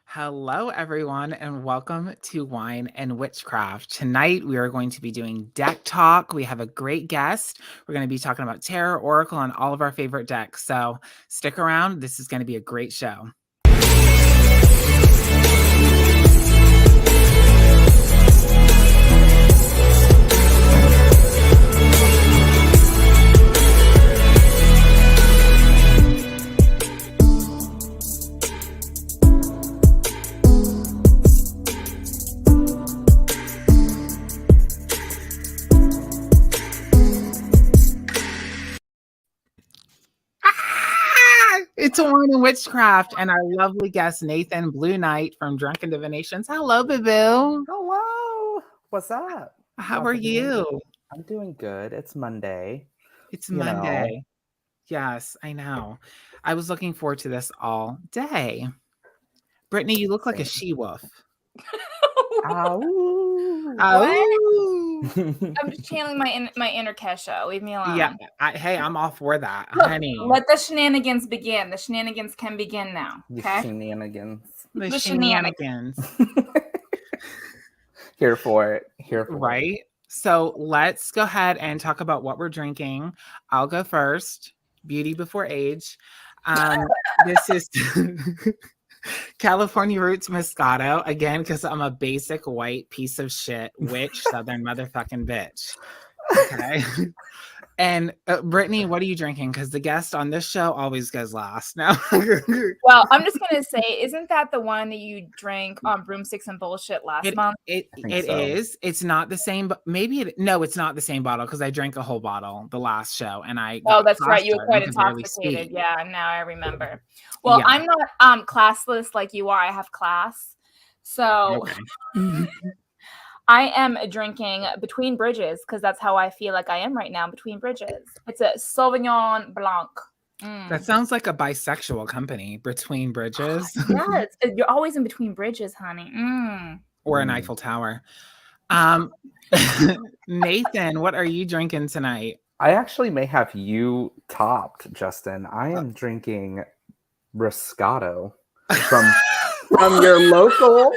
Hello, everyone, and welcome to Wine and Witchcraft. Tonight, we are going to be doing deck talk. We have a great guest. We're going to be talking about Tarot, Oracle, and all of our favorite decks. So stick around. This is going to be a great show. It's a Wine and Witchcraft, and our lovely guest, Nathan BlueNightt from Drunken Divinations. Hello, boo-boo. Hello. What's up? How are you? I'm doing good. It's Monday. It's Monday. Yes, I know. I was looking forward to this all day. Brittany, you look like a she-wolf. Ow. I'm just channeling my inner Kesha. Leave me alone. Yeah, I'm all for that, honey. Let the shenanigans begin. The shenanigans can begin now. Okay? The shenanigans. Here for it. Right? So let's go ahead and talk about what we're drinking. I'll go first. Beauty before age. This is California Roots Moscato, again, because I'm a basic white piece of shit, witch, southern motherfucking bitch. Okay. And Brittany, what are you drinking? Because the guest on this show always goes last. No. Well, I'm just gonna say, isn't that the one that you drank on Broomsticks and Bullshit last month? It is. It's not the same, but maybe no, it's not the same bottle because I drank a whole bottle the last show, and I. Oh, that's right. You were quite intoxicated. Yeah, now I remember. Well, yeah. I'm not classless like you are. I have class, so. Okay. I am drinking Between Bridges because that's how I feel like I am right now, Between Bridges. It's a Sauvignon Blanc. That sounds like a bisexual company, Between Bridges. Yes, you're always in between bridges, honey. Or an Eiffel Tower. Nathan, what are you drinking tonight? I actually may have you topped, Justin. I am drinking Riscato from your local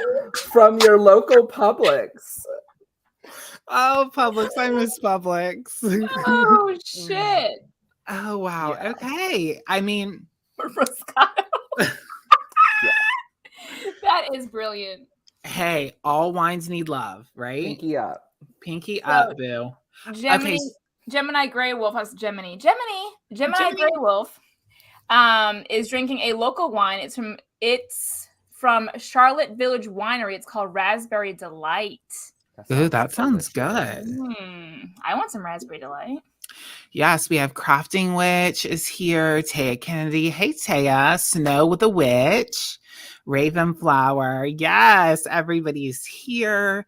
Publix. Oh, Publix. I miss Publix. Oh, shit. Oh, wow. Yeah. Okay. I mean, Riscato. That is brilliant. Hey, all wines need love, right? Pinky up. Pinky up, boo. Gemini Grey Wolf has Gemini Grey Wolf is drinking a local wine. It's from Charlotte Village Winery. It's called Raspberry Delight. Ooh, that sounds good. I want some Raspberry Delight. Yes, we have Crafting Witch is here. Taya Kennedy. Hey, Taya. Snow with a Witch. Ravenflower. Yes, everybody's here.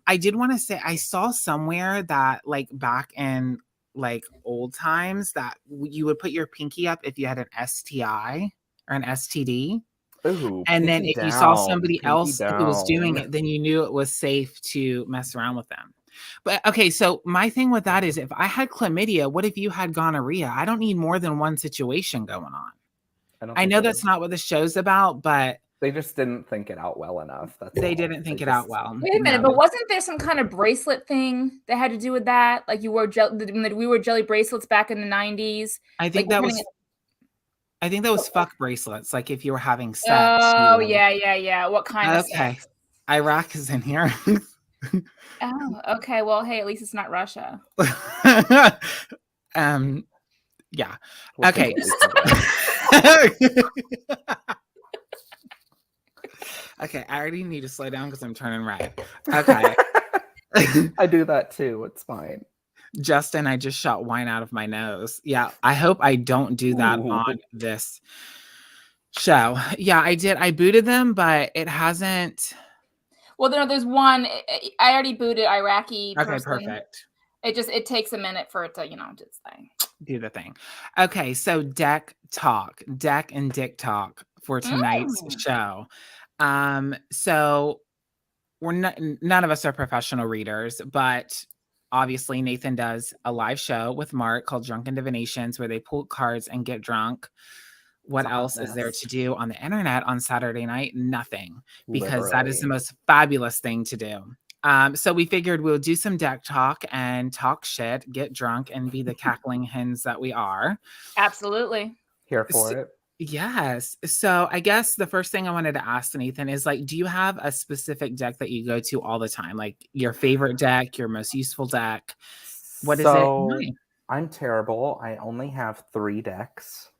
I did want to say, I saw somewhere that like back in like old times that you would put your pinky up if you had an STI or an STD. Ooh, and then if you saw somebody else who was doing it, then you knew it was safe to mess around with them. But okay, so my thing with that is if I had chlamydia, what if you had gonorrhea? I don't need more than one situation going on. I know that's not what the show's about, but they just didn't think it out well enough. They didn't think it out well. Wait a minute, but wasn't there some kind of bracelet thing that had to do with that? Like you wore we wore jelly bracelets back in the 90s. I think that was fuck bracelets. Like if you were having sex. Oh, yeah. What kind of sex? Iraq is in here. Oh, okay. Well, hey, at least it's not Russia. Yeah. Okay. Okay, I already need to slow down because I'm turning red. Okay. I do that too. It's fine. Justin, I just shot wine out of my nose. Yeah, I hope I don't do that on this show. Yeah, I did. I booted them, but it hasn't. Well, there's one. I already booted Iraqi. Okay, perfect. It takes a minute for it to, just do the thing. Okay, so deck and dick talk for tonight's show. So we're none of us are professional readers, but obviously Nathan does a live show with Mark called Drunken Divinations where they pull cards and get drunk. what else is there to do on the internet on Saturday night? Nothing, because that is the most fabulous thing to do. So we figured we'll do some deck talk and talk shit, get drunk, and be the cackling hens that we are. Absolutely. Here for it. Yes. So I guess the first thing I wanted to ask Nathan is, like, do you have a specific deck that you go to all the time? Like your favorite deck, your most useful deck? What is it? I'm terrible. I only have 3 decks.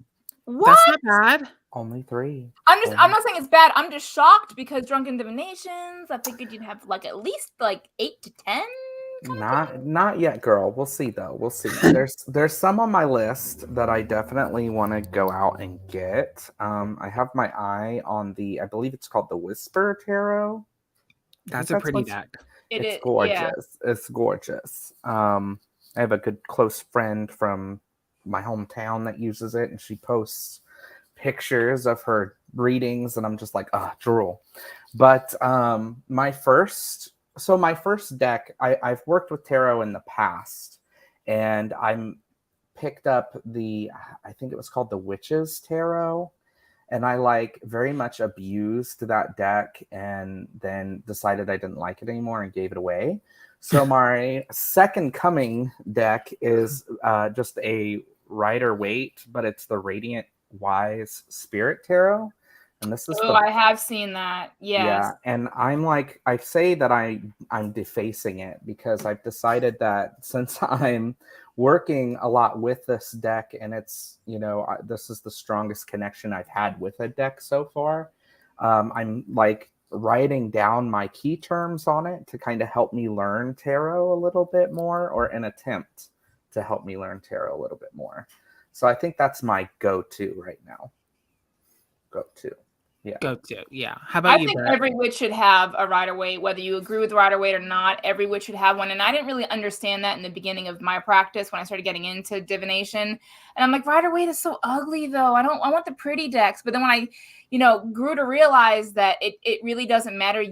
What? That's not bad. Only 3. I'm not saying it's bad. I'm just shocked because Drunken Divinations, I figured you'd have like at least like 8 to 10. Not yet, girl. We'll see though. We'll see. There's some on my list that I definitely want to go out and get. I have my eye on I believe it's called the Whisper Tarot. That's a pretty deck. It's gorgeous. Yeah. It's gorgeous. I have a good close friend from my hometown that uses it, and she posts pictures of her readings, and I'm just like, drool. But my first deck, I've worked with tarot in the past, and I'm picked up I think it was called the Witches Tarot, and I very much abused that deck and then decided I didn't like it anymore and gave it away. So my second coming deck is just a Rider-Waite, but it's the Radiant Wise Spirit Tarot. And this is I have seen that. Yes. Yeah. And I say that I'm defacing it because I've decided that since I'm working a lot with this deck, and it's, this is the strongest connection I've had with a deck so far. I'm writing down my key terms on it to kind of help me learn tarot a little bit more, or an attempt to help me learn tarot a little bit more. So I think that's my go-to right now. Yeah. How about you? I think every witch should have a Rider-Waite, whether you agree with Rider-Waite or not. Every witch should have one. And I didn't really understand that in the beginning of my practice when I started getting into divination. And I'm like, Rider-Waite is so ugly, though. I want the pretty decks. But then when I, grew to realize that it really doesn't matter.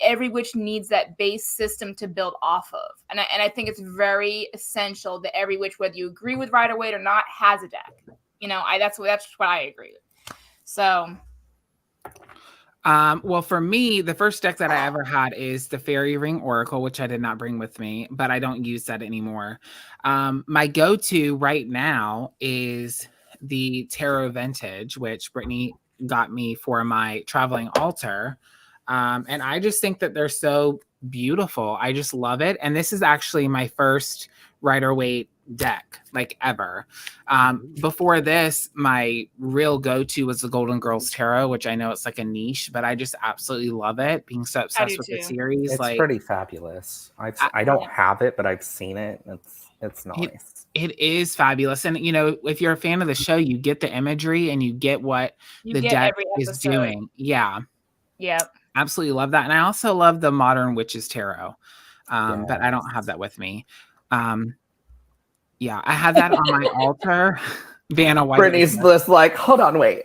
Every witch needs that base system to build off of. And I think it's very essential that every witch, whether you agree with Rider-Waite or not, has a deck. That's what I agree with. So. Well, for me, the first deck that I ever had is the Fairy Ring Oracle, which I did not bring with me, but I don't use that anymore. My go-to right now is the Tarot Vintage, which Brittany got me for my traveling altar. And I just think that they're so beautiful. I just love it. And this is actually my first Rider-Waite deck ever. Before this, my real go-to was the Golden Girls Tarot, which I know it's a niche, but I just absolutely love it, being so obsessed with the series. It's pretty fabulous. I don't have it, but I've seen it. It's nice. It is fabulous. And if you're a fan of the show, you get the imagery and you get what the deck is doing. Yeah. Absolutely love that. And I also love the Modern Witches Tarot. But I don't have that with me. Yeah, I had that on my altar. Vanna White. Brittany's just hold on, wait.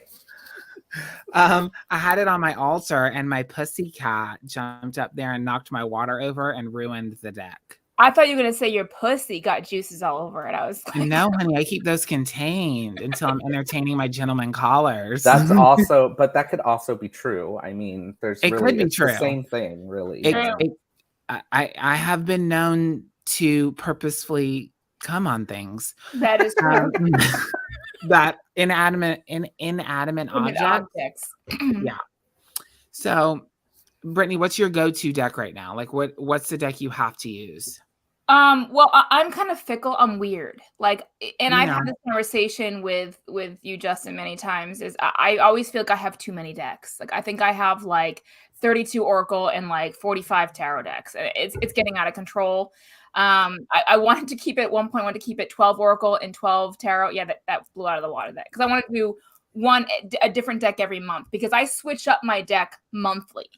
I had it on my altar, and my pussycat jumped up there and knocked my water over and ruined the deck. I thought you were going to say your pussy got juices all over it. I was like, no, honey, I keep those contained until I'm entertaining my gentleman callers. But that could also be true. I mean, could be true. The same thing, really. I have been known to purposefully come on things. That is true. That inanimate objects. Yeah. So, Brittany, what's your go-to deck right now? What's the deck you have to use? Well, I'm kind of fickle. I'm weird. And I've had this conversation with you, Justin, many times. Is I always feel like I have too many decks. I think I have 32 Oracle and 45 Tarot decks. It's getting out of control. I wanted to keep it at one point. I wanted to keep it 12 Oracle and 12 Tarot. Yeah, that blew out of the water. That because I wanted to do a different deck every month, because I switch up my deck monthly.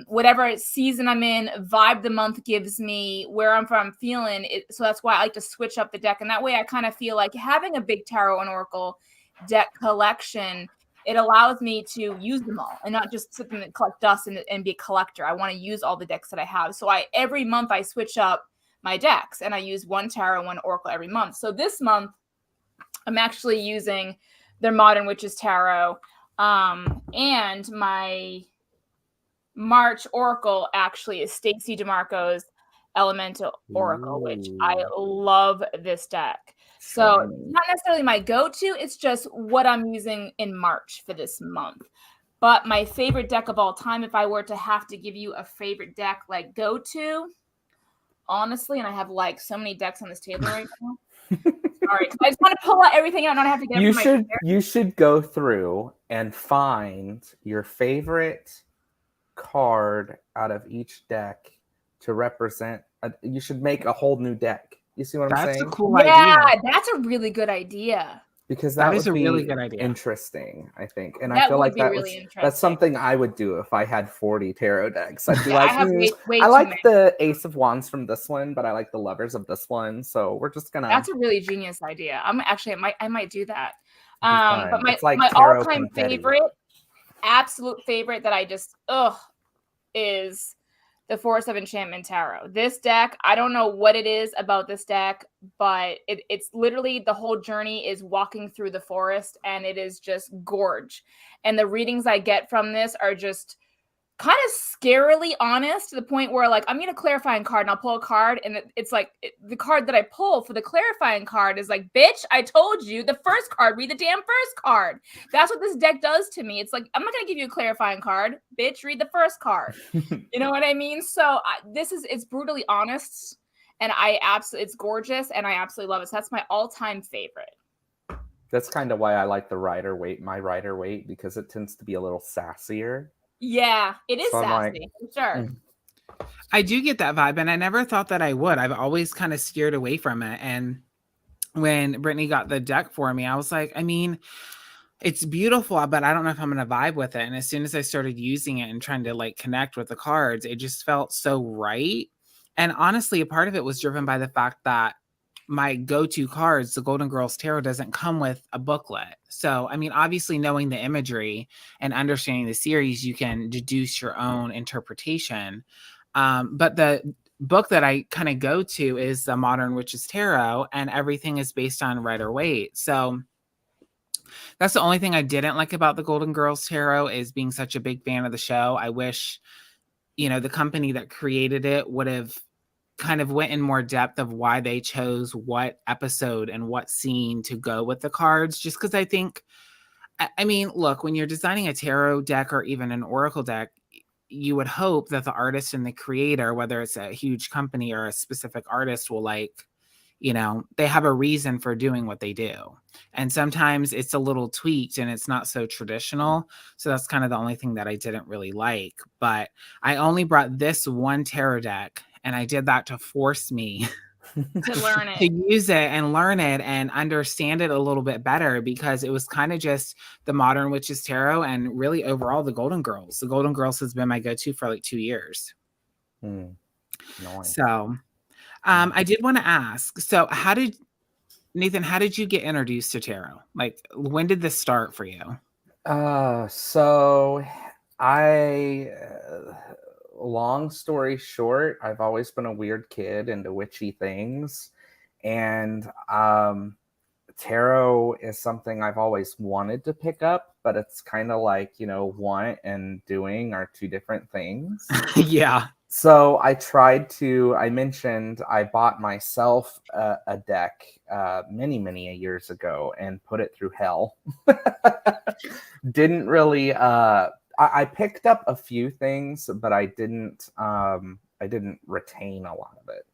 Whatever season I'm in, vibe the month gives me, where I'm from, feeling it. So that's why I like to switch up the deck, and that way I kind of feel like having a big Tarot and Oracle deck collection. It allows me to use them all and not just sit them and collect dust and be a collector. I want to use all the decks that I have. So every month I switch up my decks, and I use one Tarot, one Oracle every month. So this month I'm actually using their Modern Witches Tarot. And my March Oracle actually is Stacey DeMarco's Elemental Oracle, which I love this deck. So not necessarily my go-to, it's just what I'm using in March for this month. But my favorite deck of all time, if I were to have to give you a favorite deck like go-to, honestly, and I have like so many decks on this table right now. All right, I just want to pull out everything out and I have to get it You should go through and find your favorite card out of each deck to represent. You should make a whole new deck. You see what I'm saying? That's a cool idea. Yeah, that's a really good idea. Because that is a really good idea. Interesting, I think, and I feel like that's something I would do if I had 40 tarot decks. I'd be like, I like the Ace of Wands from this one, but I like the Lovers of this one. So we're just gonna. That's a really genius idea. I might do that. But my all-time favorite, absolute favorite that I just is the Forest of Enchantment Tarot. This deck, I don't know what it is about this deck, but it's literally the whole journey is walking through the forest, and it is just gorge. And the readings I get from this are just kind of scarily honest, to the point where like I'm gonna clarifying card and I'll pull a card and it's like the card that I pull for the clarifying card is like, bitch, I told you the first card, read the damn first card. That's what this deck does to me. It's like, I'm not gonna give you a clarifying card, bitch, read the first card. You know what I mean? So it's brutally honest, and it's gorgeous, and I absolutely love it. So that's my all-time favorite. That's kind of why I like the my Rider Waite, because it tends to be a little sassier. Yeah, it is sassy, for sure. I do get that vibe, and I never thought that I would. I've always kind of steered away from it. And when Brittany got the deck for me, I was like, I mean, it's beautiful, but I don't know if I'm going to vibe with it. And as soon as I started using it and trying to like connect with the cards, it just felt so right. And honestly, a part of it was driven by the fact that my go-to cards, the Golden Girls Tarot, doesn't come with a booklet. So, I mean, obviously knowing the imagery and understanding the series, you can deduce your own interpretation. But the book that I kind of go to is the Modern Witches Tarot, and everything is based on Rider Waite. So that's the only thing I didn't like about the Golden Girls Tarot, is being such a big fan of the show. I wish, the company that created it would have kind of went in more depth of why they chose what episode and what scene to go with the cards. Just because I think, I mean, look, when you're designing a tarot deck or even an oracle deck, you would hope that the artist and the creator, whether it's a huge company or a specific artist, will they have a reason for doing what they do. And sometimes it's a little tweaked and it's not so traditional. So that's kind of the only thing that I didn't really like. But I only brought this one tarot deck, and I did that to force me to learn it, to use it and learn it and understand it a little bit better, because it was kind of just the Modern Witches Tarot and really overall the Golden Girls. The Golden Girls has been my go-to for like 2 years. Nice. So I did want to ask, so Nathan, how did you get introduced to tarot? Like, when did this start for you? So long story short, I've always been a weird kid into witchy things. And tarot is something I've always wanted to pick up, but it's kind of like, want and doing are two different things. Yeah. So I mentioned I bought myself a deck many, many years ago and put it through hell. Didn't really, I picked up a few things, but I didn't retain a lot of it.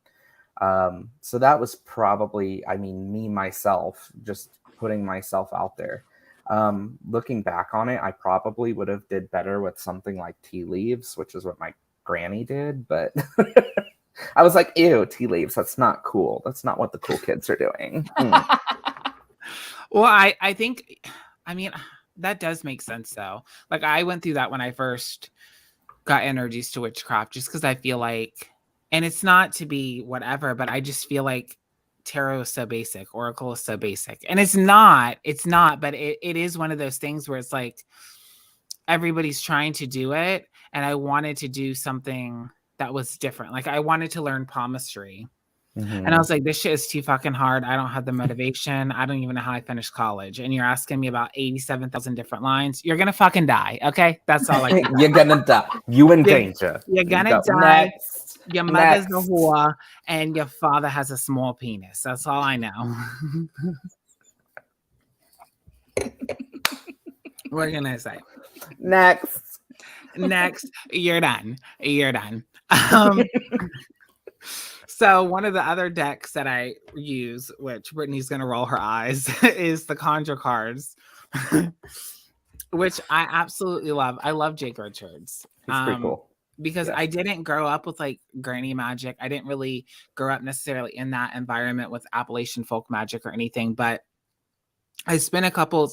So that was probably, me, myself, just putting myself out there. Looking back on it, I probably would have did better with something like tea leaves, which is what my granny did, but I was like, ew, tea leaves, that's not cool. That's not what the cool kids are doing. Well, I think, that does make sense though. Like, I went through that when I first got introduced to witchcraft, just because I feel like, and it's not to be whatever, but I just feel like tarot is so basic, oracle is so basic, and it's not, but it is one of those things where it's like everybody's trying to do it, and I wanted to do something that was different. Like, I wanted to learn palmistry, And I was like, this shit is too fucking hard. I don't have the motivation. I don't even know how I finished college. And you're asking me about 87,000 different lines. You're going to fucking die. Okay. That's all I can. You're going to die. You in danger. You're going to die. Next. Your mother's a whore and your father has a small penis. That's all I know. What can I say? Next. You're done. So one of the other decks that I use, which Brittany's going to roll her eyes, is the Conjure cards, which I absolutely love. I love Jake Richards. He's pretty cool. Because I didn't grow up with like granny magic. I didn't really grow up necessarily in that environment with Appalachian folk magic or anything, but I spent a couple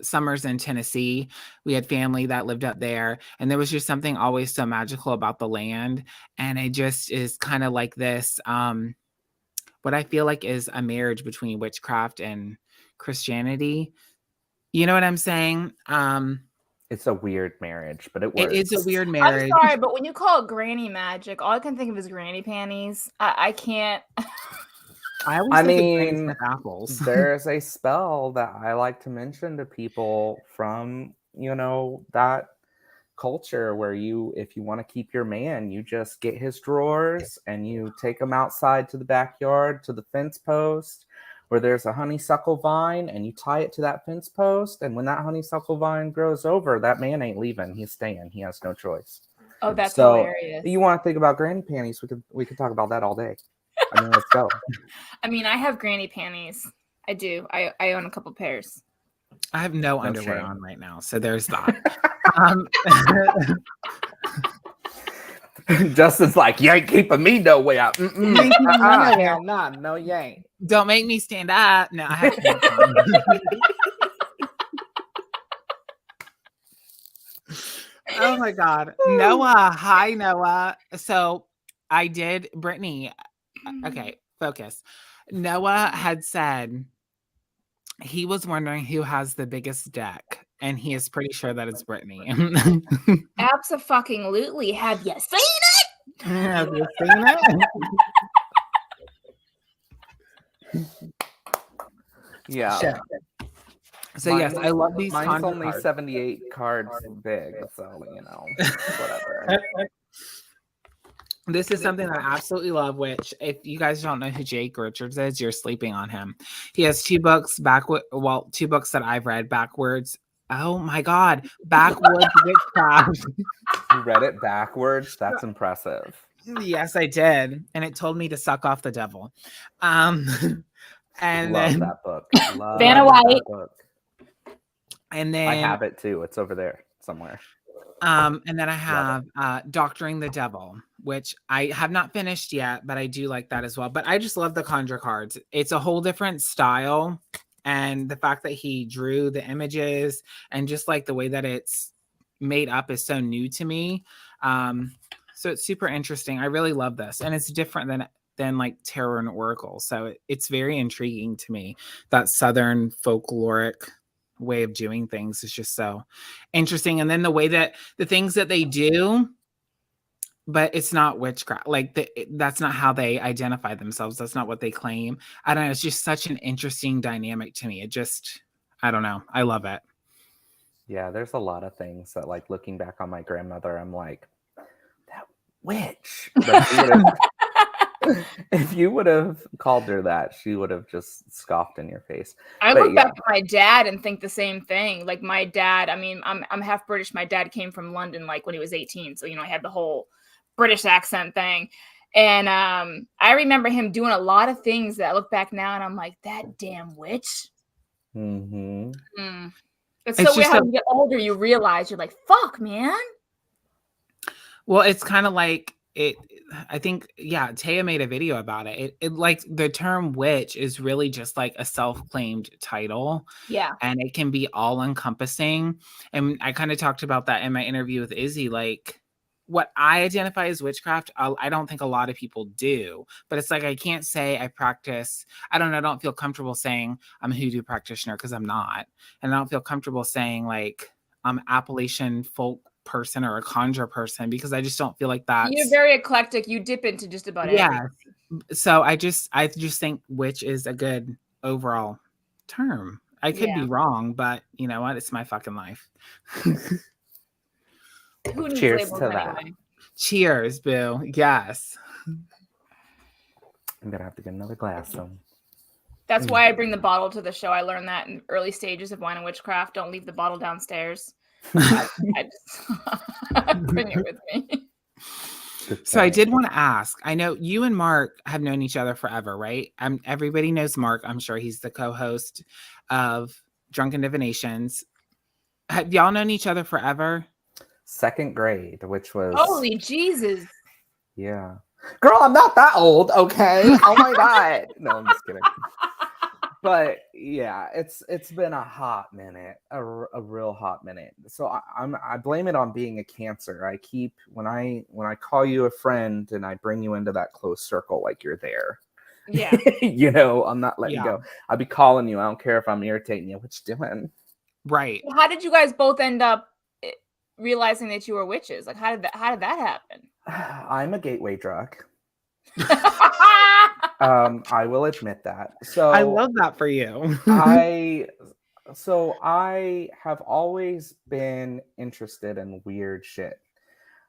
summers in Tennessee. We had family that lived up there, and there was just something always so magical about the land. And it just is kind of like this, what I feel like is a marriage between witchcraft and Christianity. You know what I'm saying? It's a weird marriage, but it works. It is a weird marriage. I'm sorry, but when you call it granny magic, all I can think of is granny panties. I can't. I mean, apples. There's a spell that I like to mention to people from, that culture where if you want to keep your man, you just get his drawers and you take him outside to the backyard, to the fence post where there's a honeysuckle vine, and you tie it to that fence post. And when that honeysuckle vine grows over, that man ain't leaving. He's staying. He has no choice. Oh, that's hilarious. You want to think about granny panties? We could talk about that all day. I mean, let's go. I mean, I have granny panties. I do. I own a couple pairs. I have no underwear on right now, so there's that. Justin's like, you ain't keeping me no way out. No, you ain't. Don't make me stand up. No, I have to. Oh my God. Noah. Hi, Noah. So I did, Brittany. Okay, focus. Noah had said he was wondering who has the biggest deck, and he is pretty sure that it's Brittany. Abso-fucking-lutely. Have you seen it? Have you seen it? Yeah. Sure. So yes, I love these. Mine's only cards. 78 cards big, so whatever. This is something that I absolutely love, which if you guys don't know who Jake Richards is, you're sleeping on him. He has two books two books that I've read backwards. Oh my God. Backwards Witchcraft. You read it backwards? That's impressive. Yes, I did. And it told me to suck off the devil. And love then that book. Love Vanna White. That book. And then I have it too. It's over there somewhere. And then I have Doctoring the Devil, which I have not finished yet, but I do like that as well. But I just love the Conjure cards. It's a whole different style. And the fact that he drew the images and just like the way that it's made up is so new to me. So it's super interesting. I really love this. And it's different than like tarot and oracle. So it's very intriguing to me. That Southern folkloric way of doing things is just so interesting. And then the way that the things that they do, but it's not witchcraft. Like that's not how they identify themselves. That's not what they claim. I don't know. It's just such an interesting dynamic to me. I don't know. I love it. Yeah, there's a lot of things that, like, looking back on my grandmother, I'm like, that witch. If you would have called her that, she would have just scoffed in your face. I look back at my dad and think the same thing. Like my dad, I mean, I'm half British. My dad came from London, like when he was 18. So, I had the whole British accent thing. And I remember him doing a lot of things that I look back now and I'm like, that damn witch. Mm-hmm. It's so weird how you get older, you realize you're like, fuck, man. Well, it's kind of like I think, Taya made a video about it. It like the term witch is really just like a self-claimed title. Yeah. And it can be all encompassing. And I kind of talked about that in my interview with Izzy. Like what I identify as witchcraft, I don't think a lot of people do, but it's like, I can't say I practice. I don't feel comfortable saying I'm a hoodoo practitioner because I'm not. And I don't feel comfortable saying like I'm Appalachian folk person or a conjure person because I just don't feel like that. You're very eclectic. You dip into just about everything. So I just think witch is a good overall term. I could be wrong, but you know what? It's my fucking life. Who needs Cheers labels to anyway? that. Cheers, boo. Yes. I'm gonna have to get another glass. So. That's why I bring the bottle to the show. I learned that in early stages of wine and witchcraft. Don't leave the bottle downstairs. I just bring it with me. So I did want to ask, I know you and Mark have known each other forever, right? Everybody knows Mark. I'm sure he's the co-host of Drunken Divinations. Have y'all known each other forever? 2nd grade, which was... Holy Jesus. Yeah. Girl, I'm not that old, okay? Oh my God. No, I'm just kidding. But yeah, it's been a hot minute, a real hot minute. So I blame it on being a Cancer. I keep when I call you a friend and I bring you into that close circle, like you're there. Yeah. You know, I'm not letting go. I'll be calling you. I don't care if I'm irritating you. What you doing? Right. How did you guys both end up realizing that you were witches? Like, how did that happen? I'm a gateway drug. I will admit that. So I love that for you. I have always been interested in weird shit.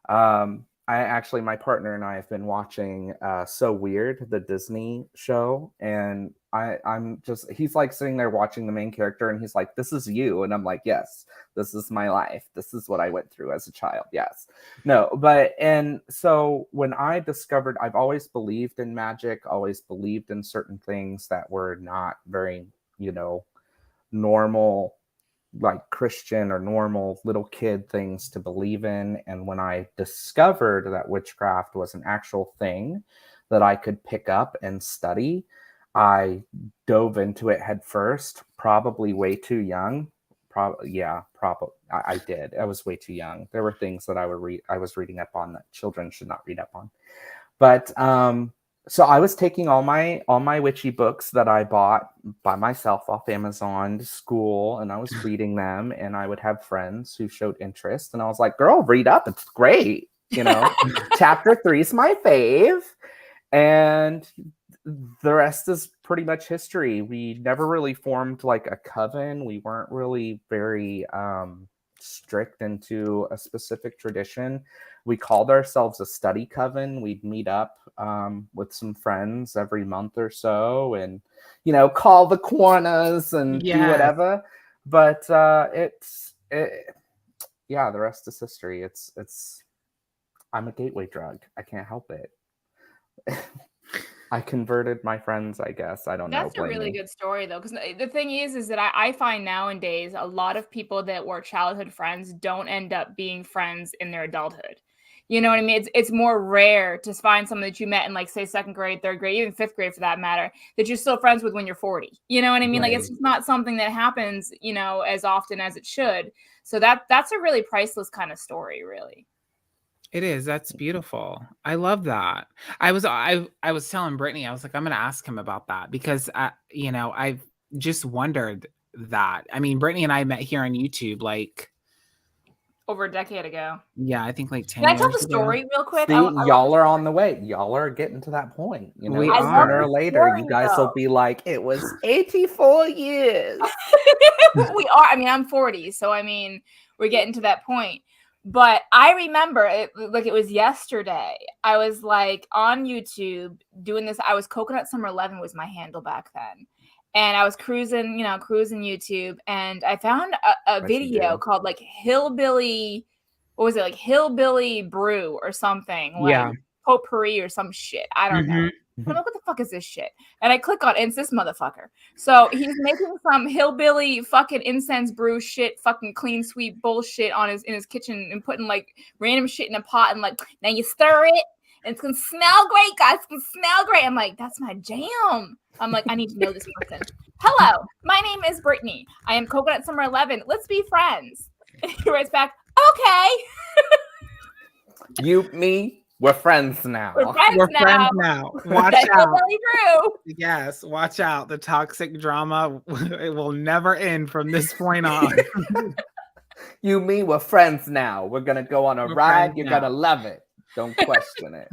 My partner and I have been watching So Weird, the Disney show, and he's like sitting there watching the main character and he's like, this is you. And I'm like, yes, this is my life. This is what I went through as a child. Yes. No, and so when I discovered, I've always believed in magic, always believed in certain things that were not very, normal, like Christian or normal little kid things to believe in. And when I discovered that witchcraft was an actual thing that I could pick up and study, I dove into it head first, probably way too young. I did. I was way too young. There were things that I was reading up on that children should not read up on. But so I was taking all my witchy books that I bought by myself off Amazon to school, and I was reading them, and I would have friends who showed interest, and I was like, girl, read up. It's great. Chapter 3 is my fave. And the rest is pretty much history. We never really formed like a coven. We weren't really very strict into a specific tradition. We called ourselves a study coven. We'd meet up with some friends every month or so and, call the corners and do whatever. But the rest is history. I'm a gateway drug. I can't help it. I converted my friends, I guess. I don't know. That's a really good story, though, because the thing is that I find nowadays a lot of people that were childhood friends don't end up being friends in their adulthood. You know what I mean? It's more rare to find someone that you met in, like, say, 2nd grade, 3rd grade, even 5th grade for that matter, that you're still friends with when you're 40. You know what I mean? Right. Like, it's just not something that happens, as often as it should. So that's a really priceless kind of story, really. It is. That's beautiful. I love that. I was telling Brittany, I was like, I'm going to ask him about that because I've just wondered that. I mean, Brittany and I met here on YouTube like over a decade ago. Yeah, I think like 10 years ago. Can I tell the story real quick? See, y'all are on the way. Y'all are getting to that point. Sooner or later, you guys will be like, it was 84 years. We are. I mean, I'm 40, so I mean, we're getting to that point. But I remember it like it was yesterday. I was like on YouTube doing this. I was Coconut Summer 11 was my handle back then. And I was cruising YouTube, and I found a video called like Hillbilly, what was it, like Hillbilly Brew or something, like potpourri or some shit. I don't know. I'm like, what the fuck is this shit? And I click on it, and it's this motherfucker. So he's making some hillbilly fucking incense brew shit, fucking clean sweep bullshit in his kitchen and putting like random shit in a pot and like, now you stir it and it's gonna smell great, guys. It's gonna smell great. I'm like, that's my jam. I'm like, I need to know this person. Hello, my name is Brittany. I am Coconut Summer 11. Let's be friends. And he writes back, okay. Me. We're friends now. We're friends now. Watch out. Yes, watch out. The toxic drama, it will never end from this point on. Me, we're friends now. We're going to go on a ride. You're going to love it. Don't question it.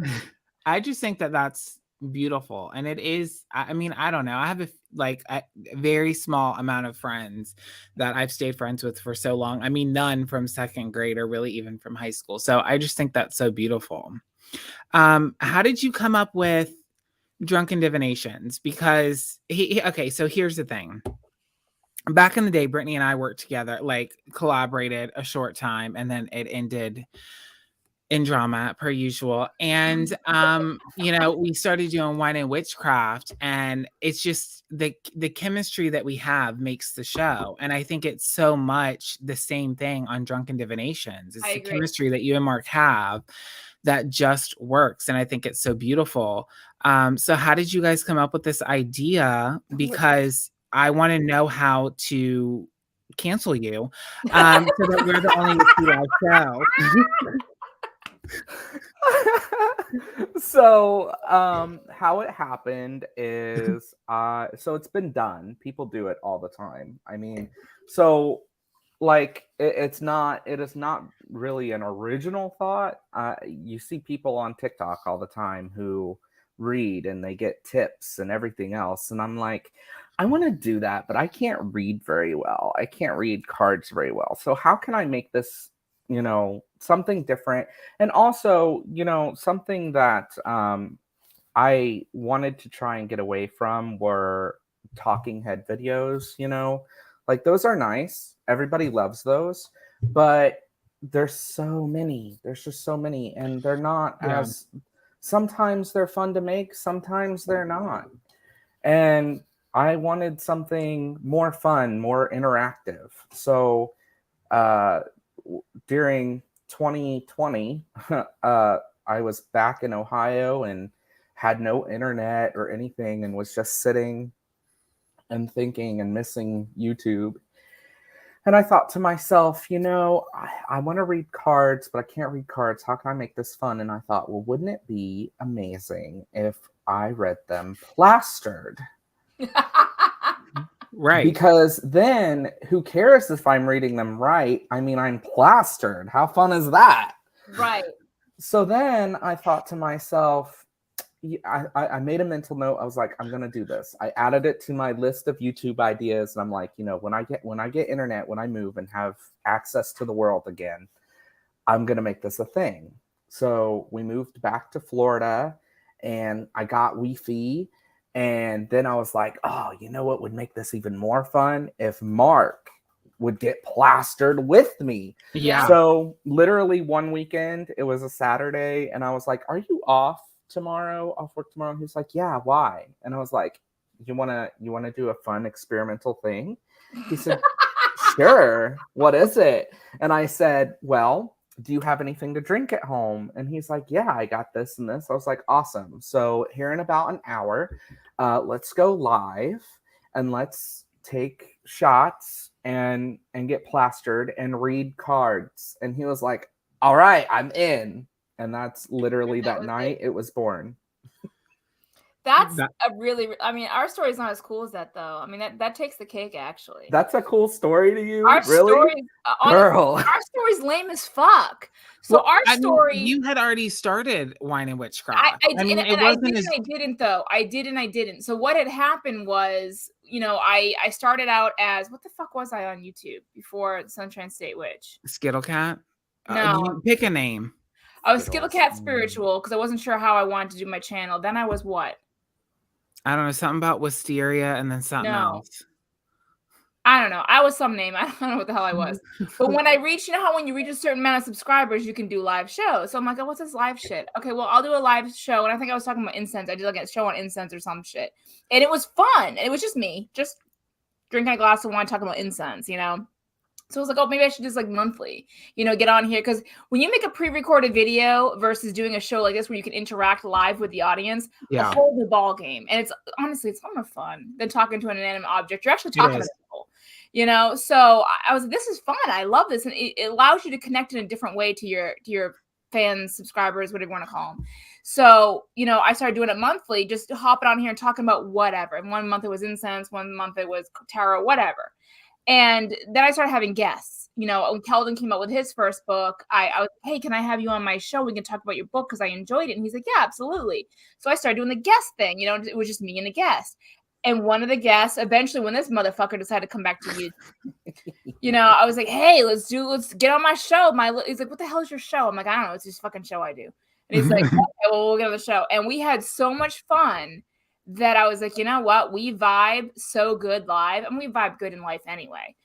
I just think that that's beautiful. And it is, I mean, I don't know. I have a very small amount of friends that I've stayed friends with for so long. I mean, none from second grade or really even from high school. So I just think that's so beautiful. How did you come up with Drunken Divinations? Because okay, so here's the thing. Back in the day, Brittany and I worked together, like collaborated a short time, and then it ended in drama per usual. And we started doing Wine and Witchcraft, and it's just the chemistry that we have makes the show. And I think it's so much the same thing on Drunken Divinations. It's the chemistry that you and Mark have that just works, and I think it's so beautiful. So how did you guys come up with this idea? Because I want to know how to cancel you, so that we're the only live show. So how it happened is so it's been done. People do it all the time. I mean, so like it is not really an original thought. You see people on TikTok all the time who read and they get tips and everything else, and I'm like, I want to do that, but I can't read very well. I can't read cards very well. So how can I make this, something different? And also, something that I wanted to try and get away from were talking head videos, like those are nice. Everybody loves those, but there's so many. There's just so many, and they're not as, sometimes they're fun to make, sometimes they're not. And I wanted something more fun, more interactive. So during 2020, I was back in Ohio and had no internet or anything, and was just sitting and thinking and missing YouTube. And I thought to myself, I want to read cards, but I can't read cards. How can I make this fun? And I thought, well, wouldn't it be amazing if I read them plastered? Right. Because then who cares if I'm reading them right? I mean, I'm plastered. How fun is that? Right. So then I thought to myself, I made a mental note. I was like, I'm going to do this. I added it to my list of YouTube ideas. And I'm like, when I get internet, when I move and have access to the world again, I'm going to make this a thing. So we moved back to Florida and I got Wi-Fi. And then I was like, oh, you know what would make this even more fun? If Mark would get plastered with me. Yeah. So literally one weekend, it was a Saturday. And I was like, are you off work tomorrow? He's like, yeah, why? And I was like, you want to do a fun experimental thing? He said, sure. What is it? And I said, well, do you have anything to drink at home? And he's like, yeah, I got this and this. I was like, awesome. So here in about an hour, let's go live and let's take shots and get plastered and read cards. And he was like, all right, I'm in. And that's literally that night it was born. That's a really, I mean, our story is not as cool as that, though. I mean, that takes the cake, actually. That's a cool story to you? Our really? Girl. Our story's lame as fuck. So well, our story... you had already started Wine and Witchcraft. I didn't, I didn't, though. I did and I didn't. So what had happened was, I started out as, what the fuck was I on YouTube before Sunshine State Witch? Skittlecat? No. Pick a name. I was Skittlecat Spiritual because I wasn't sure how I wanted to do my channel. Then I was what? I don't know, something about Wisteria and then something else. I don't know. I was some name. I don't know what the hell I was. But when I reached, how when you reach a certain amount of subscribers, you can do live shows. So I'm like, oh, what's this live shit? Okay, well, I'll do a live show. And I think I was talking about incense. I did like a show on incense or some shit. And it was fun. It was just me, just drinking a glass of wine, talking about incense, So I was like, oh, maybe I should just like monthly, get on here. Because when you make a pre-recorded video versus doing a show like this where you can interact live with the audience, a whole new ball game. And it's honestly, it's a lot more fun than talking to an inanimate object. You're actually talking to people, So I was like, this is fun. I love this. And it allows you to connect in a different way to your fans, subscribers, whatever you want to call them. So, I started doing it monthly, just hopping on here and talking about whatever. And one month it was incense, one month it was tarot, whatever. And then I started having guests. You know, when Keldon came out with his first book, I was, hey, can I have you on my show? We can talk about your book because I enjoyed it. And he's like, yeah, absolutely. So I started doing the guest thing. You know, it was just me and the guest. And one of the guests, eventually, when this motherfucker decided to come back to you, you know, I was like, hey, let's get on my show. He's like, what the hell is your show? I'm like, I don't know. It's this fucking show I do. And he's like, okay, well, we'll get on the show. And we had so much fun that I was like, you know what? We vibe so good live, and we vibe good in life anyway.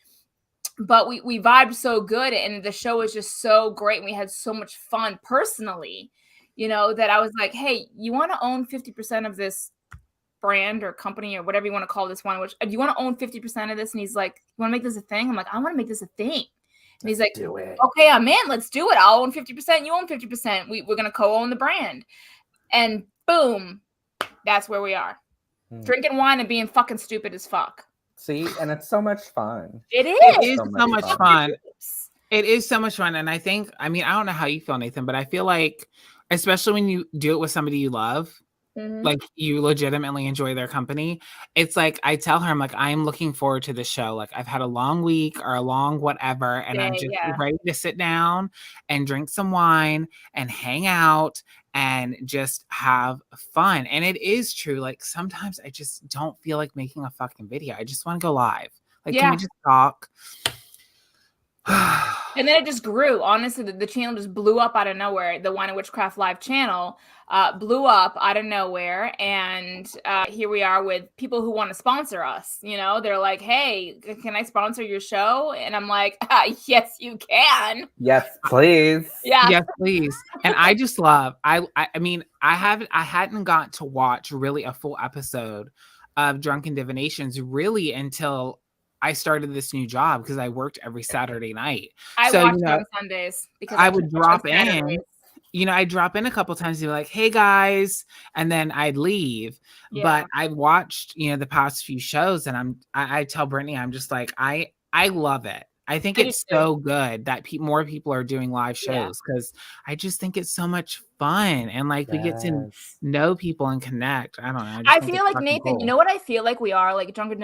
But we vibed so good, and the show was just so great, and we had so much fun personally, you know, that I was like, hey, you want to own 50% of this brand or company or whatever you want to call this one, which do you want to own 50% of this? And he's like, you want to make this a thing? I'm like, I want to make this a thing. And he's like, do it. Okay, I'm in. Let's do it. I'll own 50%. You own 50%. We're going to co-own the brand. And boom, that's where we are. Drinking wine and being fucking stupid as fuck. See, and it's so much fun. It is so much fun. It is so much fun. And I think, I mean, I don't know how you feel, Nathan, but I feel like, especially when you do it with somebody you love, like you legitimately enjoy their company. It's like, I tell her, I'm like, I'm looking forward to the show. Like I've had a long week or a long whatever, and I'm just ready to sit down and drink some wine and hang out and just have fun. And it is true. Like sometimes I just don't feel like making a fucking video. I just want to go live. Like, can we just talk? And then it just grew. Honestly, the channel just blew up out of nowhere. The Wine and Witchcraft live channel blew up out of nowhere. And here we are with people who want to sponsor us. You know, they're like, hey, can I sponsor your show? And I'm like, yes, you can. Yes, please. Yes, please. And I just love, I mean, I hadn't got to watch really a full episode of Drunken Divinations really until I started this new job because I worked every Saturday night. I watched on Sundays because I would drop in. You know, I'd drop in a couple times and be like, hey guys, and then I'd leave. Yeah. But I watched, you know, the past few shows, and I tell Brittany, I'm just like, I love it. I think it's so good that more people are doing live shows because I just think it's so much fun, and like we get to know people and connect. I don't know. I feel like Nathan, cool. You know what I feel like we are, like Drunken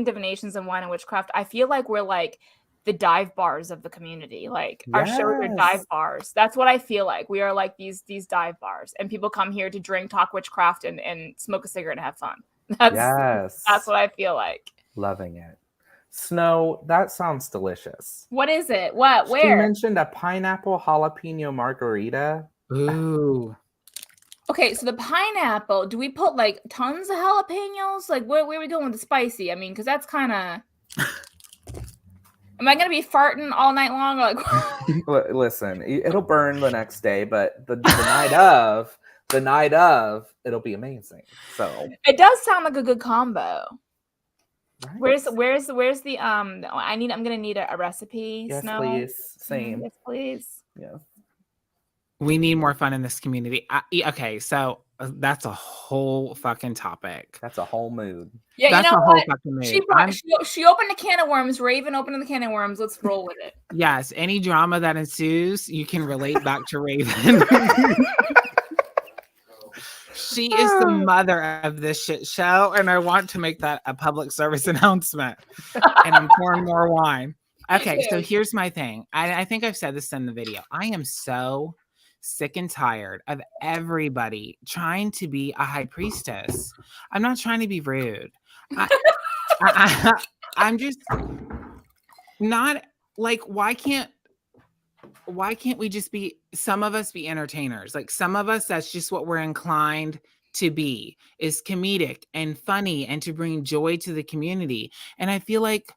Divinations and Wine and Witchcraft. I feel like we're like the dive bars of the community. Like our shows are dive bars. That's what I feel like. We are like these dive bars, and people come here to drink, talk witchcraft, and smoke a cigarette and have fun. That's what I feel like. Loving it. Snow, that sounds delicious. What is it? What? Where? She mentioned a pineapple jalapeno margarita. Ooh. Okay, so the pineapple, do we put like tons of jalapenos? Like where are we going with the spicy? I mean, because that's kind of... Am I going to be farting all night long? Like, listen, it'll burn the next day, but the night of, it'll be amazing. So it does sound like a good combo. Right. Where's the I'm gonna need a recipe. Yes, Snow. Please. Same. Yes, please. Yeah. We need more fun in this community. Okay, so that's a whole fucking topic. That's a whole mood. Yeah, that's you know a whole fucking mood. She opened a can of worms. Raven opened the can of worms. Let's roll with it. Yes, any drama that ensues, you can relate back to Raven. She is the mother of this shit show, and I want to make that a public service announcement. And I'm pouring more wine. Okay, so here's my thing. I think I've said this in the video. I am so sick and tired of everybody trying to be a high priestess. I'm not trying to be rude. I'm just not like, why can't we just be, some of us be entertainers? Like some of us, that's just what we're inclined to be, is comedic and funny and to bring joy to the community. And I feel like,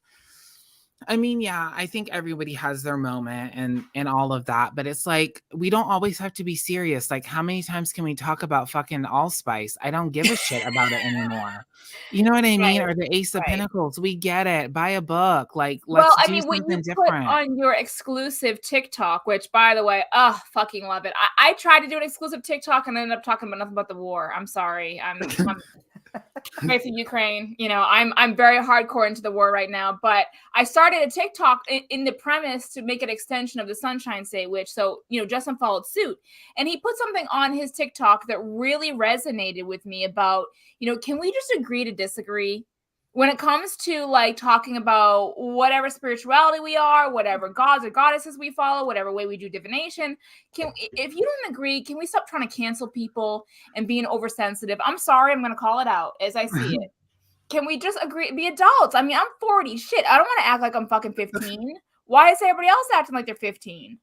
I mean, yeah, I think everybody has their moment and all of that, but it's like, we don't always have to be serious. Like, how many times can we talk about fucking allspice? I don't give a shit about it anymore. You know what I mean? Or the Ace of Pentacles. We get it. Buy a book. Like, let's do something different. Put on your exclusive TikTok, which, by the way, fucking love it. I tried to do an exclusive TikTok and ended up talking about nothing but the war. I'm sorry. I'm right for Ukraine. You know, I'm very hardcore into the war right now, but I started a TikTok in the premise to make an extension of the Sunshine State Witch. So, you know, Justin followed suit, and he put something on his TikTok that really resonated with me about, you know, can we just agree to disagree? when it comes to like talking about whatever spirituality we are, whatever gods or goddesses we follow, whatever way we do divination, if you don't agree, can we stop trying to cancel people and being oversensitive? I'm sorry, I'm going to call it out as I see it. Can we just agree, be adults? I mean, I'm 40. Shit, I don't want to act like I'm fucking 15. Why is everybody else acting like they're 15?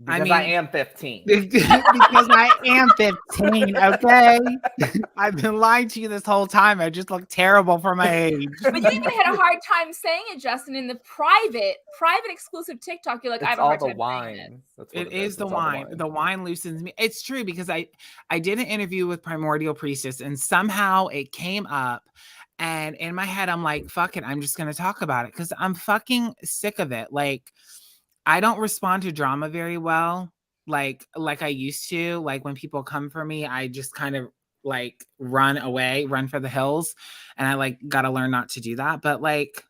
Because I am 15. Because I am 15, okay? I've been lying to you this whole time. I just look terrible for my age. But you even had a hard time saying it, Justin, in the private exclusive TikTok. You're like, I have a hard time saying it. It is the wine. The wine loosens me. It's true, because I did an interview with Primordial Priestess, and somehow it came up. And in my head, I'm like, fuck it. I'm just going to talk about it because I'm fucking sick of it. Like, I don't respond to drama very well, like I used to. Like, when people come for me, I just kind of like run away, run for the hills. And I like got to learn not to do that. But like,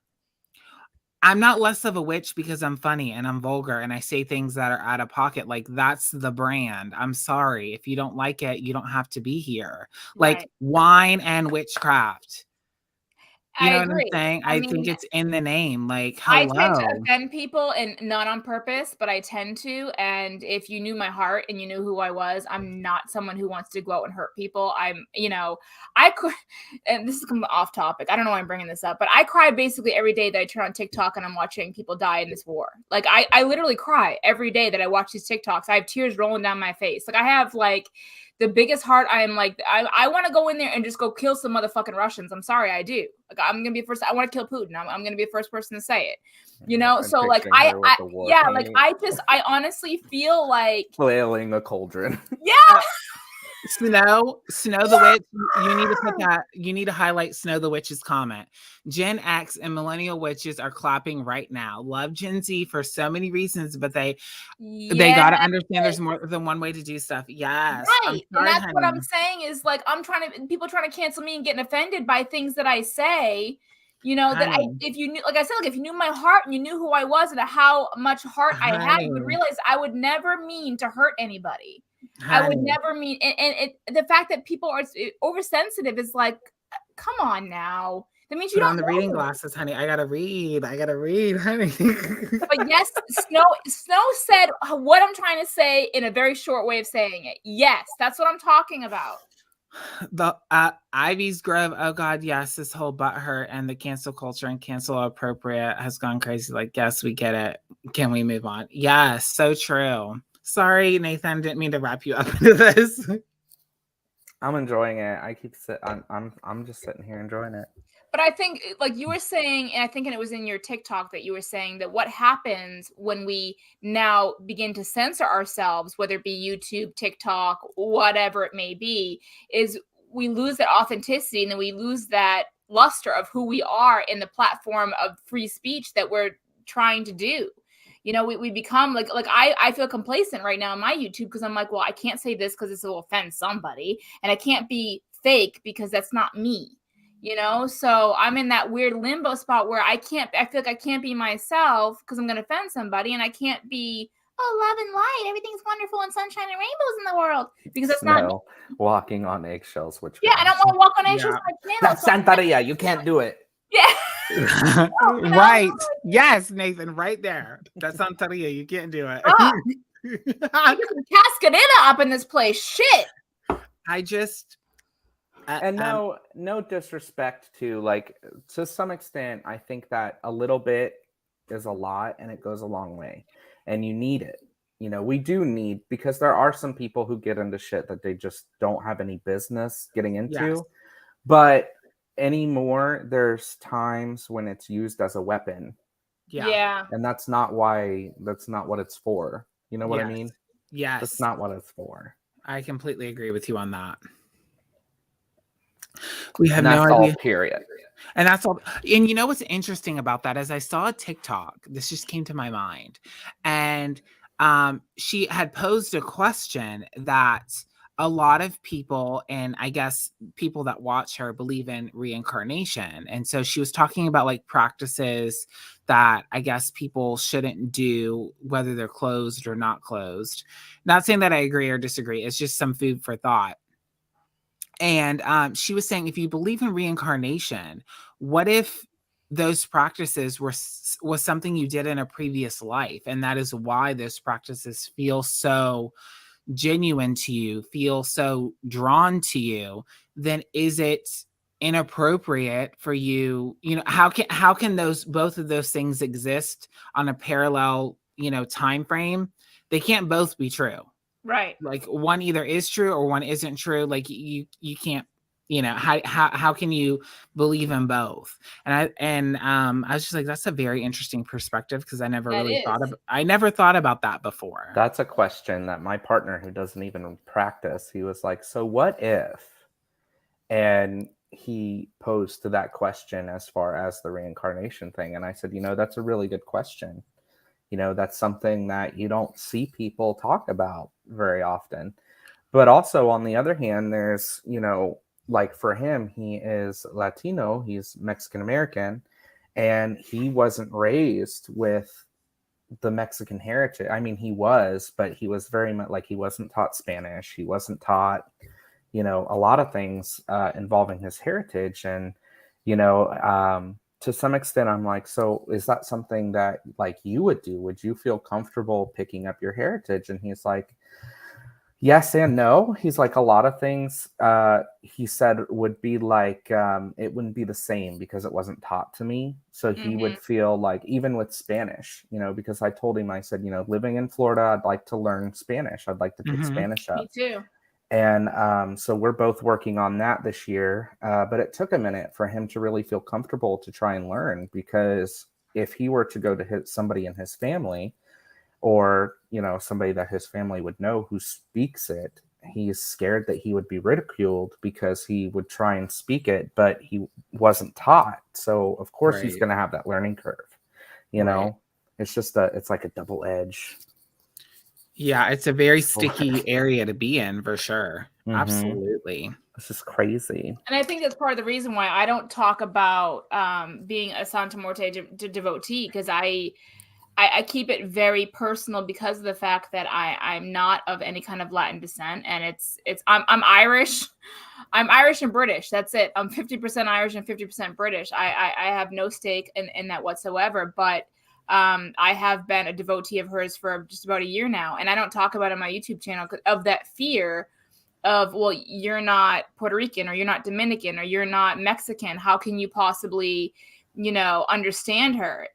I'm not less of a witch because I'm funny and I'm vulgar and I say things that are out of pocket. Like, that's the brand. I'm sorry. If you don't like it, you don't have to be here. Like, Right. wine and witchcraft. You know agree. what I'm saying? I think it's in the name. Like, I tend to hello. offend people, and not on purpose, but I tend to. And if you knew my heart and you knew who I was, I'm not someone who wants to go out and hurt people. I'm, I could, and this is off topic. I don't know why I'm bringing this up, but I cry basically every day that I turn on TikTok and I'm watching people die in this war. Like, I literally cry every day that I watch these TikToks. I have tears rolling down my face. Like, I have like the biggest heart. I am like, I want to go in there and just go kill some motherfucking Russians. I'm sorry, I do. Like, I'm gonna be first. I want to kill Putin. I'm gonna be the first person to say it. So like I honestly feel like flailing a cauldron. Yeah. Snow the Witch. You need to put that. You need to highlight Snow the Witch's comment. Gen X and millennial witches are clapping right now. Love Gen Z for so many reasons, but they got to understand there's more than one way to do stuff. Yes, right. And that's what I'm saying is like people trying to cancel me and getting offended by things that I say. If you knew, like I said, like if you knew my heart and you knew who I was and how much heart I had, you would realize I would never mean to hurt anybody. I would never mean, and the fact that people are oversensitive is like, come on now. That means you don't on the reading glasses, honey. I gotta read, honey. But yes, Snow said what I'm trying to say in a very short way of saying it. Yes, that's what I'm talking about. The Ivy's Grove. Oh God, yes. This whole butthurt and the cancel culture and cancel appropriate has gone crazy. Like, yes, we get it. Can we move on? Yes, so true. Sorry, Nathan, didn't mean to wrap you up into this. I'm enjoying it. I'm just sitting here enjoying it. But I think, like you were saying, and I think it was in your TikTok that you were saying that what happens when we now begin to censor ourselves, whether it be YouTube, TikTok, whatever it may be, is we lose that authenticity and then we lose that luster of who we are in the platform of free speech that we're trying to do. We become like I feel complacent right now on my YouTube because I'm like, well, I can't say this because this will offend somebody, and I can't be fake because that's not me. So I'm in that weird limbo spot where I feel like I can't be myself because I'm going to offend somebody, and I can't be, love and light, everything's wonderful and sunshine and rainbows in the world, because that's not me. Walking on eggshells, which I don't want to walk on eggshells. That's Santeria. You can't do it. Yeah. Right. Yes, Nathan, right there. That's Santeria. You can't do it. Cascadena up in this place. Shit. I just and no disrespect to some extent, I think that a little bit is a lot and it goes a long way, and you need it. We do need, because there are some people who get into shit that they just don't have any business getting into. Yes. But anymore, there's times when it's used as a weapon. Yeah. And that's not what it's for. You know what I mean? Yes. That's not what it's for. I completely agree with you on that. We have no idea. All, period. And that's all. And you know what's interesting about that is I saw a TikTok. This just came to my mind. And she had posed a question that a lot of people, and I guess people that watch her, believe in reincarnation. And so she was talking about like practices that I guess people shouldn't do, whether they're closed or not closed. Not saying that I agree or disagree. It's just some food for thought. And she was saying, if you believe in reincarnation, what if those practices was something you did in a previous life, and that is why those practices feel so genuine to you, feel so drawn to you? Then is it inappropriate for you? How can those, both of those things exist on a parallel time frame? They can't both be true. Right. Like, one either is true or one isn't true. Like, you can't, how can you believe in both? And I was just like, that's a very interesting perspective, because I never thought about that before. That's a question that my partner, who doesn't even practice, he was like, so what if? And he posed that question as far as the reincarnation thing. And I said, that's a really good question. That's something that you don't see people talk about very often. But also, on the other hand, there's, like for him, he is Latino, he's Mexican American, and he wasn't raised with the Mexican heritage. I mean, he was, but he was very much like, he wasn't taught Spanish. He wasn't taught, a lot of things involving his heritage. And, to some extent, I'm like, so is that something that like you would do? Would you feel comfortable picking up your heritage? And he's like, yes and no. He's like, a lot of things he said would be like, it wouldn't be the same because it wasn't taught to me. So he would feel like, even with Spanish, because I told him, I said, living in Florida, I'd like to learn Spanish. I'd like to pick Spanish up. Me too. And so we're both working on that this year. But it took a minute for him to really feel comfortable to try and learn, because if he were to go to somebody in his family, or, somebody that his family would know who speaks it, he's scared that he would be ridiculed because he would try and speak it, but he wasn't taught. So of course he's going to have that learning curve, know, it's just it's like a double edge. Yeah, it's a very sticky area to be in, for sure. Absolutely. This is crazy. And I think that's part of the reason why I don't talk about being a Santa Muerte devotee, because I keep it very personal, because of the fact that I'm not of any kind of Latin descent, and I'm Irish. I'm Irish and British. That's it. I'm 50% Irish and 50% British. I have no stake in that whatsoever. But I have been a devotee of hers for just about a year now, and I don't talk about it on my YouTube channel of that fear of, well, you're not Puerto Rican, or you're not Dominican, or you're not Mexican. How can you possibly, understand her?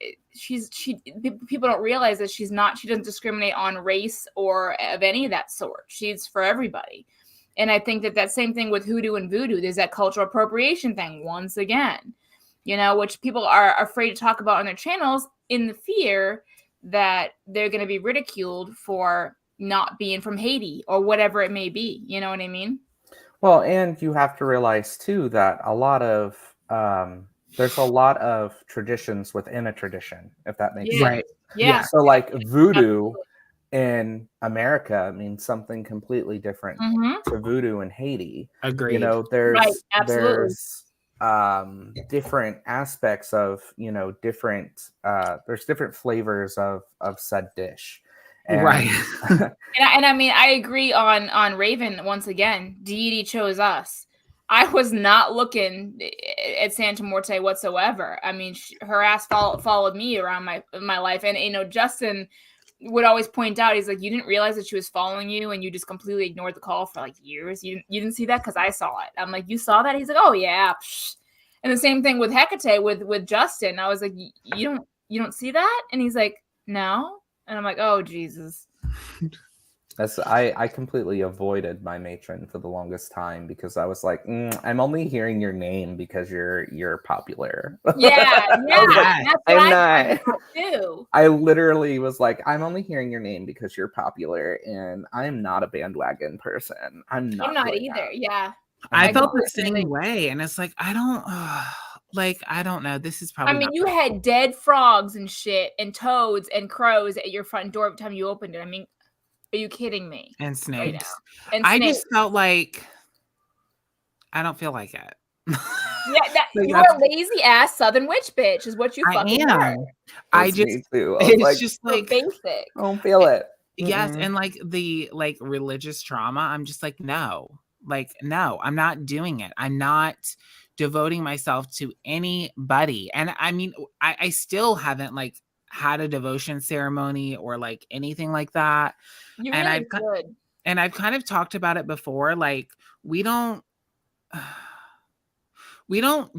People don't realize that she doesn't discriminate on race or of any of that sort. She's for everybody. And I think that same thing with hoodoo and voodoo. There's that cultural appropriation thing once again, which people are afraid to talk about on their channels, in the fear that they're going to be ridiculed for not being from Haiti or whatever it may be. You know what I mean? Well, and you have to realize too that there's a lot of traditions within a tradition, if that makes sense. Yeah. So like voodoo in America means something completely different to voodoo in Haiti. Agreed. There's different aspects of, there's different flavors of said dish. And, and I mean, I agree on Raven. Once again, deity chose us. I was not looking at Santa Muerte whatsoever. I mean, her ass followed me around my life. And, Justin would always point out, he's like, you didn't realize that she was following you, and you just completely ignored the call for like years. You didn't see that? Because I saw it. I'm like, you saw that? He's like, oh yeah. And the same thing with Hecate, with Justin. I was like, you don't see that? And he's like, no. And I'm like, oh Jesus. I completely avoided my matron for the longest time, because I was like, I'm only hearing your name because you're popular. Yeah. That's what I do. I literally was like, I'm only hearing your name because you're popular, and I'm not a bandwagon person. I'm not either. That. Yeah. I felt the same way, and it's like, I don't know. This is probably. I mean, you had dead frogs and shit, and toads and crows at your front door every time you opened it. I mean, are you kidding me? And snakes. I just felt like I don't feel like it. Yeah, you're a lazy ass Southern witch bitch, is what you fucking are. It's just like basic. I don't feel it. Yes, and like the religious trauma, I'm just like, no. Like, no, I'm not doing it. I'm not devoting myself to anybody. And I mean, I still haven't like had a devotion ceremony or like anything like that. You And really should. And I've kind of talked about it before. Like, we don't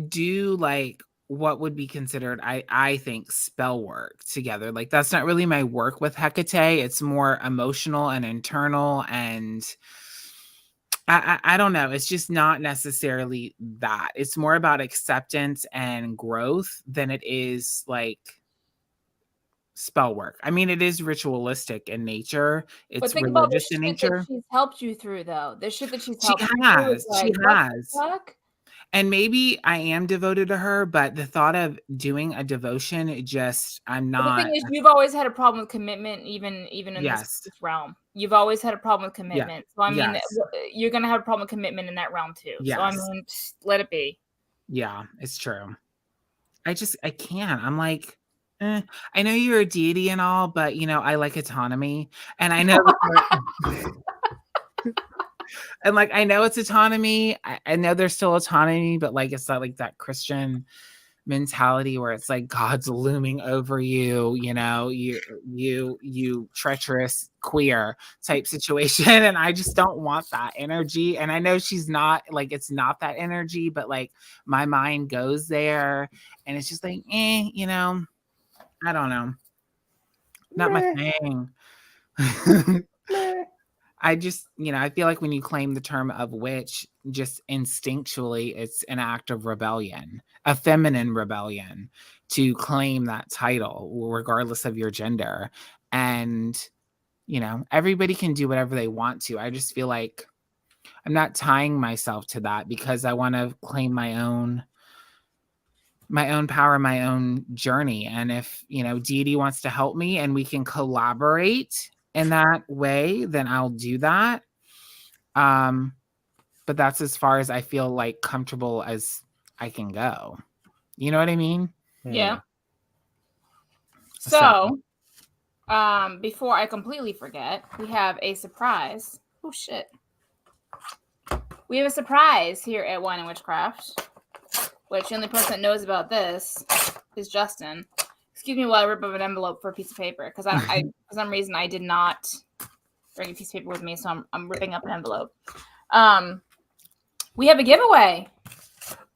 do like what would be considered, I think, spell work together. Like, that's not really my work with Hecate. It's more emotional and internal, and I don't know. It's just not necessarily that. It's more about acceptance and growth than it is like spell work. I mean, it is ritualistic in nature. It's religious in nature. That she's helped you through, though. The shit that she's helped you through. She has. Fuck? And maybe I am devoted to her, but the thought of doing a devotion, I'm not. The thing is, you've always had a problem with commitment, even in this realm. You've always had a problem with commitment. Yeah. So I mean, you're gonna have a problem with commitment in that realm too. Yes. So I mean, let it be. Yeah, it's true. I can't. I'm like, I know you're a deity and all, but I like autonomy, and I know. And like, I know it's autonomy. I know there's still autonomy, but like, it's not like that Christian mentality where it's like God's looming over you, you treacherous queer type situation. And I just don't want that energy. And I know she's not like, it's not that energy, but like my mind goes there and it's just like, I don't know. Not my thing. I just, I feel like when you claim the term of witch, just instinctually, it's an act of rebellion, a feminine rebellion, to claim that title, regardless of your gender. And, everybody can do whatever they want to. I just feel like I'm not tying myself to that because I want to claim my own power, my own journey. And if, deity wants to help me and we can collaborate in that way, then I'll do that. But that's as far as I feel like comfortable as I can go. You know what I mean? Yeah. So before I completely forget, we have a surprise. Oh shit. We have a surprise here at Wine and Witchcraft, which the only person that knows about this is Justin. Excuse me while I rip up an envelope for a piece of paper, because I for some reason I did not bring a piece of paper with me, so I'm ripping up an envelope. We have a giveaway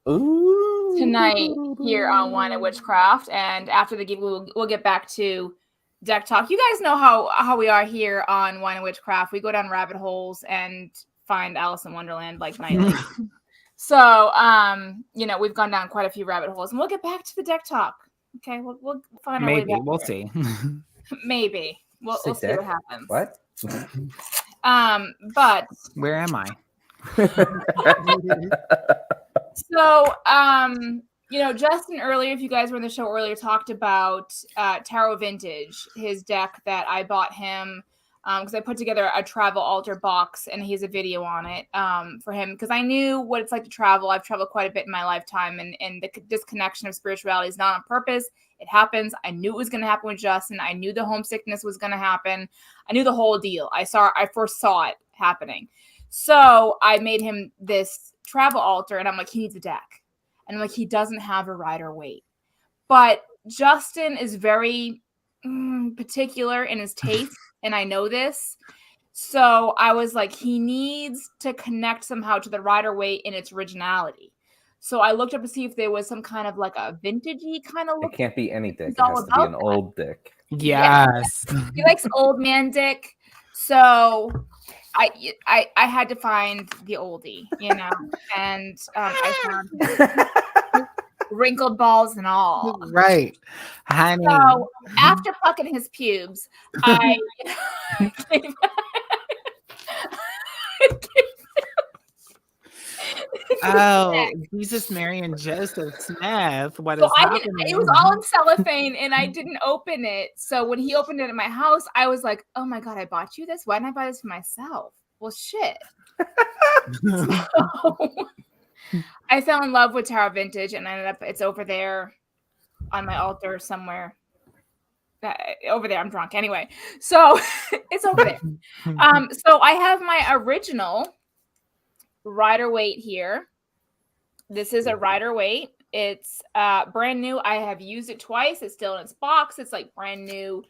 tonight here on Wine and Witchcraft, and after the giveaway, we'll get back to deck talk. You guys know how we are here on Wine and Witchcraft. We go down rabbit holes and find Alice in Wonderland like nightly. So, we've gone down quite a few rabbit holes, and we'll get back to the deck talk. Okay, we'll find our way back. We'll see. Maybe we'll see what happens. What? But where am I? So, Justin earlier, if you guys were in the show earlier, talked about Tarot Vintage, his deck that I bought him. Because I put together a travel altar box and he has a video on it for him, because I knew what it's like to travel. I've traveled quite a bit in my lifetime, and the disconnection of spirituality is not on purpose. It happens. I knew it was going to happen with Justin. I knew the homesickness was going to happen. I knew the whole deal. I first saw it happening. So I made him this travel altar, and I'm like, he needs a deck. And I'm like, he doesn't have a rider weight. But Justin is very particular in his taste. And I know this. So I was like, he needs to connect somehow to the rider weight in its originality. So I looked up to see if there was some kind of like a vintagey kind of look. It can't be any dick. It has to be an old dick. Yes. He likes old man dick. So I had to find the oldie, and I found wrinkled balls and all. Right. Honey. So after plucking his pubes, I Jesus, Mary, and Joseph Smith. What is happening? It was all in cellophane, and I didn't open it. So when he opened it at my house, I was like, oh my God, I bought you this? Why didn't I buy this for myself? Well, shit. So, I fell in love with Tarot Vintage, and it's over there on my altar somewhere. Over there, I'm drunk anyway. So it's over there. So I have my original Rider-Waite here. This is a Rider-Waite. It's brand new. I have used it twice. It's still in its box. It's like brand new.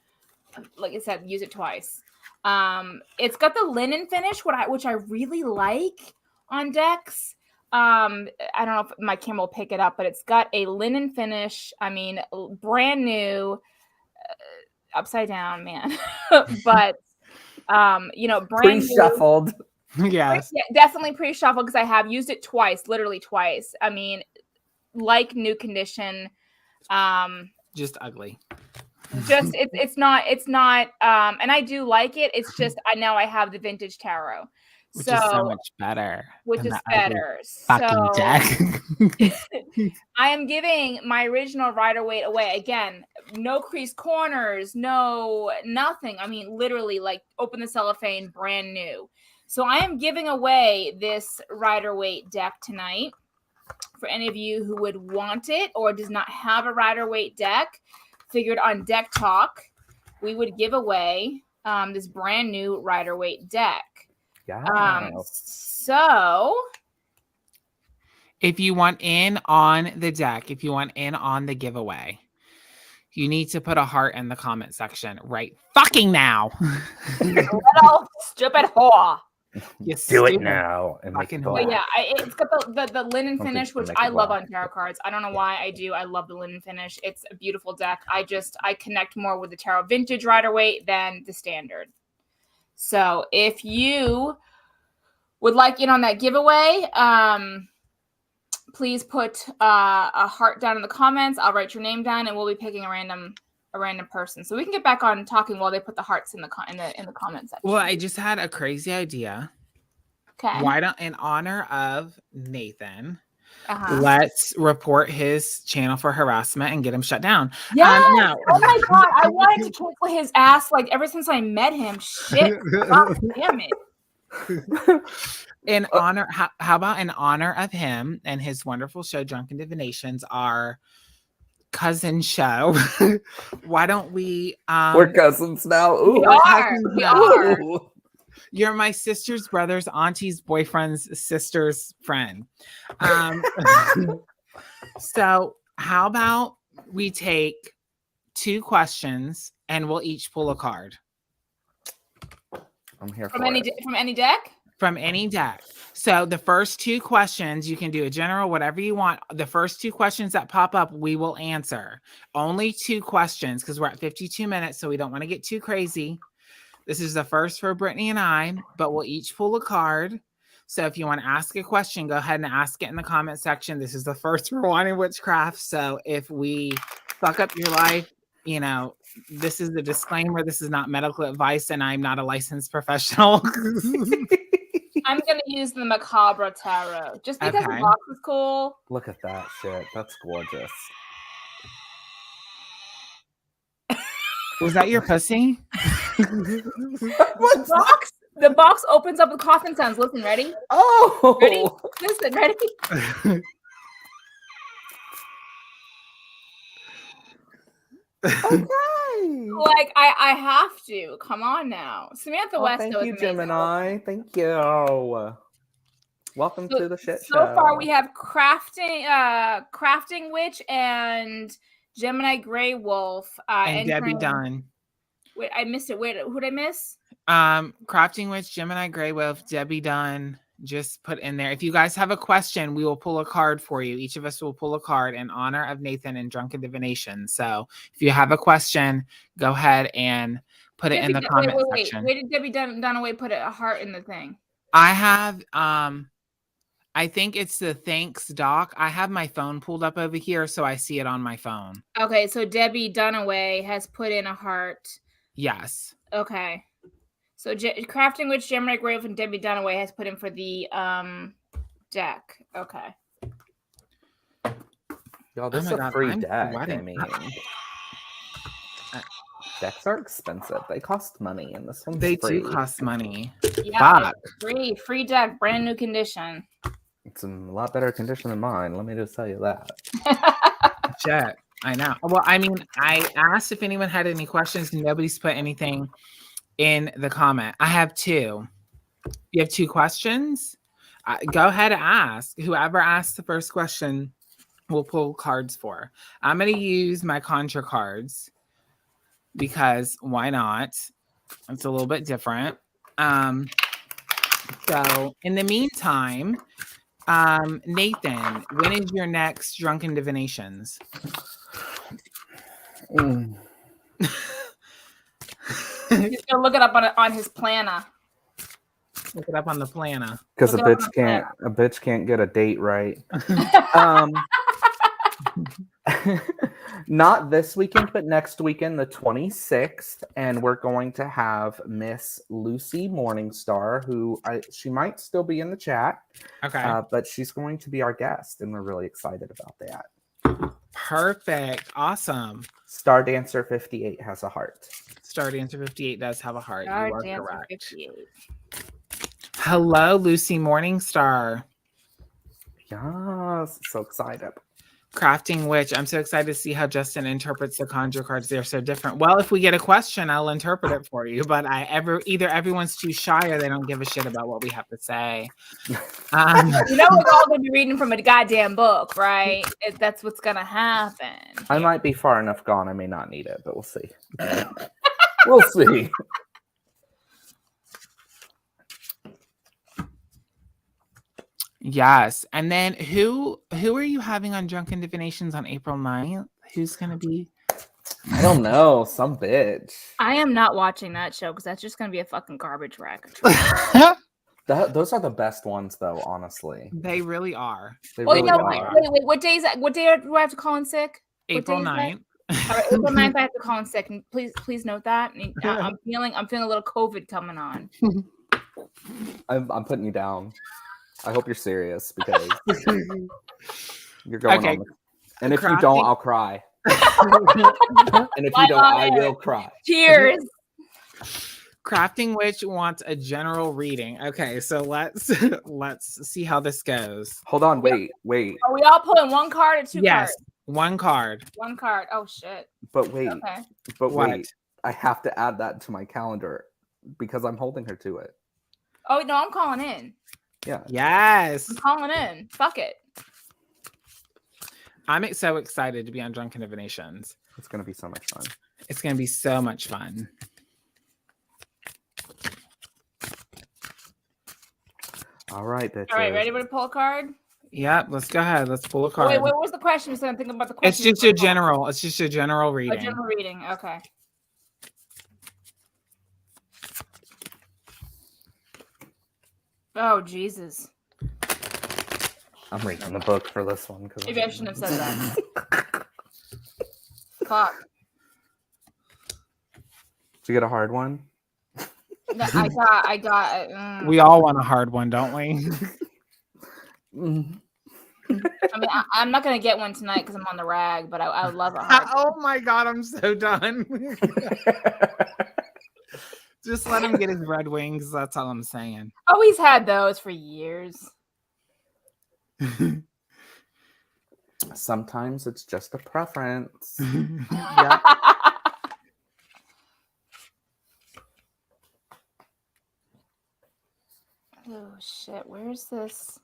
Like I said, use it twice. It's got the linen finish, which I really like on decks. I don't know if my camera will pick it up, but it's got a linen finish. I mean, brand new, upside down, man. But brand pre-shuffled. Yes. Yeah, definitely pre-shuffled because I have used it twice, literally twice. I mean, like new condition. Just ugly. Just it's not and I do like it. It's just I have the vintage tarot. Which is so much better. Which is better. Fucking deck. I am giving my original Rider-Waite away. Again, no creased corners, no nothing. I mean, literally, like, open the cellophane, brand new. So I am giving away this Rider-Waite deck tonight for any of you who would want it or does not have a Rider-Waite deck. Figured on Deck Talk, we would give away this brand new Rider-Waite deck. Yeah. So if you want in on the deck, if you want in on the giveaway, you need to put a heart in the comment section right fucking now. Little stupid whore. Do it now and make it But yeah, it's got the linen finish, which I love on tarot cards. I don't know why I do. I love the linen finish. It's a beautiful deck. I connect more with the tarot vintage Rider-Waite than the standard. So if you would like in on that giveaway, please put a heart down in the comments. I'll write your name down, and we'll be picking a random person. So we can get back on talking while they put the hearts in the comments section. Well, I just had a crazy idea. Okay. Why don't, in honor of Nathan, let's report his channel for harassment and get him shut down. Yeah. No. Oh my God. I wanted to cancel his ass like ever since I met him. Shit. God damn it. In honor, how about in honor of him and his wonderful show, Drunken Divinations, our cousin show? Why don't we? We're cousins now. Ooh. We are. You're my sister's brother's auntie's boyfriend's sister's friend. So how about we take 2 questions and we'll each pull a card. I'm here from any deck. From any deck. So the first 2 questions, you can do a general, whatever you want. The first 2 questions that pop up, we will answer. Only 2 questions because we're at 52 minutes, so we don't want to get too crazy. This is the first for Brittany and I, but we'll each pull a card. So if you want to ask a question, go ahead and ask it in the comment section. This is the first for Wanting Witchcraft. So if we fuck up your life, this is the disclaimer. This is not medical advice, and I'm not a licensed professional. I'm going to use the Macabre Tarot just because the box is cool. Look at that shit. That's gorgeous. Was that your pussy? The box opens up with coffin sounds. Listen, ready? Oh! Ready? Listen, ready? Okay. Like, I have to. Come on now. Samantha West. Thank you, Gemini. Thank you. Welcome to the shit show. So far, we have Crafting Witch and Gemini Grey Wolf. And Debbie Dunn. Wait, I missed it. Wait, who'd I miss? Crafting Witch, Gemini Grey Wolf, Debbie Dunn. Just put in there. If you guys have a question, we will pull a card for you. Each of us will pull a card in honor of Nathan and Drunken Divination. So if you have a question, go ahead and put it in the comment section. Wait, did Debbie Dunaway put a heart in the thing? I have, I think it's the thanks doc. I have my phone pulled up over here, so I see it on my phone. Okay, so Debbie Dunaway has put in a heart. Yes. Okay. So Crafting Witch, Gemini Grove, and Debbie Dunaway has put in for the deck. Okay. Y'all, this is a free deck. I mean, decks are expensive. They cost money, and this one's free. They do cost money. Yeah, free deck, brand new condition. It's in a lot better condition than mine. Let me just tell you that. Jet, I know. Well, I mean, I asked if anyone had any questions. Nobody's put anything in the comment. I have 2. You have 2 questions? Go ahead and ask. Whoever asks the first question, we'll pull cards for. I'm going to use my Conjure cards because why not? It's a little bit different. So in the meantime, Nathan, when is your next Drunken Divinations? He's gonna look it up on his planner. Look it up on the planner. Because a bitch can't get a date right. Not this weekend, but next weekend, the 26th, and we're going to have Miss Lucy Morningstar, who she might still be in the chat. Okay. But she's going to be our guest, and we're really excited about that. Perfect. Awesome. Star Dancer 58 has a heart. Star Dancer 58 does have a heart. Star you are Dancer correct. 58. Hello, Lucy Morningstar. Yes, so excited. Crafting Witch. I'm so excited to see how Justin interprets the Conjure cards. They're so different. Well, if we get a question, I'll interpret it for you. But either everyone's too shy or they don't give a shit about what we have to say. You know, we're all going to be reading from a goddamn book, right? That's what's going to happen. I might be far enough gone. I may not need it, but we'll see. We'll see. Yes. And then who are you having on Drunken Divinations on April 9th? Who's going to be? I don't know. Some bitch. I am not watching that show because that's just going to be a fucking garbage wreck. Those are the best ones, though, honestly. They really are. They really are. Wait. What day do I have to call in sick? April 9th. All right, April 9th, I have to call in sick. And please note that. I'm feeling a little COVID coming on. I'm putting you down. I hope you're serious because you're going on. And if you don't, I'll cry. And if you don't, I will cry. Cheers. Crafting Witch wants a general reading. Okay, so let's see how this goes. Hold on, wait. Are we all pulling one card or two cards? Yes, one card. One card. Oh shit. But wait. Okay. But wait. I have to add that to my calendar because I'm holding her to it. Oh no, I'm calling in. Yeah. Yes. I'm calling in. Fuck it. I'm so excited to be on Drunken Divinations. It's going to be so much fun. It's going to be so much fun. All right, bitches. All right, ready to pull a card? Yep, let's go ahead. Let's pull a card. Wait, what was the question? So I'm thinking about the question. It's just a general. It's just a general reading. A general reading. Okay. Oh Jesus. I'm reading the book for this one. Maybe I shouldn't have said that. Fuck. Did you get a hard one? No, I got. We all want a hard one, don't we? I mean, I'm not gonna get one tonight because I'm on the rag, but I would love a hard. Oh my god, I'm so done. Just let him get his Red Wings. That's all I'm saying. Oh, he's had those for years. Sometimes it's just a preference. Yeah. Oh shit, where's this?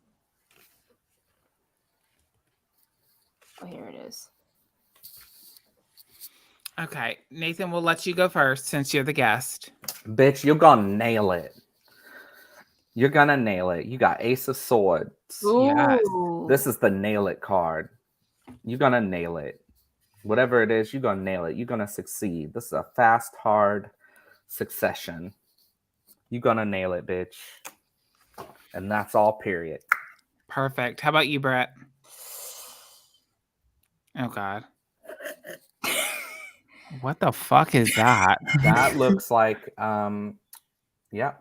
Oh, here it is. Okay, Nathan, we'll let you go first since you're the guest. Bitch, you're gonna nail it. You're gonna nail it. You got Ace of Swords. Yes. This is the nail it card. You're gonna nail it. Whatever it is, you're gonna nail it. You're gonna succeed. This is a fast, hard succession. You're gonna nail it, bitch. And that's all, period. Perfect. How about you, Brett? Oh, God. What the fuck is that? That looks like, yeah.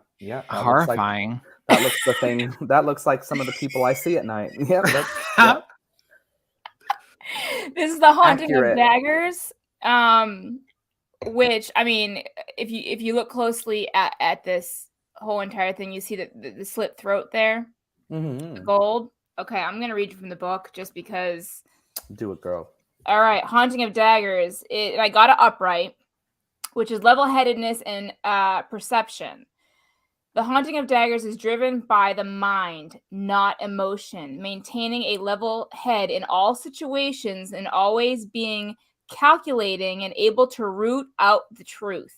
Horrifying. That looks the thing. That looks like some of the people I see at night. Yeah. This is the Haunting Accurate. of Daggers. Which, I mean, if you look closely at this whole entire thing, you see the slit throat there. Mm-hmm. The gold. Okay, I'm gonna read from the book just because. Do it, girl. All right, Haunting of Daggers. I got it upright, which is level-headedness and perception. The haunting of daggers is driven by the mind, not emotion. Maintaining a level head in all situations and always being calculating and able to root out the truth.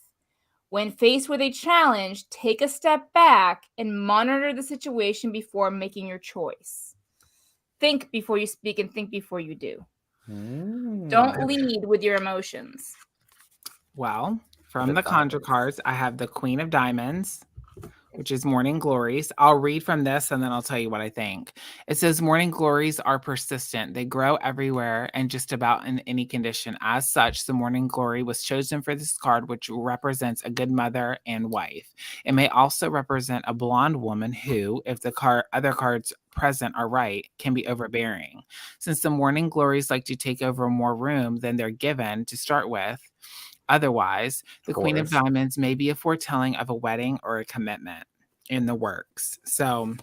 When faced with a challenge, take a step back and monitor the situation before making your choice. Think before you speak and think before you do. Don't lead with your emotions. Well, from the Conjure cards, I have the Queen of Diamonds, which is Morning Glories. I'll read from this and then I'll tell you what I think. It says Morning Glories are persistent. They grow everywhere and just about in any condition. As such, the Morning Glory was chosen for this card, which represents a good mother and wife. It may also represent a blonde woman who, if the other cards present are right, can be overbearing. Since the Morning Glories like to take over more room than they're given to start with, otherwise, the Queen of Diamonds may be a foretelling of a wedding or a commitment in the works. So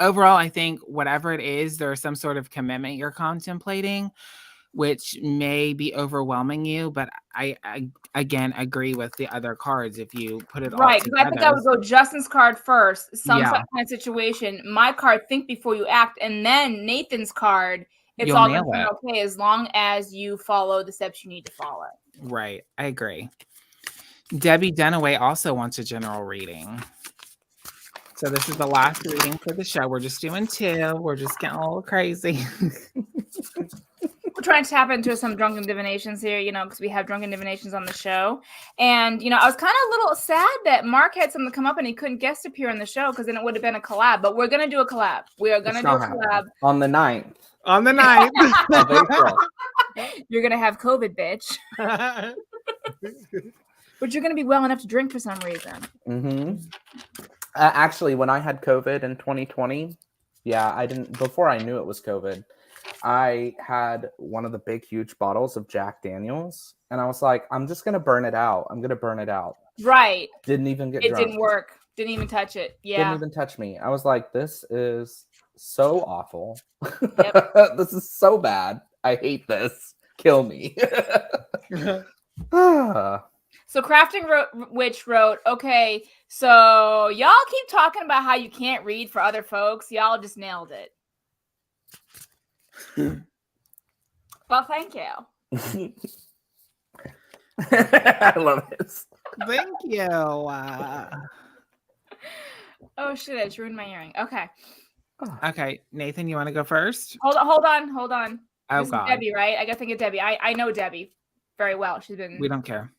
overall, I think whatever it is, there's some sort of commitment you're contemplating, which may be overwhelming you. But I again agree with the other cards if you put it all together. I think I would go Justin's card first. Some kind of situation. My card, think before you act, and then Nathan's card. It's all going to be okay as long as you follow the steps you need to follow. Right. I agree. Debbie Dunaway also wants a general reading. So this is the last reading for the show. We're just doing 2. We're just getting a little crazy. We're trying to tap into some Drunken Divinations here, because we have Drunken Divinations on the show. And, I was kind of a little sad that Mark had something come up and he couldn't guest appear on the show because then it would have been a collab. But we're going to do a collab. We are going to do a collab. On the 9th. On the 9th. Of April. You're going to have COVID, bitch. But you're going to be well enough to drink for some reason. Mm-hmm. Actually, when I had COVID in 2020, before I knew it was COVID, I had one of the big, huge bottles of Jack Daniels. And I was like, I'm just going to burn it out. I'm going to burn it out. Right. Didn't even get drunk. It didn't work. Didn't even touch it. Yeah. Didn't even touch me. I was like, this is so awful. Yep. This is so bad. I hate this. Kill me. So Crafting Witch wrote, okay, so y'all keep talking about how you can't read for other folks. Y'all just nailed it. Well, thank you. I love this. Thank you. Oh, shit, I just ruined my earring. Okay. Okay, Nathan, you want to go first? Hold on. Oh, this God. Is Debbie, right? I gotta think of Debbie. I know Debbie very well. She's been... We don't care.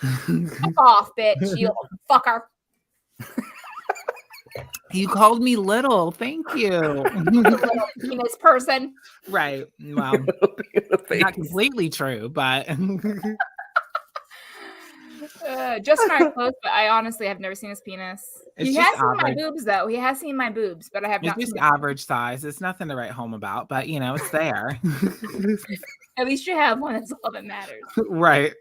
Fuck off, bitch, you little fucker. You called me little. Thank you. Little penis person. Right. Well, not completely true, but... Just my clothes, but I honestly have never seen his penis. He has seen my boobs, though. He has seen my boobs, but I have not. It's just average size. It's nothing to write home about, but it's there. At least you have one. That's all that matters. Right.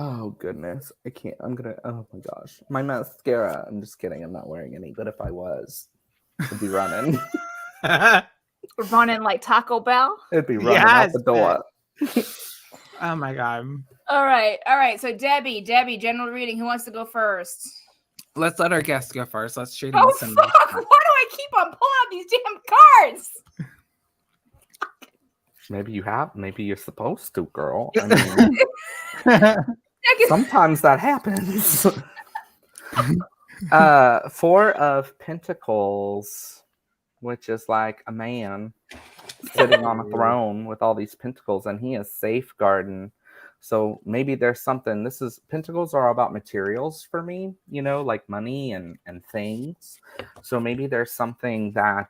Oh goodness, I can't. Oh my gosh, my mascara. I'm just kidding. I'm not wearing any, but if I was, I'd be running. Running like Taco Bell. It'd be running out the door. Oh my God. All right. So Debbie, general reading. Who wants to go first? Let's let our guests go first. Let's treat them. Oh fuck! Why do I keep on pulling out these damn cards? Maybe you're supposed to, girl. I mean, sometimes that happens. 4 of Pentacles, which is like a man sitting on a throne with all these pentacles, and he is safeguarding. So maybe there's something. Pentacles are about materials for me, like money and things. So maybe there's something that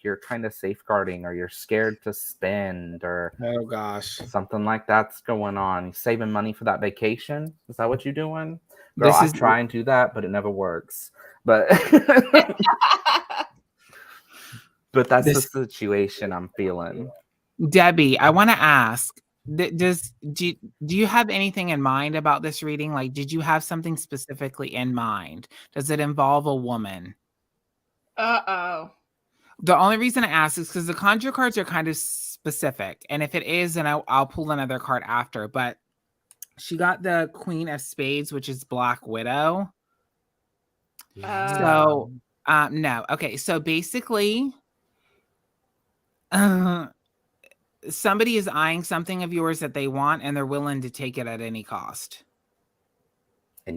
you're kind of safeguarding, or you're scared to spend, or oh gosh, something like that's going on. You're saving money for that vacation. Is that what you're doing? Girl, I try and do that, but it never works. But but that's the situation I'm feeling. Debbie, I want to ask. Do you have anything in mind about this reading? Like, did you have something specifically in mind? Does it involve a woman? Uh-oh. The only reason I ask is because the Conjure cards are kind of specific. And if it is, then I'll pull another card after. But She got the Queen of Spades, which is Black Widow. So, no. Okay, so basically, somebody is eyeing something of yours that they want, and they're willing to take it at any cost. And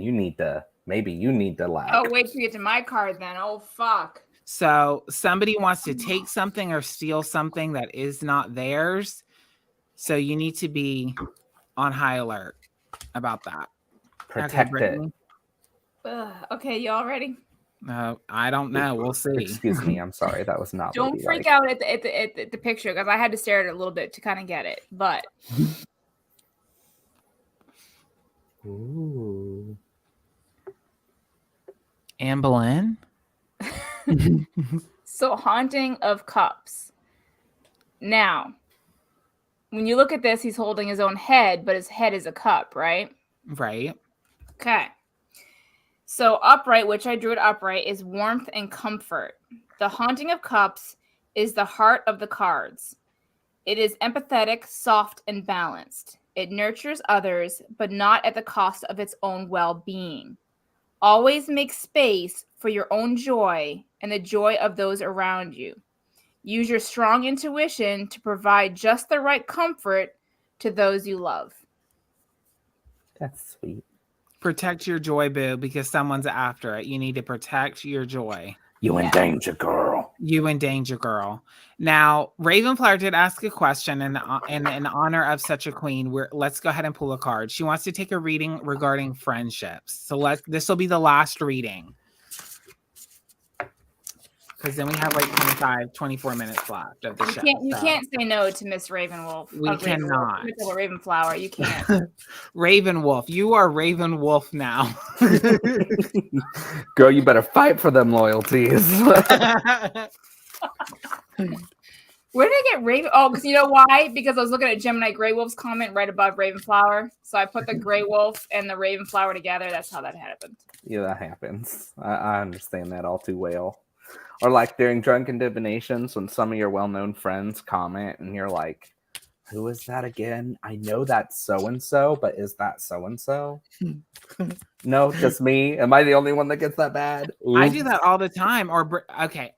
maybe you need to like. Oh, wait till you get to my card then. Oh, fuck. So somebody wants to take something or steal something that is not theirs. So you need to be on high alert about that. Protect it. Okay, y'all ready? I don't know. We'll see. Excuse me. I'm sorry. That was not. Don't freak out at the picture, because I had to stare at it a little bit to kind of get it. But ooh, Anne Boleyn. So, Haunting of Cups. Now, when you look at this, he's holding his own head, but his head is a cup, right? Right. Okay. So upright, which I drew it upright, is warmth and comfort. The Haunting of Cups is the heart of the cards. It is empathetic, soft, and balanced. It nurtures others, but not at the cost of its own well-being. Always make space for your own joy and the joy of those around you. Use your strong intuition to provide just the right comfort to those you love. That's sweet. Protect your joy, boo, because someone's after it. You need to protect your joy. You in danger, girl. You in danger, girl. Now, Ravenflower did ask a question, and in honor of such a queen, let's go ahead and pull a card. She wants to take a reading regarding friendships. So this will be the last reading. Because then we have like 24 minutes left of the show. You can't say no to Miss Ravenwolf. We cannot. Ravenflower, you can't. Ravenwolf, you are Ravenwolf now. Girl, you better fight for them loyalties. Where did I get Raven? Oh, because you know why? Because I was looking at Gemini Grey Wolf's comment right above Ravenflower. So I put the Grey Wolf and the Ravenflower together. That's how that happened. Yeah, that happens. I understand that all too well. Or like during Drunken Divinations, when some of your well-known friends comment and you're like, who is that again? I know that's so-and-so, but is that so-and-so? No, just me. Am I the only one that gets that bad? Oops. I do that all the time. Okay.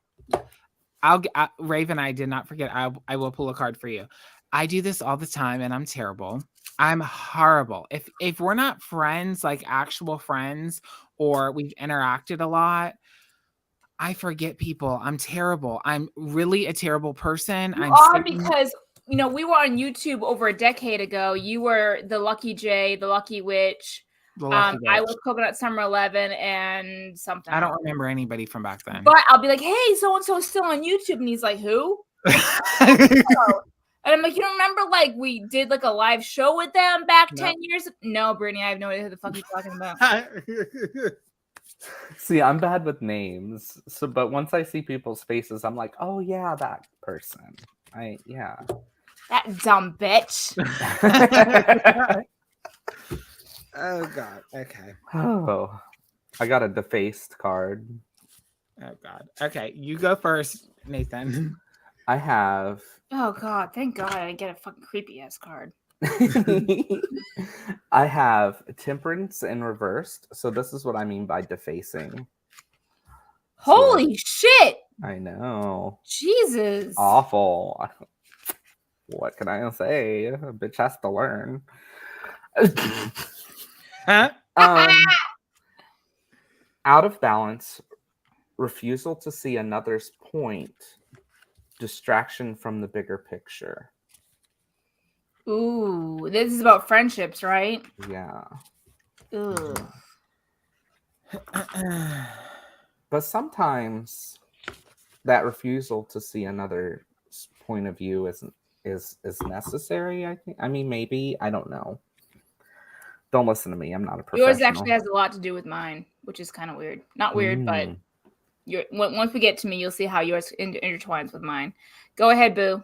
Raven, I did not forget. I will pull a card for you. I do this all the time, and I'm terrible. I'm horrible. If we're not friends, like actual friends, or we've interacted a lot, I forget people. I'm terrible. I'm really a terrible person. Because we were on YouTube over a decade ago. You were the Lucky J, the Lucky Witch. I was Coconut Summer 11 and something. I don't remember anybody from back then. But I'll be like, hey, so-and-so is still on YouTube. And he's like, who? And I'm like, you don't remember like we did like a live show with them back 10 years? No, Brittany, I have no idea who the fuck you're talking about. See, I'm bad with names. But once I see people's faces, I'm like, oh yeah, that person. That dumb bitch. Oh God. Okay. Oh, I got a defaced card. Oh God. Okay, you go first, Nathan. I have. Oh God! Thank God I didn't get a fucking creepy ass card. I have Temperance in reversed. So this is what I mean by defacing. Holy shit! I know. Jesus. Awful. What can I say? A bitch has to learn. Out of balance, refusal to see another's point, distraction from the bigger picture. Ooh, this is about friendships, right? Yeah. Ugh. But sometimes that refusal to see another point of view is necessary, I think. I mean, maybe. I don't know. Don't listen to me. I'm not a professional. Yours actually has a lot to do with mine, which is kind of weird. Not weird, but once we get to me, you'll see how yours intertwines with mine. Go ahead, Boo.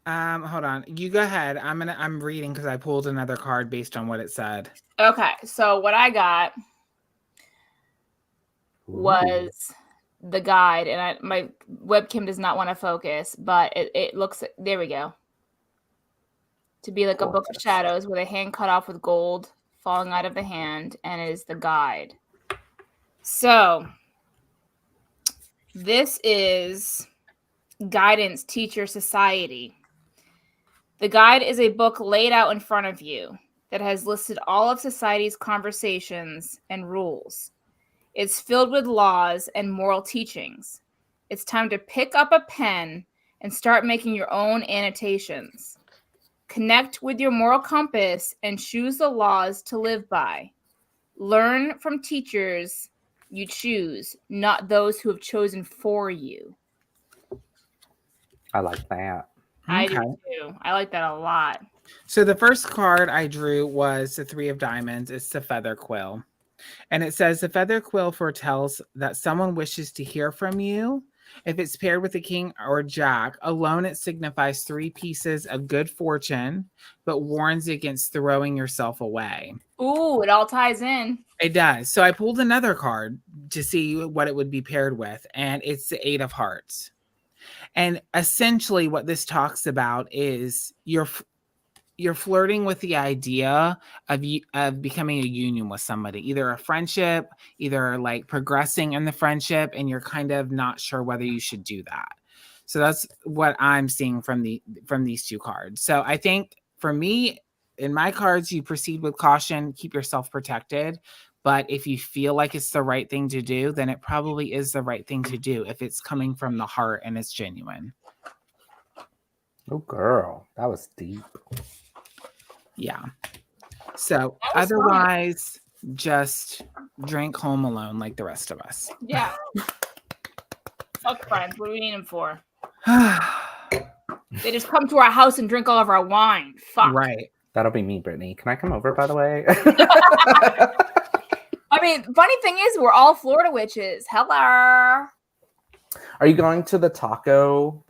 Hold on. You go ahead. I'm reading because I pulled another card based on what it said. Okay, so what I got was the guide, and my webcam does not want to focus, but it looks. There we go. to be like a book of shadows with a hand cut off with gold falling out of the hand, and it is the guide. So this is Guidance Teacher Society. The guide is a book laid out in front of you that has listed all of society's conversations and rules. It's filled with laws and moral teachings. It's time to pick up a pen and start making your own annotations. Connect with your moral compass and choose the laws to live by. Learn from teachers you choose, not those who have chosen for you. I like that. I do too. I like that a lot. So the first card I drew was the 3 of Diamonds. It's the Feather Quill. And it says the Feather Quill foretells that someone wishes to hear from you. If it's paired with the King or Jack, alone it signifies 3 pieces of good fortune, but warns against throwing yourself away. Ooh, it all ties in. It does. So I pulled another card to see what it would be paired with, and it's the 8 of Hearts. And essentially what this talks about is you're flirting with the idea of becoming a union with somebody, either a friendship, either like progressing in the friendship, and you're kind of not sure whether you should do that. So that's what I'm seeing from these 2 cards. So I think for me, in my cards, you proceed with caution, keep yourself protected. But if you feel like it's the right thing to do, then it probably is the right thing to do if it's coming from the heart and it's genuine. Oh, girl, that was deep. Yeah. So otherwise, just drink Home Alone like the rest of us. Yeah. Fuck friends. What do we need them for? They just come to our house and drink all of our wine. Fuck. Right. That'll be me, Brittany. Can I come over, by the way? I mean, funny thing is, we're all Florida witches. Hello. Are you going to the taco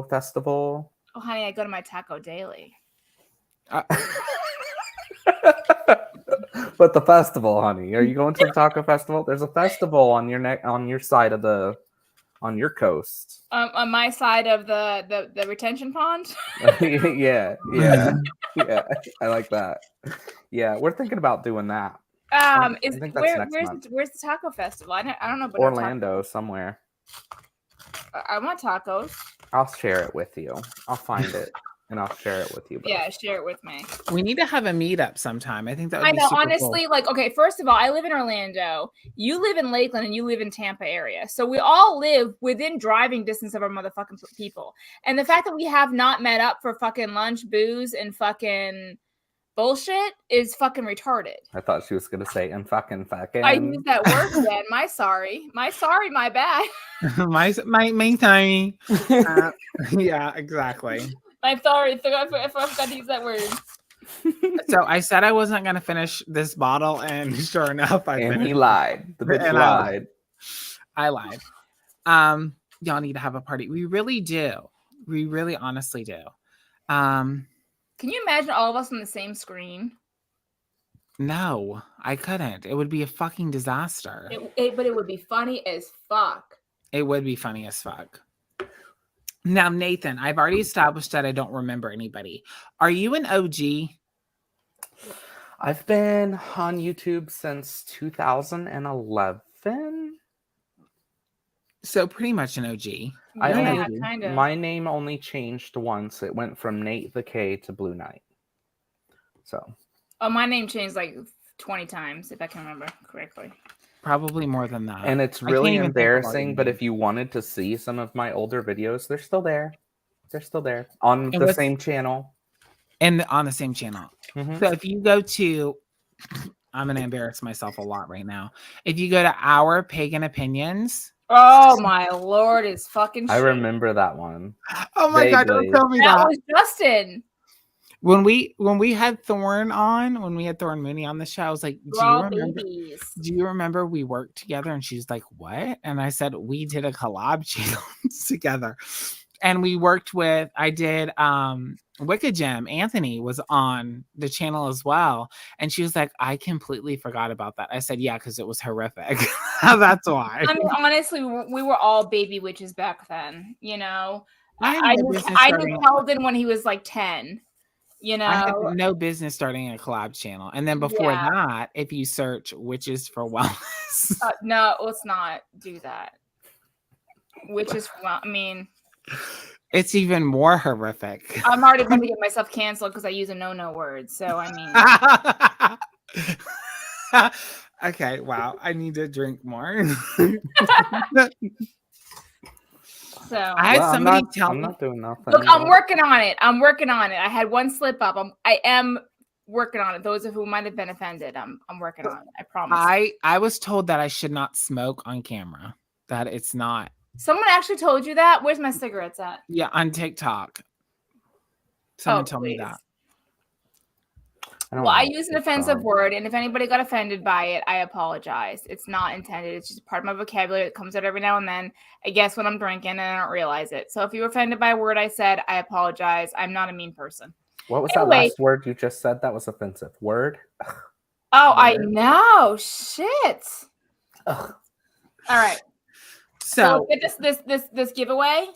festival? Oh, honey, I go to my taco daily. But the festival, honey. Are you going to the taco festival? There's a festival on your side of on your coast. On my side of the retention pond. yeah. I like that. Yeah, we're thinking about doing that. I think that's next month. Where's the taco festival? I don't know. But Orlando somewhere. I want tacos. I'll share it with you. I'll find it and I'll share it with you both. Yeah, share it with me. We need to have a meetup sometime. I think that would be super honestly, cool. Like, okay, first of all, I live in Orlando. You live in Lakeland and you live in Tampa area. So we all live within driving distance of our motherfucking people. And the fact that we have not met up for fucking lunch, booze, and fucking bullshit is fucking retarded. I thought she was gonna say and fucking. I used that word again. My sorry, my bad. my sorry. Yeah, exactly. I'm sorry. I forgot to use that word. So I said I wasn't gonna finish this bottle, and sure enough, I finished. He lied. The bitch lied. I lied. Y'all need to have a party. We really do. We really honestly do. Can you imagine all of us on the same screen? No, I couldn't. It would be a fucking disaster. But it would be funny as fuck. It would be funny as fuck. Now, Nathan, I've already established that I don't remember anybody. Are you an OG? I've been on YouTube since 2011. So pretty much an OG. Kind of. My name only changed once. It went from Nate the K to BlueNightt. So. Oh, my name changed like 20 times, if I can remember correctly. Probably more than that. And it's really embarrassing, but if you wanted to see some of my older videos, they're still there. They're still there on the same channel. And on the same channel. Mm-hmm. So if you go to, I'm going to embarrass myself a lot right now. If you go to Our Pagan Opinions. Oh my Lord, it's fucking shit. I remember that one. Oh my God, don't tell me that. That was Justin. When we had Thorn on, when we had Thorn Mooney on the show, I was like, do you remember we worked together? And she's like, what? And I said, we did a collab channel together. And we worked with, I did Wicked Gem. Anthony was on the channel as well. And she was like, I completely forgot about that. I said, yeah, because it was horrific. That's why. I mean, honestly, we were all baby witches back then, you know. I knew Keldon when he was like 10. You know, I have no business starting a collab channel. And then before that, if you search witches for wellness. No, let's not do that. Witches for I mean, it's even more horrific. I'm already about to get myself canceled because I use a no word. So I mean, okay, wow. I need to drink more. So I had somebody tell me. I'm not doing nothing. Look, I'm working on it. I had one slip up. I am working on it. Those of who might have been offended, I'm working on it. I promise. I was told that I should not smoke on camera. That it's not. Someone actually told you that? Where's my cigarettes at? Yeah, on TikTok. Someone told me that. I use an offensive word, and if anybody got offended by it, I apologize. It's not intended. It's just part of my vocabulary that comes out every now and then. I guess when I'm drinking and I don't realize it. So if you were offended by a word I said, I apologize. I'm not a mean person. What was that last word you just said that was offensive? Word? Oh, word. I know. Shit. Ugh. All right. So let's get this giveaway.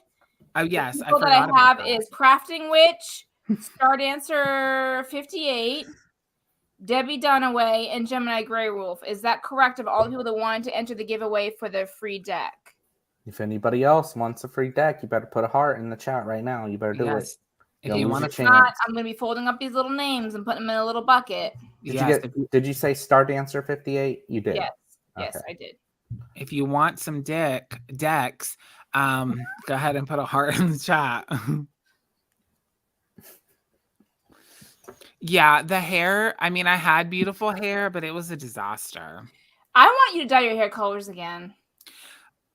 Oh yes, I forgot that I have is Crafting Witch, Star Dancer 58. Debbie Dunaway, and Gemini Grey Wolf. Is that correct of all the people that wanted to enter the giveaway for the free deck? If anybody else wants a free deck, you better put a heart in the chat right now. You better do it. If you want to, I'm going to be folding up these little names and putting them in a little bucket. Did you say Star Dancer 58? You did. Yes. Okay. Yes, I did. If you want some decks, go ahead and put a heart in the chat. Yeah, the hair. I mean, I had beautiful hair, but it was a disaster. I want you to dye your hair colors again.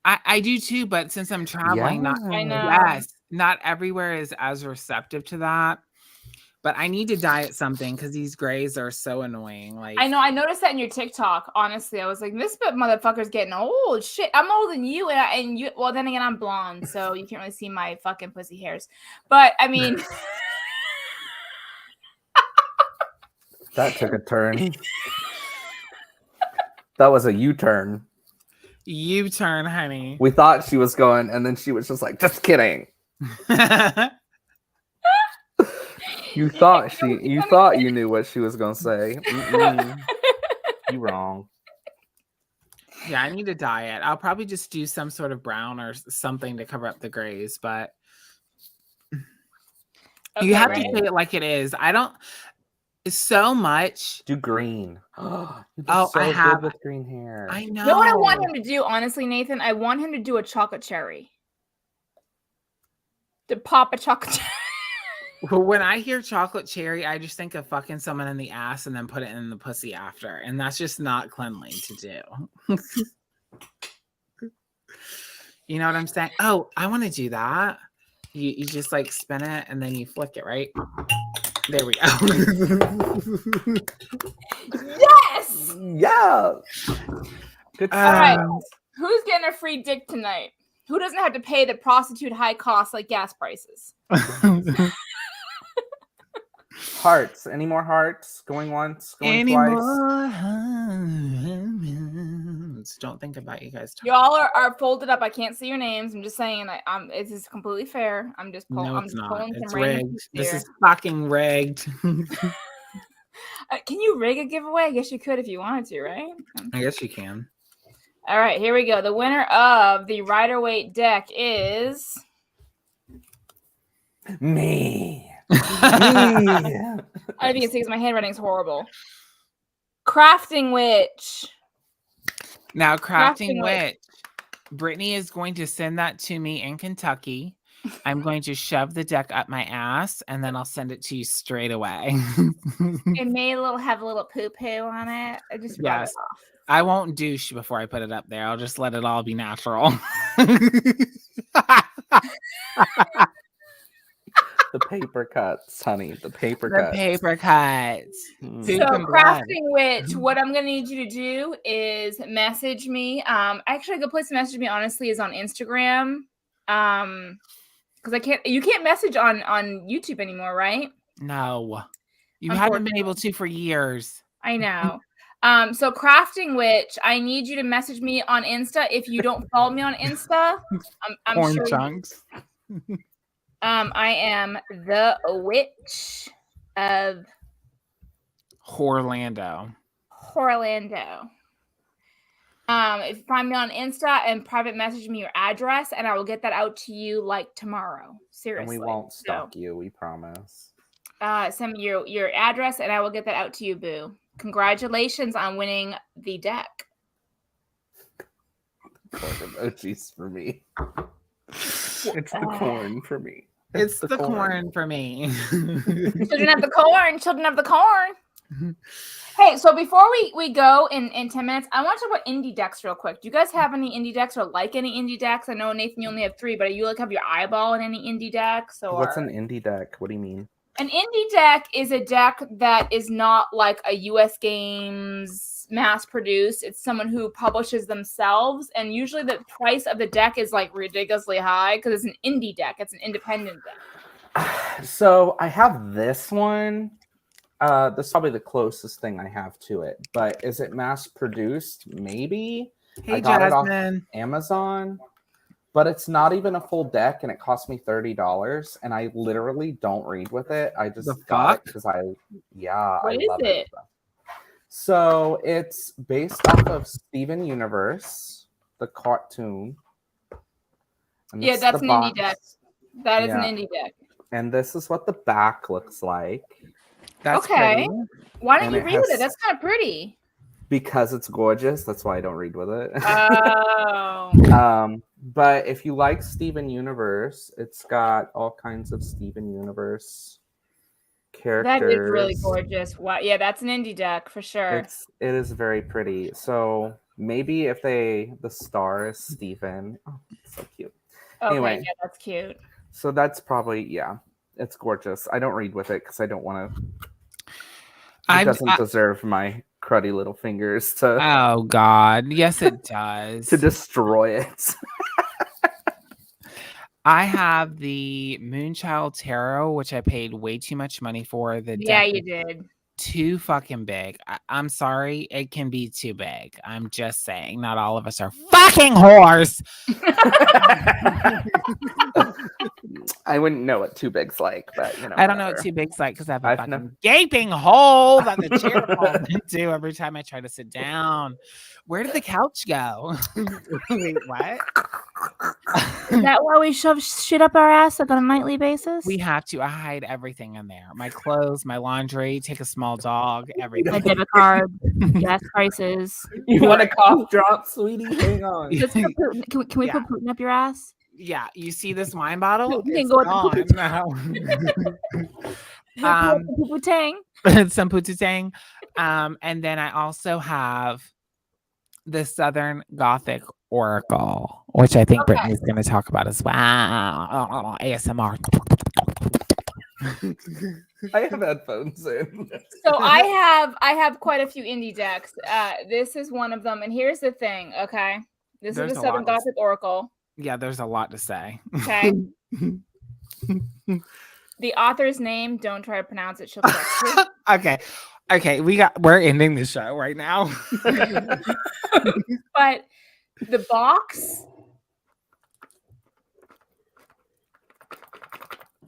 I do too, but since I'm traveling, not everywhere is as receptive to that. But I need to dye it something because these grays are so annoying. Like I know, I noticed that in your TikTok. Honestly, I was like, this motherfucker's getting old. Shit, I'm older than you, and you. Well, then again, I'm blonde, so you can't really see my fucking pussy hairs. But I mean. That took a turn. That was a U-turn. U-turn, honey. We thought she was going, and then she was just like, just kidding. You thought you knew what she was going to say. You wrong. Yeah, I need to dye it. I'll probably just do some sort of brown or something to cover up the grays, but you have to say it like it is. I don't... So much. Do green. I have good with green hair. I know. You know what I want him to do, honestly, Nathan? I want him to do a chocolate cherry. To pop a chocolate cherry. Well, when I hear chocolate cherry, I just think of fucking someone in the ass and then put it in the pussy after. And that's just not cleanly to do. You know what I'm saying? Oh, I want to do that. You just like spin it and then you flick it, right? There we go. Yes! Yeah. Good. All right. Who's getting a free dick tonight? Who doesn't have to pay the prostitute high costs like gas prices? Hearts. Any more hearts? Going once, going twice. Don't think about you guys. Y'all are folded up. I can't see your names. I'm just saying. This is completely fair. I'm just pulling. No, it's not. It's rigged. This is fucking rigged. Can you rig a giveaway? I guess you could if you wanted to, right? I guess you can. All right, here we go. The winner of the Rider-Waite deck is me. I don't know if you can see because my handwriting's horrible. Crafting Witch. Now, Crafting Witch. Brittany is going to send that to me in Kentucky. I'm going to shove the deck up my ass, and then I'll send it to you straight away. It may have a little poo-poo on it. I just rub it off. I won't douche before I put it up there. I'll just let it all be natural. The paper cuts, honey. The paper cuts. So, Crafting Witch, what I'm going to need you to do is message me. Actually, a good place to message me, honestly, is on Instagram. Because you can't message on YouTube anymore, right? No. You haven't been able to for years. I know. So Crafting Witch, I need you to message me on Insta. If you don't follow me on Insta, I'm Corn sure chunks. I am the witch. of Orlando. If you find me on Insta and private message me your address, and I will get that out to you like tomorrow. Seriously. And we won't stalk you, we promise. Send me your address, and I will get that out to you, boo. Congratulations on winning the deck. Corn emojis for me. It's the corn for me. It's the corn for me. Children of the corn. Children of the corn. Hey, so before we go in 10 minutes, I want to talk about indie decks real quick. Do you guys have any indie decks or like any indie decks? I know, Nathan, you only have 3, but you like have your eyeball in any indie decks? Or what's an indie deck? What do you mean? An indie deck is a deck that is not like a US Games mass produced. It's someone who publishes themselves, and usually the price of the deck is like ridiculously high because it's an indie deck. It's an independent deck. So I have this one. This is probably the closest thing I have to it. But is it mass produced? Maybe. Hey, I got Jasmine. it off Amazon. But it's not even a full deck, and it cost me $30. And I literally don't read with it. I just got it because I love it. So it's based off of Steven Universe, the cartoon. Yeah, that's an indie deck. That is an indie deck. And this is what the back looks like. That's okay. Pretty. Why don't you read with it? That's kind of pretty. Because it's gorgeous. That's why I don't read with it. Oh. But if you like Steven Universe, it's got all kinds of Steven Universe characters. That is really gorgeous. Wow. Yeah, that's an indie deck for sure. It is very pretty. So maybe if the star is Steven. Oh, so cute. Okay, anyway, yeah, that's cute. So that's probably, it's gorgeous. I don't read with it because I don't want to. It doesn't deserve my cruddy little fingers to. Oh God! Yes, it does. To destroy it. I have the Moonchild Tarot, which I paid way too much money for. You did. Too fucking big. I'm sorry, it can be too big. I'm just saying, not all of us are fucking whores. I wouldn't know what too big's like, but I don't know what too big's like because I have a fucking gaping hole that the chair falls into every time I try to sit down. Where did the couch go? Wait, what? Is that why we shove shit up our ass like on a nightly basis? We have to. I hide everything in there. My clothes, my laundry, take a small dog, everything. My debit card, gas prices. You want a cough drop, sweetie? Hang on. Can we put Putin up your ass? Yeah, you see this wine bottle? You can go with now. Some pututang. And then I also have the Southern Gothic Oracle, which I think Brittany's going to talk about as well. ASMR. I have headphones in. So I have quite a few indie decks. This is one of them, and here's the thing. Okay, this is the Southern Gothic Oracle. Yeah, there's a lot to say. Okay. The author's name, don't try to pronounce it. She'll correct you. Okay, we're ending the show right now. But the box,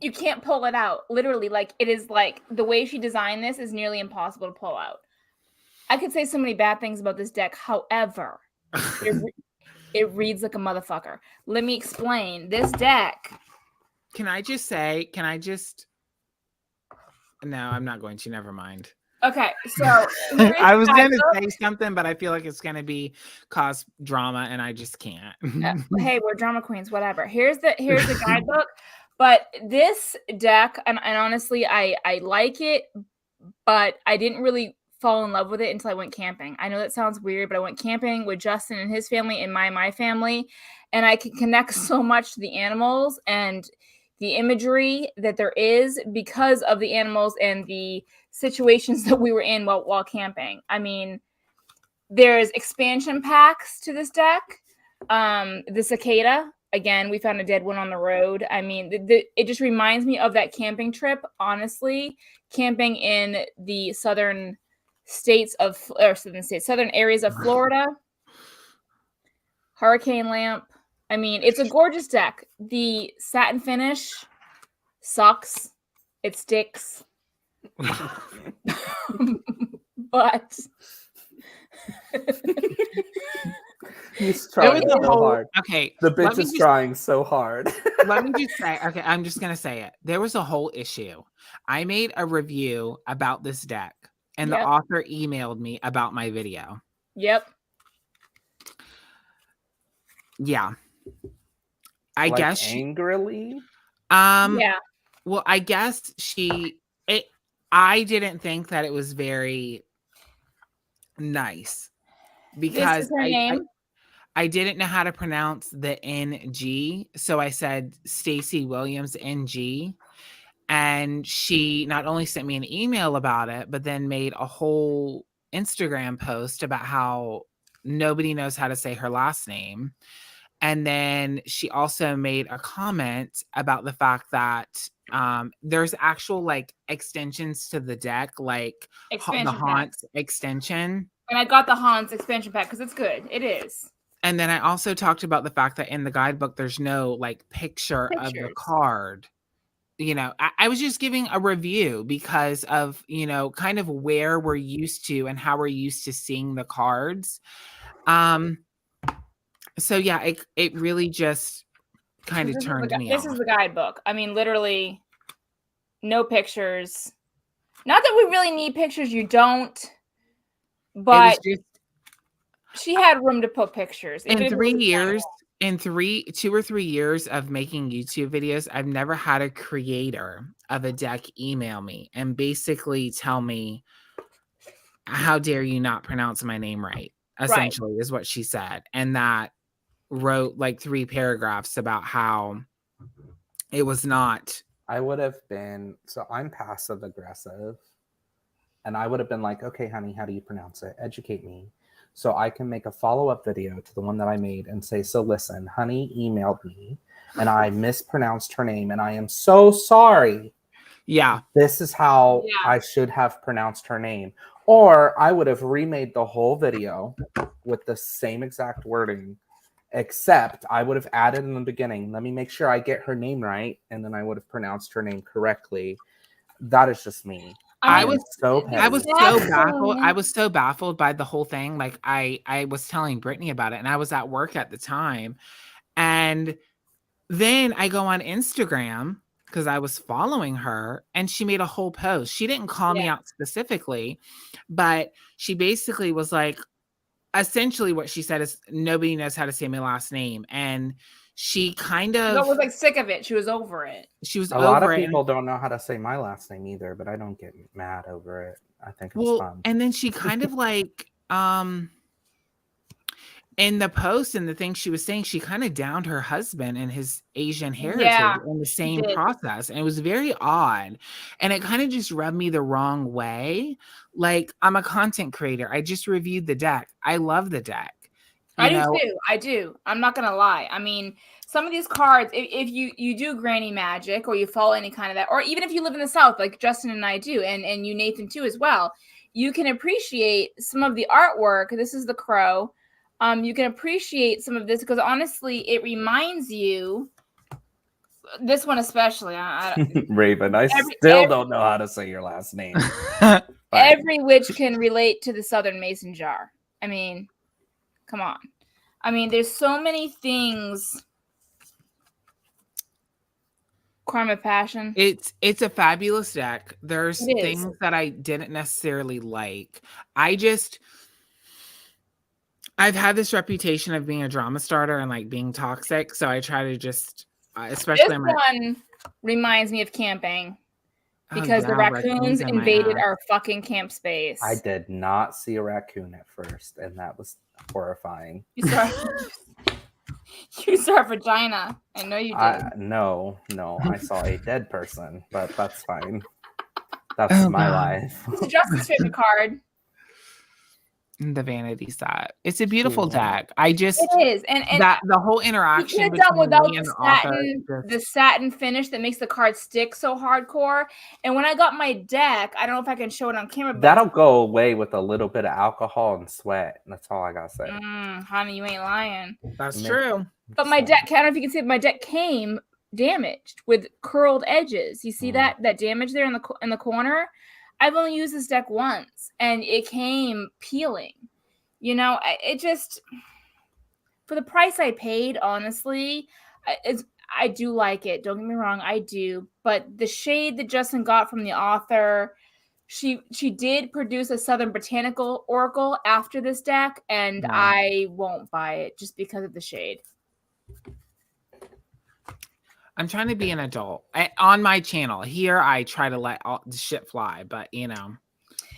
you can't pull it out. Literally, like it is like the way she designed this is nearly impossible to pull out. I could say so many bad things about this deck. However, it reads like a motherfucker. Let me explain. This deck. No, I'm not going to. Never mind. Okay, so I was going to say something, but I feel like it's going to cause drama, and I just can't. Hey, we're drama queens, whatever. Here's the guidebook. But this deck, and honestly, I like it, but I didn't really fall in love with it until I went camping. I know that sounds weird, but I went camping with Justin and his family and my family, and I can connect so much to the animals and the imagery that there is because of the animals and the situations that we were in while camping. I mean, there's expansion packs to this deck. The cicada, again, we found a dead one on the road. I mean, it just reminds me of that camping trip, honestly, camping in the southern areas of Florida. Hurricane lamp. I mean, it's a gorgeous deck. The satin finish sucks. It sticks. But he's trying so hard. Okay, the bitch is trying so hard. Let me just say, okay, I'm just gonna say it. There was a whole issue. I made a review about this deck, and the author emailed me about my video. Yep. Yeah. I guess angrily. Yeah. Well, I guess I didn't think that it was very nice because this is her name. I didn't know how to pronounce the NG, so I said Stacey Williams NG, and she not only sent me an email about it, but then made a whole Instagram post about how nobody knows how to say her last name. And then she also made a comment about the fact that there's actual like extensions to the deck, like the Haunts extension. And I got the Haunts expansion pack because it's good. It is. And then I also talked about the fact that in the guidebook, there's no like pictures of the card. You know, I was just giving a review because of, you know, kind of where we're used to and how we're used to seeing the cards. So yeah, it really just kind of turned me off. This is the guidebook. I mean, literally no pictures. Not that we really need pictures, you don't. But she had room to put pictures. In 3 years, in 2 or 3 years of making YouTube videos, I've never had a creator of a deck email me and basically tell me, how dare you not pronounce my name right? Essentially is what she said. And that wrote like 3 paragraphs about how it was not. I would have been, so I'm passive aggressive, and I would have been like, okay, honey, how do you pronounce it? Educate me. So I can make a follow-up video to the one that I made and say, so listen, honey emailed me and I mispronounced her name and I am so sorry. Yeah. This is how I should have pronounced her name. Or I would have remade the whole video with the same exact wording, except I would have added in the beginning, let me make sure I get her name right, and then I would have pronounced her name correctly. That is just me. I was so baffled. I was so baffled by the whole thing. Like I was telling Brittany about it, and I was at work at the time. And then I go on Instagram because I was following her, and she made a whole post. She didn't call me out specifically, but she basically was like, essentially what she said is nobody knows how to say my last name. And she kind of was like sick of it. She was over it. She was a lot of people don't know how to say my last name either, but I don't get mad over it. I think it's fun. And then she kind of like in the post and the thing she was saying, she kind of downed her husband and his Asian heritage in the same process. And it was very odd. And it kind of just rubbed me the wrong way. Like, I'm a content creator. I just reviewed the deck. I love the deck. I do. I'm not going to lie. I mean, some of these cards, if you do granny magic or you follow any kind of that, or even if you live in the South, like Justin and I do, and you, Nathan, too, as well, you can appreciate some of the artwork. This is the crow. You can appreciate some of this because honestly, it reminds you. This one especially, Raven. I still don't know how to say your last name. Every witch can relate to the Southern Mason jar. I mean, come on. I mean, there's so many things. Crime of Passion. It's a fabulous deck. There's things that I didn't necessarily like. I've had this reputation of being a drama starter and like being toxic, so I try to just, especially this one reminds me of camping because the raccoons invaded our fucking camp space. I did not see a raccoon at first, and that was horrifying. You saw a vagina. I know you did. No, I saw a dead person, but that's fine. That's my life. It's Justin's favorite card. The vanity set. It's a beautiful deck. It is, and that the whole interaction you could have done without the satin finish that makes the card stick so hardcore. And when I got my deck, I don't know if I can show it on camera, but that'll go away with a little bit of alcohol and sweat. That's all I gotta say. Honey, you ain't lying. That's true. But my deck, I don't know if you can see, my deck came damaged with curled edges. You see that damage there in the corner? I've only used this deck once, and it came peeling. You know, it just, for the price I paid, honestly, I do like it. Don't get me wrong, I do. But the shade that Justin got from the author, she did produce a Southern Botanical Oracle after this deck, and I won't buy it just because of the shade. I'm trying to be an adult. On my channel here, I try to let all the shit fly, but you know.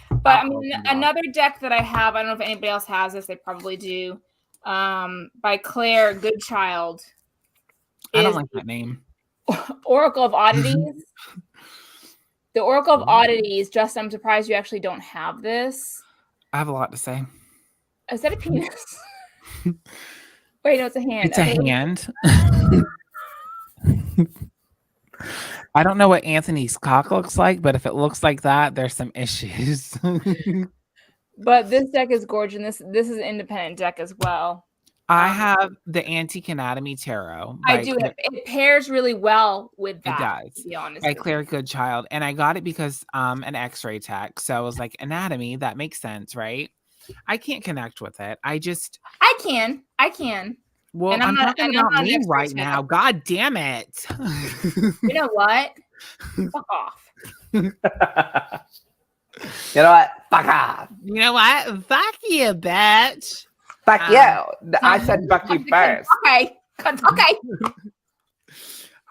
But I mean, another deck that I have, I don't know if anybody else has this, they probably do, by Claire Goodchild. I don't like that name. Oracle of Oddities. The Oracle of Oddities, Justin, I'm surprised you actually don't have this. I have a lot to say. Is that a penis? Wait, no, it's a hand. It's a hand. I don't know what Anthony's cock looks like, but if it looks like that, there's some issues. But this deck is gorgeous. This is an independent deck as well. I have the Antique Anatomy Tarot. I do. It pairs really well with that. It does. To be honest, by Claire Goodchild, and I got it because an X-ray tech. So I was like, anatomy, that makes sense, right? I can't connect with it. I can. Well, I'm talking about me right now. God damn it! You know what? Fuck off. You know what? Fuck off. You know what? Fuck you, bitch. Fuck you. I said fuck you first. Okay.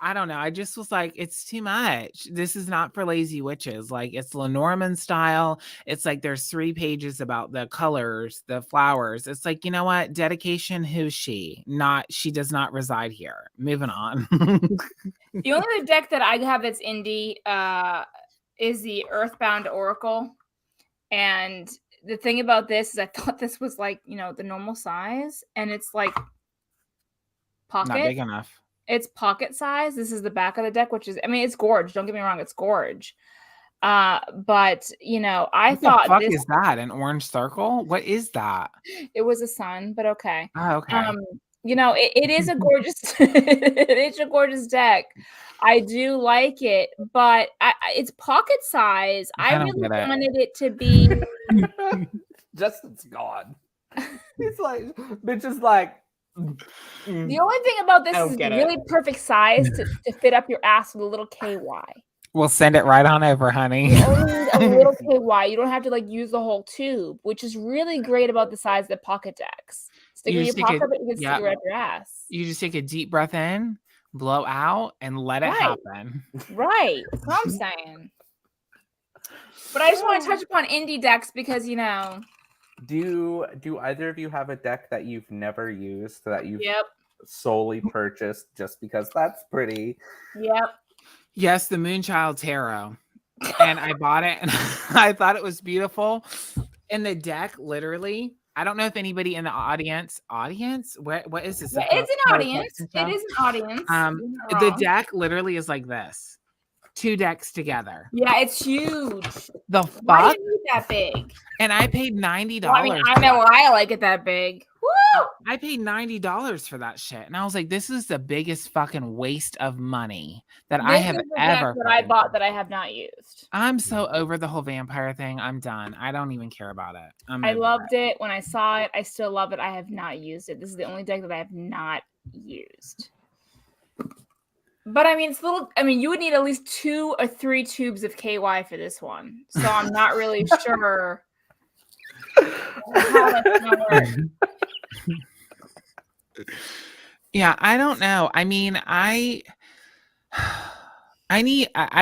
I don't know. I just was like, it's too much. This is not for lazy witches. Like, it's Lenormand style. It's like there's 3 pages about the colors, the flowers. It's like, you know what? Dedication, who's she? She does not reside here. Moving on. The only other deck that I have that's indie is the Earthbound Oracle. And the thing about this is I thought this was like, you know, the normal size. And it's like pocket. Not big enough. It's pocket size. This is the back of the deck, which is, I mean, it's gorge. Don't get me wrong, it's gorge. But you know, What the fuck is that? An orange circle? What is that? It was a sun, but okay. Oh, okay. You know, it is a gorgeous, it is a gorgeous deck. I do like it, but it's pocket size. I really wanted it to be. Justin's gone. He's like, bitch is like. The only thing about this is it's really perfect size to fit up your ass with a little KY. We'll send it right on over, honey. You only need a little KY. You don't have to like use the whole tube, which is really great about the size of the pocket decks. Stick it in your pocket, but you can stick it right up your ass. You just take a deep breath in, blow out, and let it happen. Right. That's what I'm saying. But I just want to touch upon indie decks because, you know. Do either of you have a deck that you've never used that you've solely purchased just because that's pretty? Yep. Yes, the Moonchild Tarot. And I bought it and I thought it was beautiful. And the deck literally, I don't know if anybody in the audience, what is this? Yeah, it's an audience. It is an audience. The deck literally is like this. 2 decks together. Yeah, it's huge. The fuck? Why do you need that big? And I paid $90. Well, I mean, I know why I like it that big. Woo! I paid $90 for that shit. And I was like, this is the biggest fucking waste of money that I have ever. That I bought that I have not used. I'm so over the whole vampire thing. I'm done. I don't even care about it. I loved it when I saw it. I still love it. I have not used it. This is the only deck that I have not used. But I mean, you would need at least 2 or 3 tubes of KY for this one. So I'm not really sure how that's gonna work. Yeah, I don't know. I mean, I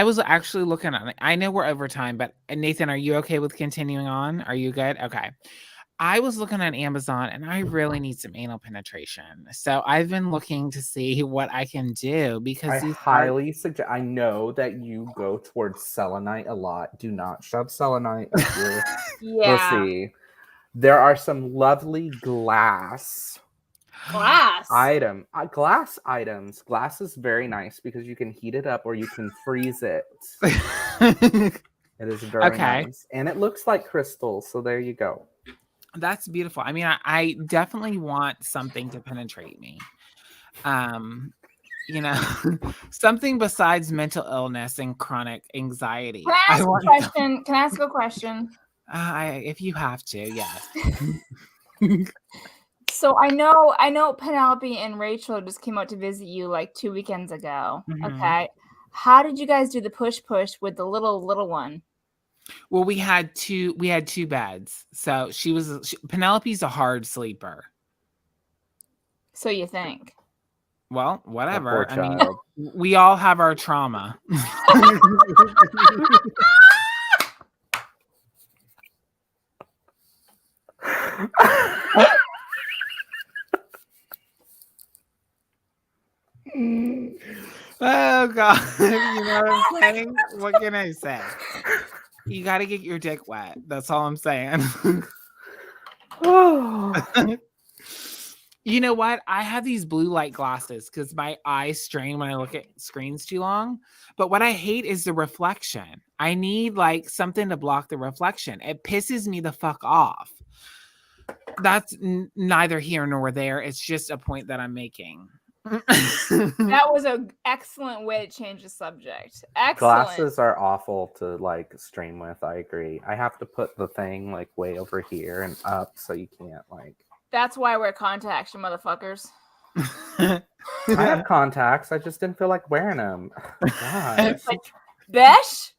was actually looking at it. I know we're over time, but Nathan, are you okay with continuing on? Are you good? Okay. I was looking on Amazon and I really need some anal penetration. So I've been looking to see what I can do because I highly suggest. I know that you go towards selenite a lot. Do not shove selenite up your pussy. There are some lovely glass items. Glass is very nice because you can heat it up or you can freeze it. It is very nice. And it looks like crystal. So there you go. That's beautiful. I mean, I definitely want something to penetrate me. you know, something besides mental illness and chronic anxiety. Can I ask a question? If you have to, yes. So I know Penelope and Rachel just came out to visit you like 2 weekends ago. Mm-hmm. Okay. How did you guys do the push with the little one? Well, we had two beds. So Penelope's a hard sleeper. So you think? Well, whatever. I mean, we all have our trauma. Oh God. You know what I'm saying? What can I say? You got to get your dick wet. That's all I'm saying. You know what? I have these blue light glasses because my eyes strain when I look at screens too long. But what I hate is the reflection. I need like something to block the reflection. It pisses me the fuck off. That's neither here nor there. It's just a point that I'm making. That was an excellent way to change the subject. Excellent. Glasses are awful to like stream with. I agree. I have to put the thing like way over here and up so you can't like. That's why I wear contacts, you motherfuckers. I have contacts. I just didn't feel like wearing them. Gosh. Besh?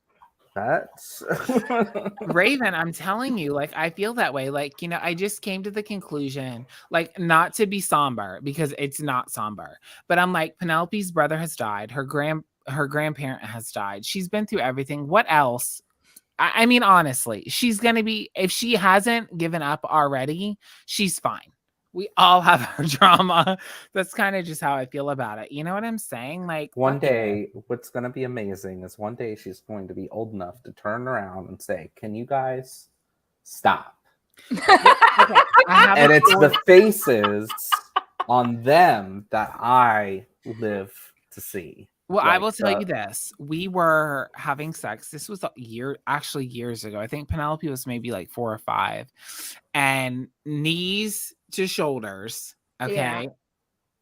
That's Raven, I'm telling you, like, I feel that way. Like, you know, I just came to the conclusion, like, not to be somber because it's not somber, but I'm like, Penelope's brother has died. Her grandparent has died. She's been through everything. What else? I mean, honestly, she's going to be, if she hasn't given up already, she's fine. We all have our drama. That's kind of just how I feel about it. You know what I'm saying? Like one day, what's going to be amazing is one day she's going to be old enough to turn around and say, "Can you guys stop?" Okay. And it's the faces on them that I live to see. Well, like, I will tell you this. We were having sex. This was years ago. I think Penelope was maybe like 4 or 5. And knees to shoulders. Okay. Yeah.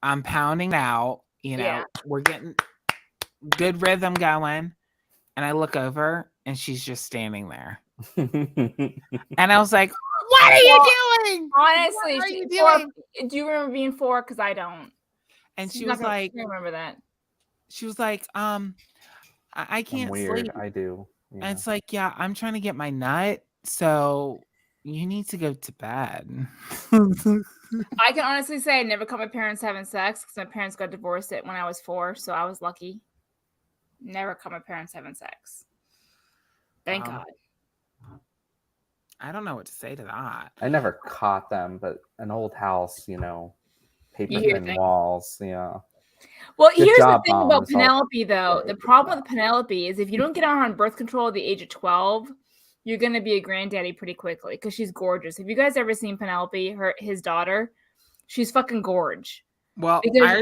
I'm pounding out. You know, we're getting good rhythm going. And I look over and she's just standing there. And I was like, what are you doing? Honestly, what are you doing? Do you remember being 4? Because I don't. And she was like, I remember that. She was like, I can't sleep. I do. Yeah. And it's like, yeah, I'm trying to get my nut. So you need to go to bed. I can honestly say I never caught my parents having sex because my parents got divorced when I was 4. So I was lucky. Never caught my parents having sex. Thank God. I don't know what to say to that. I never caught them, but an old house, you know, paper thin walls. Yeah. Well, here's the thing about Penelope, though. The problem with Penelope is if you don't get her on birth control at the age of 12, you're going to be a granddaddy pretty quickly because she's gorgeous. Have you guys ever seen Penelope, his daughter? She's fucking gorge. Well, I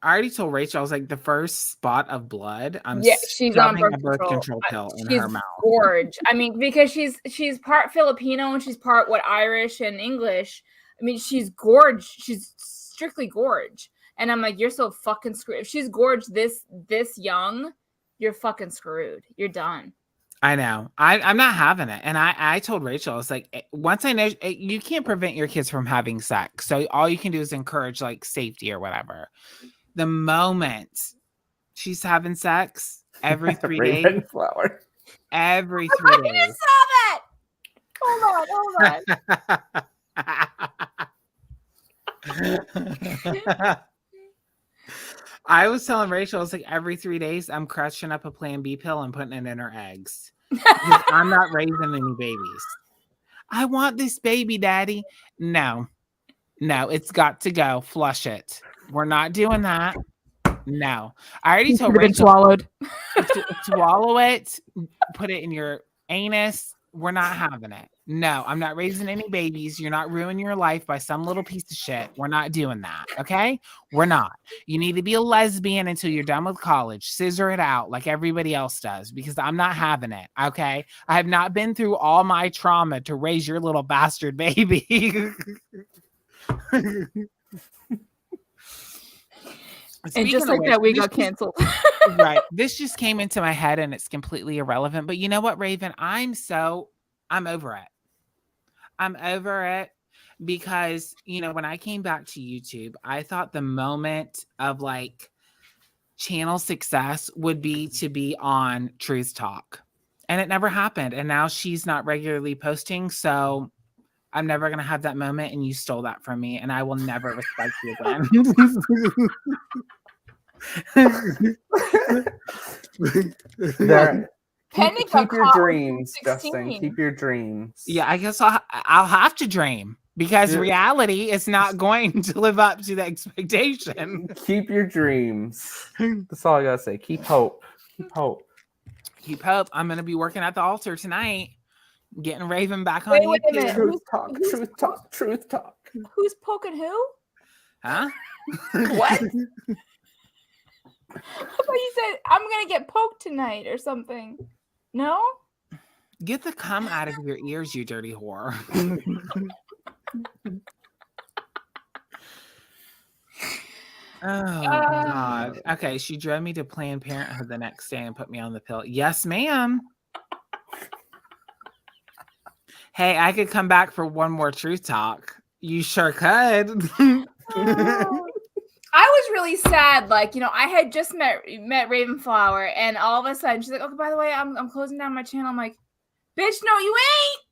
already told Rachel, I was like, the first spot of blood, she's on birth control pill in her mouth. Gorge. I mean, because she's part Filipino and she's part Irish and English. I mean, she's gorge. She's strictly gorge. And I'm like, you're so fucking screwed. If she's gorge this young, you're fucking screwed. You're done. I know. I'm not having it. And I told Rachel, I was like, once I know, you can't prevent your kids from having sex. So all you can do is encourage like safety or whatever. The moment she's having sex every 3 days. Flower. Every 3 days. You saw that. Hold on. I was telling Rachel, I was like, every 3 days, I'm crushing up a Plan B pill and putting it in her eggs. I'm not raising any babies. I want this baby, Daddy. No, it's got to go. Flush it. We're not doing that. No. I already told Rachel. Swallowed. Swallow it. Put it in your anus. We're not having it. No, I'm not raising any babies. You're not ruining your life by some little piece of shit. We're not doing that. Okay? We're not. You need to be a lesbian until you're done with college. Scissor it out like everybody else does because I'm not having it. Okay? I have not been through all my trauma to raise your little bastard baby. And just like that, we got canceled. Right. This just came into my head and it's completely irrelevant. But you know what, Raven? I'm over it. I'm over it because, you know, when I came back to YouTube, I thought the moment of like channel success would be to be on Truth Talk. And it never happened. And now she's not regularly posting. So I'm never going to have that moment. And you stole that from me. And I will never respect you again. Keep your dreams, Justin. Keep your dreams. Yeah, I guess I'll have to dream because reality is not going to live up to the expectation. Keep your dreams. That's all I gotta say. Keep hope. Keep hope. Keep hope. I'm gonna be working at the altar tonight, getting Raven back on YouTube. Wait a minute. Truth talk. Truth talk. Who's poking who? Huh? What? I thought you said I'm gonna get poked tonight or something. No? Get the cum out of your ears, you dirty whore. Oh, God. Okay, she drove me to Planned Parenthood the next day and put me on the pill. Yes, ma'am. Hey, I could come back for one more truth talk. You sure could. I was really sad. Like, you know, I had just met Ravenflower, and all of a sudden she's like, "Okay, by the way, I'm closing down my channel." I'm like, "Bitch, no, you ain't.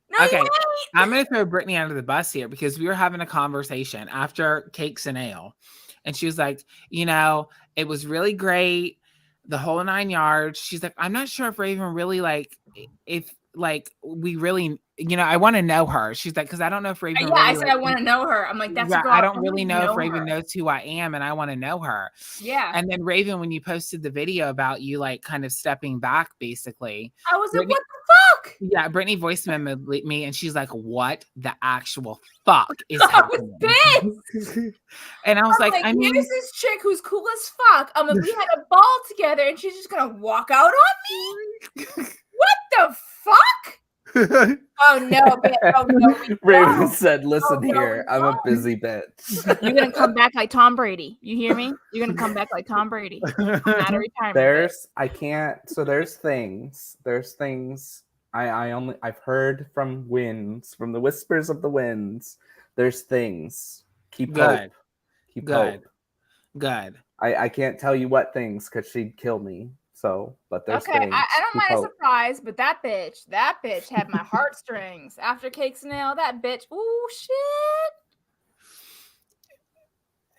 No, okay, you ain't." I'm gonna throw Brittany under the bus here because we were having a conversation after Cakes and Ale, and she was like, "You know, it was really great, the whole 9 yards." She's like, "I'm not sure if Raven really we really, you know, I want to know her." She's like, because I don't know if Raven. Yeah, really, I said I want to know her. I'm like, that's a girl. I don't really know if Raven knows who I am, and I want to know her. Yeah. And then Raven, when you posted the video about you, like, kind of stepping back, basically, I was like, what the fuck? Yeah, Brittany voice memoed me, and she's like, "What the actual fuck is happening?" And I was like, I mean, here's this chick who's cool as fuck. We had a ball together, and she's just gonna walk out on me. What the fuck? Oh no, bitch. Oh no. Raven said, "Listen here, I'm a busy bitch." You're gonna come back like Tom Brady. You hear me? You're gonna come back like Tom Brady. Out of retirement. There's things. I've heard from the whispers of the winds. There's things. Keep good. Hope. Keep hope. Good. I can't tell you what things because she'd kill me. So, but there's things. I don't mind a surprise, but that bitch had my heartstrings. After Cakes and Ale, that bitch, ooh, shit.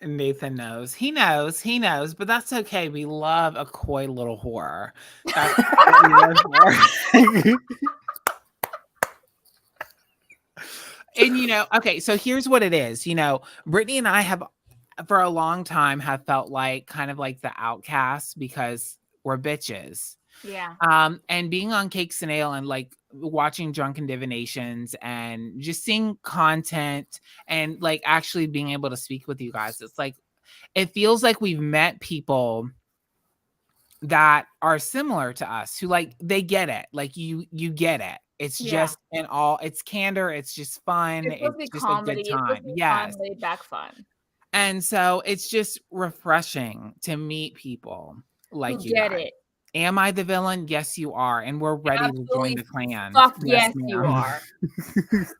Nathan knows. He knows, but that's okay. We love a coy little whore. And, you know, okay, so here's what it is. You know, Brittany and I have, for a long time, have felt like kind of like the outcasts because we're bitches. Yeah. And being on Cakes and Ale and like watching Drunken Divinations and just seeing content and like actually being able to speak with you guys, it's like, it feels like we've met people that are similar to us who like, they get it. Like you get it. It's just it's candor. It's just fun. It's just comedy. A good time. Yes. Fun, laid back fun. And so it's just refreshing to meet people like you get it. Am I the villain? Yes, you are. And we're ready to join the clan. Fuck yes, you are.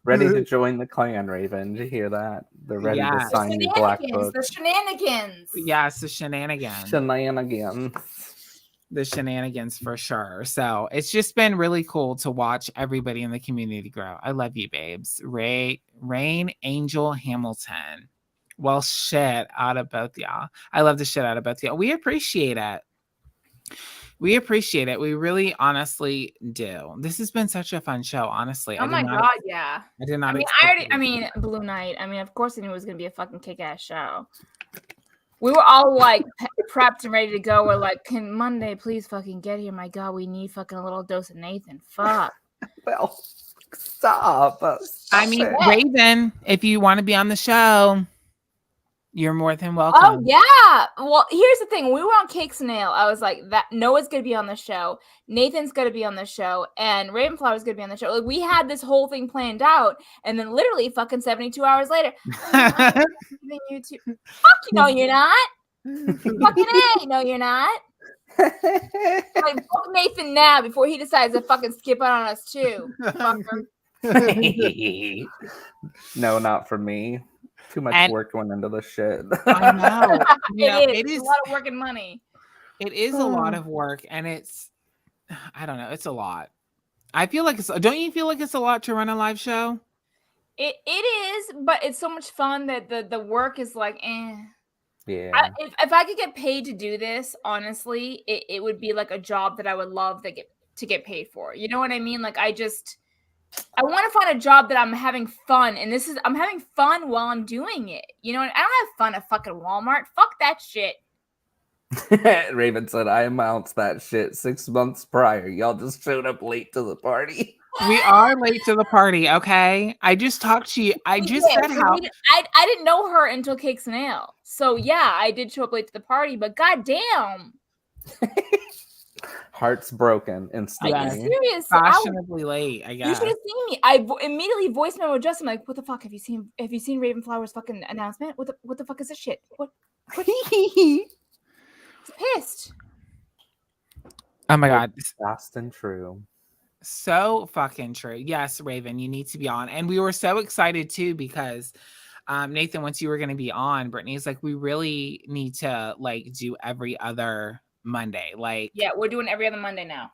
Ready to join the clan, Raven. Did you hear that? They're ready to sign your black book. The shenanigans. Yes, the shenanigans. The shenanigans for sure. So it's just been really cool to watch everybody in the community grow. I love you, babes. Rain Angel Hamilton. Well, shit out of both y'all. I love the shit out of both y'all. We appreciate it. We appreciate it. We really honestly do. This has been such a fun show, honestly. Oh my God, yeah. I did not BlueNightt. I mean, of course I knew it was going to be a fucking kick-ass show. We were all like prepped and ready to go. We're like, can Monday please fucking get here? My God, we need fucking a little dose of Nathan. Fuck. Well, stop. I mean, Raven, if you want to be on the show, you're more than welcome. Oh, yeah. Well, here's the thing. We were on Cakes and Ale. I was like, that Noah's going to be on the show. Nathan's going to be on the show. And Ravenflower's going to be on the show. Like, we had this whole thing planned out. And then literally fucking 72 hours later, YouTube. Fuck, you know you're not. Fucking A. No, you're not. Like, book Nathan now before he decides to fucking skip out on us too. No, not for me. Too much work going into this shit. I know. It is a lot of work and money. It is a lot of work, and it's, I don't know, it's a lot. I feel like don't you feel like it's a lot to run a live show? It is, but it's so much fun that the work is like, eh. Yeah. If I could get paid to do this, honestly, it would be like a job that I would love to get paid for. You know what I mean? Like, I want to find a job that I'm having fun, and I'm having fun while I'm doing it. You know, I don't have fun at fucking Walmart. Fuck that shit. Raven said, I announced that shit 6 months prior. Y'all just showed up late to the party. We are late to the party, okay? I just talked to you. I said how I didn't know her until Cakes and Ale. So yeah, I did show up late to the party, but goddamn. Heart's broken instantly. Are you serious? Fashionably late, I guess. You should have seen me. I immediately voice memo Justin, like, what the fuck? Have you seen Ravenflower's fucking announcement? What the fuck is this shit? What? Pissed. Oh my god. Fast and true. So fucking true. Yes, Raven, you need to be on. And we were so excited too because Nathan, once you were going to be on, Brittany's like, we really need to like do every other Monday. Like, yeah, we're doing every other Monday now.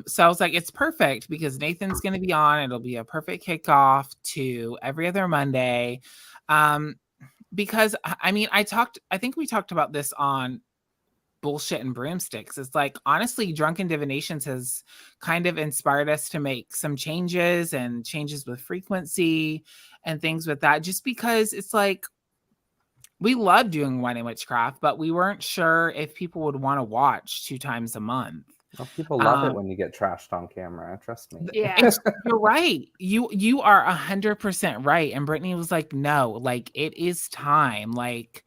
So I was like, it's perfect because Nathan's going to be on. It'll be a perfect kickoff to every other Monday. Because I mean, I think we talked about this on Bullshit and Broomsticks. It's like, honestly, Drunken Divinations has kind of inspired us to make some changes with frequency and things with that, just because it's like, we love doing Wine and Witchcraft, but we weren't sure if people would want to watch 2 times a month. Well, people love it when you get trashed on camera. Trust me. Yeah, you're right. You are 100% right. And Brittany was like, no, like, it is time. Like,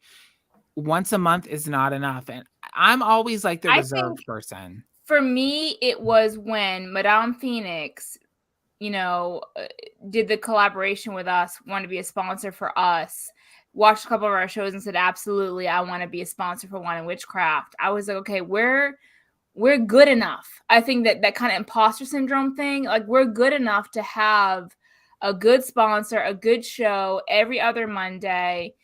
once a month is not enough. And I'm always like the reserved person. For me, it was when Madame Phoenix, did the collaboration with us, wanted to be a sponsor for us, watched a couple of our shows and said, absolutely, I want to be a sponsor for Wine and Witchcraft. I was like, okay, we're good enough. I think that kind of imposter syndrome thing, like, we're good enough to have a good sponsor, a good show every other Monday.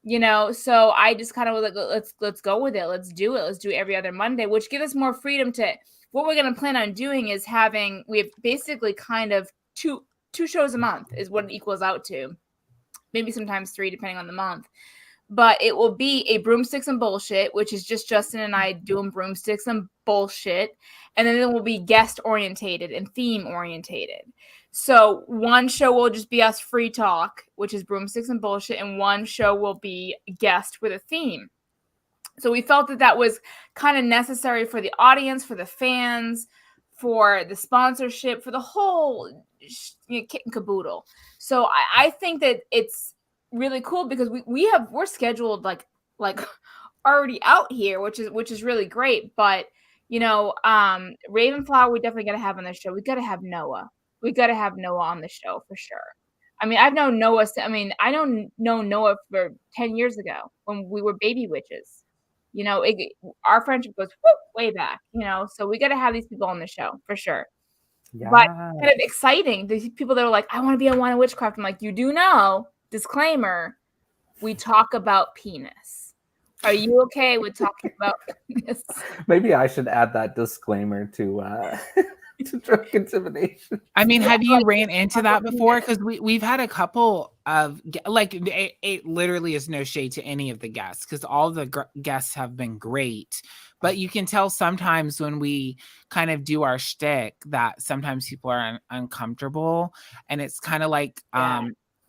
So I just kind of was like, let's go with it. Let's do it. Let's do it every other Monday, which gives us more freedom to, what we're going to plan on doing is we have basically kind of two shows a month is what it equals out to. Maybe sometimes 3, depending on the month. But it will be a Broomsticks and Bullshit, which is just Justin and I doing broomsticks and bullshit. And then it will be guest orientated and theme orientated. So one show will just be us free talk, which is Broomsticks and Bullshit, and one show will be guest with a theme. So we felt that was kind of necessary for the audience, for the fans, for the sponsorship, for the whole kit and caboodle. So I think that it's really cool because we're scheduled like already out here, which is really great. But Ravenflower, we definitely got to have on the show. We got to have Noah. We got to have Noah on the show for sure. I mean, I've known Noah. I know Noah for 10 years ago when we were baby witches. Our friendship goes way back. So we got to have these people on the show for sure. Yeah. But kind of exciting. These people that are like, I want to be on Wine and Witchcraft. I'm like, you do know, disclaimer, we talk about penis. Are you okay with talking about penis? Maybe I should add that disclaimer to Drunken Divination. I mean, have you ran into that before? Because we've had a couple of, like, it literally is no shade to any of the guests because all the guests have been great. But you can tell sometimes when we kind of do our shtick that sometimes people are uncomfortable. And it's kind of like,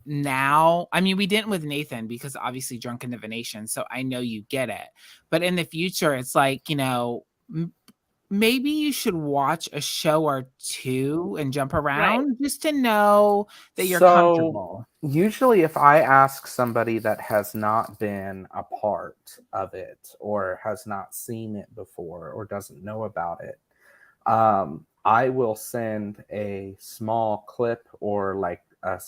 now, I mean, we didn't with Nathan because obviously Drunken Divination. So I know you get it. But in the future, it's like, maybe you should watch a show or two and jump around just to know that you're comfortable. Usually if I ask somebody that has not been a part of it or has not seen it before or doesn't know about it, I will send a small clip or like a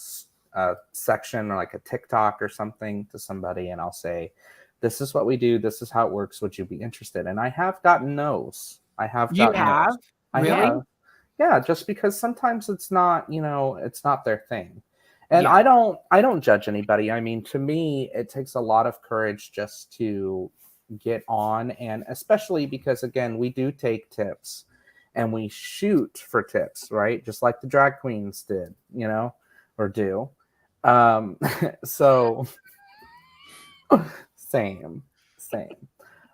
section or like a TikTok or something to somebody, and I'll say, this is what we do. This is how it works. Would you be interested? And I have gotten no's. I have gotten no's. Really? Yeah, just because sometimes it's not, it's not their thing. And I don't judge anybody. I mean, to me, it takes a lot of courage just to get on, and especially because, again, we do take tips and we shoot for tips, right? Just like the drag queens did, or do. So same.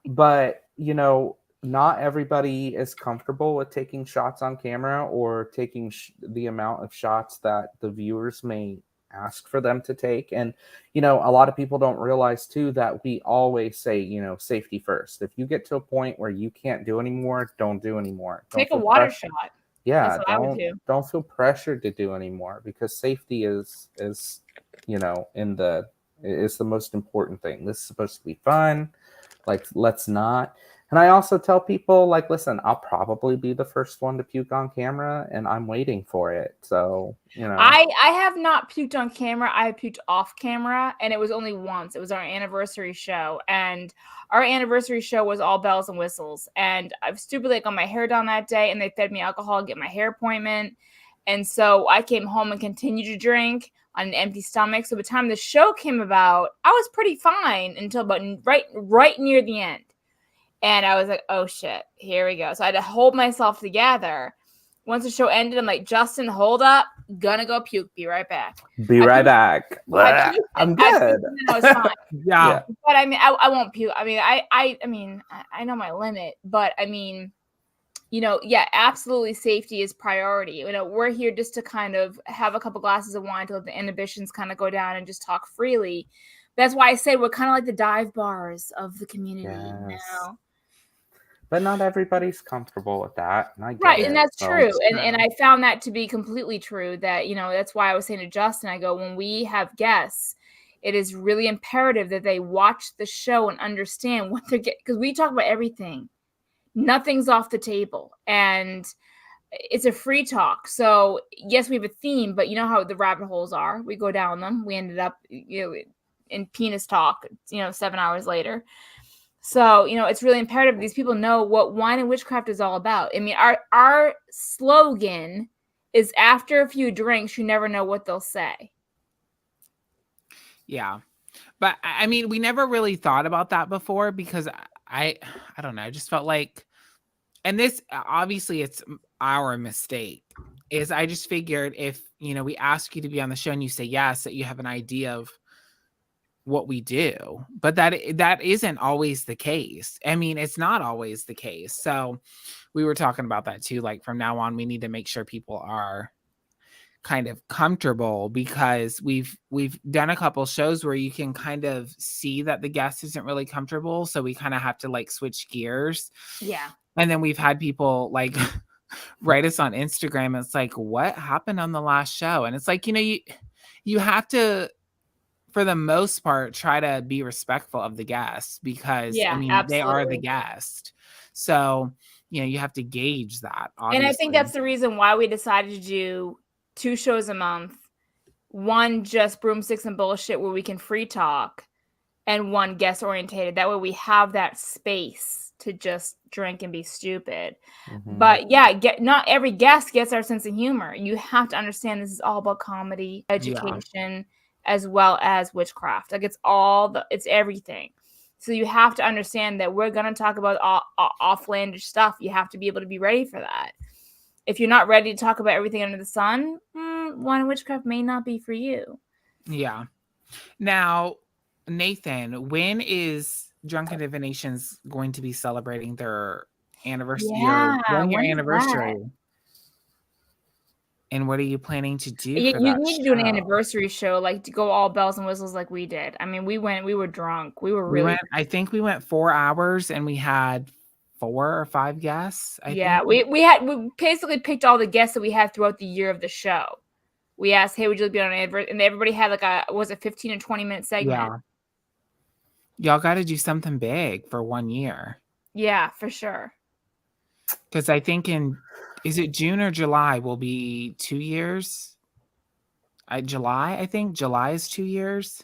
But, not everybody is comfortable with taking shots on camera or taking the amount of shots that the viewers may ask for them to take. And, a lot of people don't realize too that we always say, safety first. If you get to a point where you can't do anymore, don't do anymore. Take a water shot. Yeah, don't feel pressured to do anymore, because safety is is the most important thing. This is supposed to be fun. Like, let's not. And I also tell people, like, listen, I'll probably be the first one to puke on camera, and I'm waiting for it. So, I have not puked on camera. I have puked off camera, and it was only once. It was our anniversary show, and our anniversary show was all bells and whistles. And I stupidly got my hair done that day, and they fed me alcohol to get my hair appointment. And so I came home and continued to drink on an empty stomach. So by the time the show came about, I was pretty fine until about right near the end. And I was like, oh shit, here we go. So I had to hold myself together. Once the show ended, I'm like, Justin, hold up. Gonna go puke. Be right back. Be right back. I'm good. I was fine. Yeah. But I mean, I won't puke. I mean, I know my limit, but I mean, absolutely safety is priority. We're here just to kind of have a couple glasses of wine to let the inhibitions kind of go down and just talk freely. That's why I say we're kind of like the dive bars of the community now. But not everybody's comfortable with that. And and that's true. And I found that to be completely true, that, that's why I was saying to Justin, I go, when we have guests, it is really imperative that they watch the show and understand what they're getting, because we talk about everything. Nothing's off the table. And it's a free talk. So yes, we have a theme, but you know how the rabbit holes are. We go down them. We ended up, in penis talk, 7 hours later. So, it's really imperative these people know what wine and witchcraft is all about. I mean, our slogan is, after a few drinks, you never know what they'll say. Yeah. But I mean, we never really thought about that before, because I don't know. I just felt like, and this, obviously it's our mistake, is I just figured if, we ask you to be on the show and you say yes, that you have an idea of what we do. But that isn't always the case. I mean, it's not always the case. So we were talking about that too. Like, from now on, we need to make sure people are kind of comfortable, because we've done a couple shows where you can kind of see that the guest isn't really comfortable. So we kind of have to like switch gears. Yeah. And then we've had people like write us on Instagram. It's like, what happened on the last show? And it's like, you have to, for the most part, try to be respectful of the guests, because absolutely. They are the guest. So, you have to gauge that. Obviously. And I think that's the reason why we decided to do 2 shows a month. One just broomsticks and bullshit where we can free talk, and one guest orientated. That way we have that space to just drink and be stupid. Mm-hmm. But not every guest gets our sense of humor. You have to understand this is all about comedy, education, as well as witchcraft. Like, it's everything. So you have to understand that we're going to talk about offlandish stuff. You have to be able to be ready for that. If you're not ready to talk about everything under the sun, wine and witchcraft may not be for you. Yeah. Now, Nathan, when is Drunken Divinations going to be celebrating their anniversary? Yeah, your anniversary. And what are you planning to do? You need to do an anniversary show, like to go all bells and whistles like we did. I mean, we were drunk. I think we went 4 hours and we had 4 or 5 guests. We basically picked all the guests that we had throughout the year of the show. We asked, hey, would you be on an anniversary? And everybody had like a 15 and 20 minute segment. Yeah. Y'all got to do something big for 1 year. Yeah, for sure. Because I think is it June or July will be 2 years? July, I think. July is 2 years.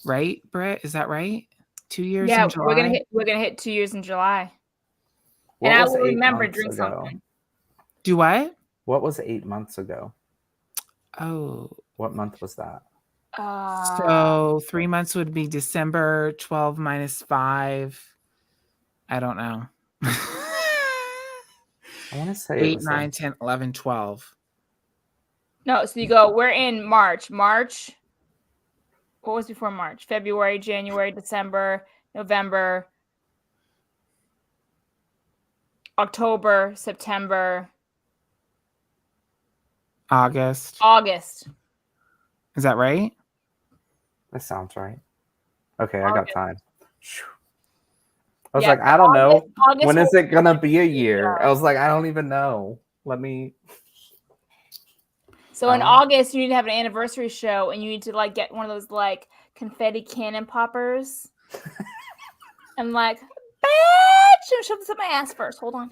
Right, Britt? Is that right? 2 years in July. we're gonna hit 2 years in July. What and was I will 8 remember months drink ago? something. Do what? What was 8 months ago? Oh. What month was that? So 3 months would be December. 12 minus 5. I don't know. I want to say 8, 9, 10, 11, 12. No, so you go, we're in March. March. What was before March? February, January, December, November, October, September, August. Is that right? That sounds right. Okay, I got time. I was Yeah, like, I don't know. August When is it gonna be a year? I was like, I don't even know. Let me. So in August, you need to have an anniversary show, and you need to like get one of those like confetti cannon poppers. And like, bitch, shove this up my ass first. Hold on.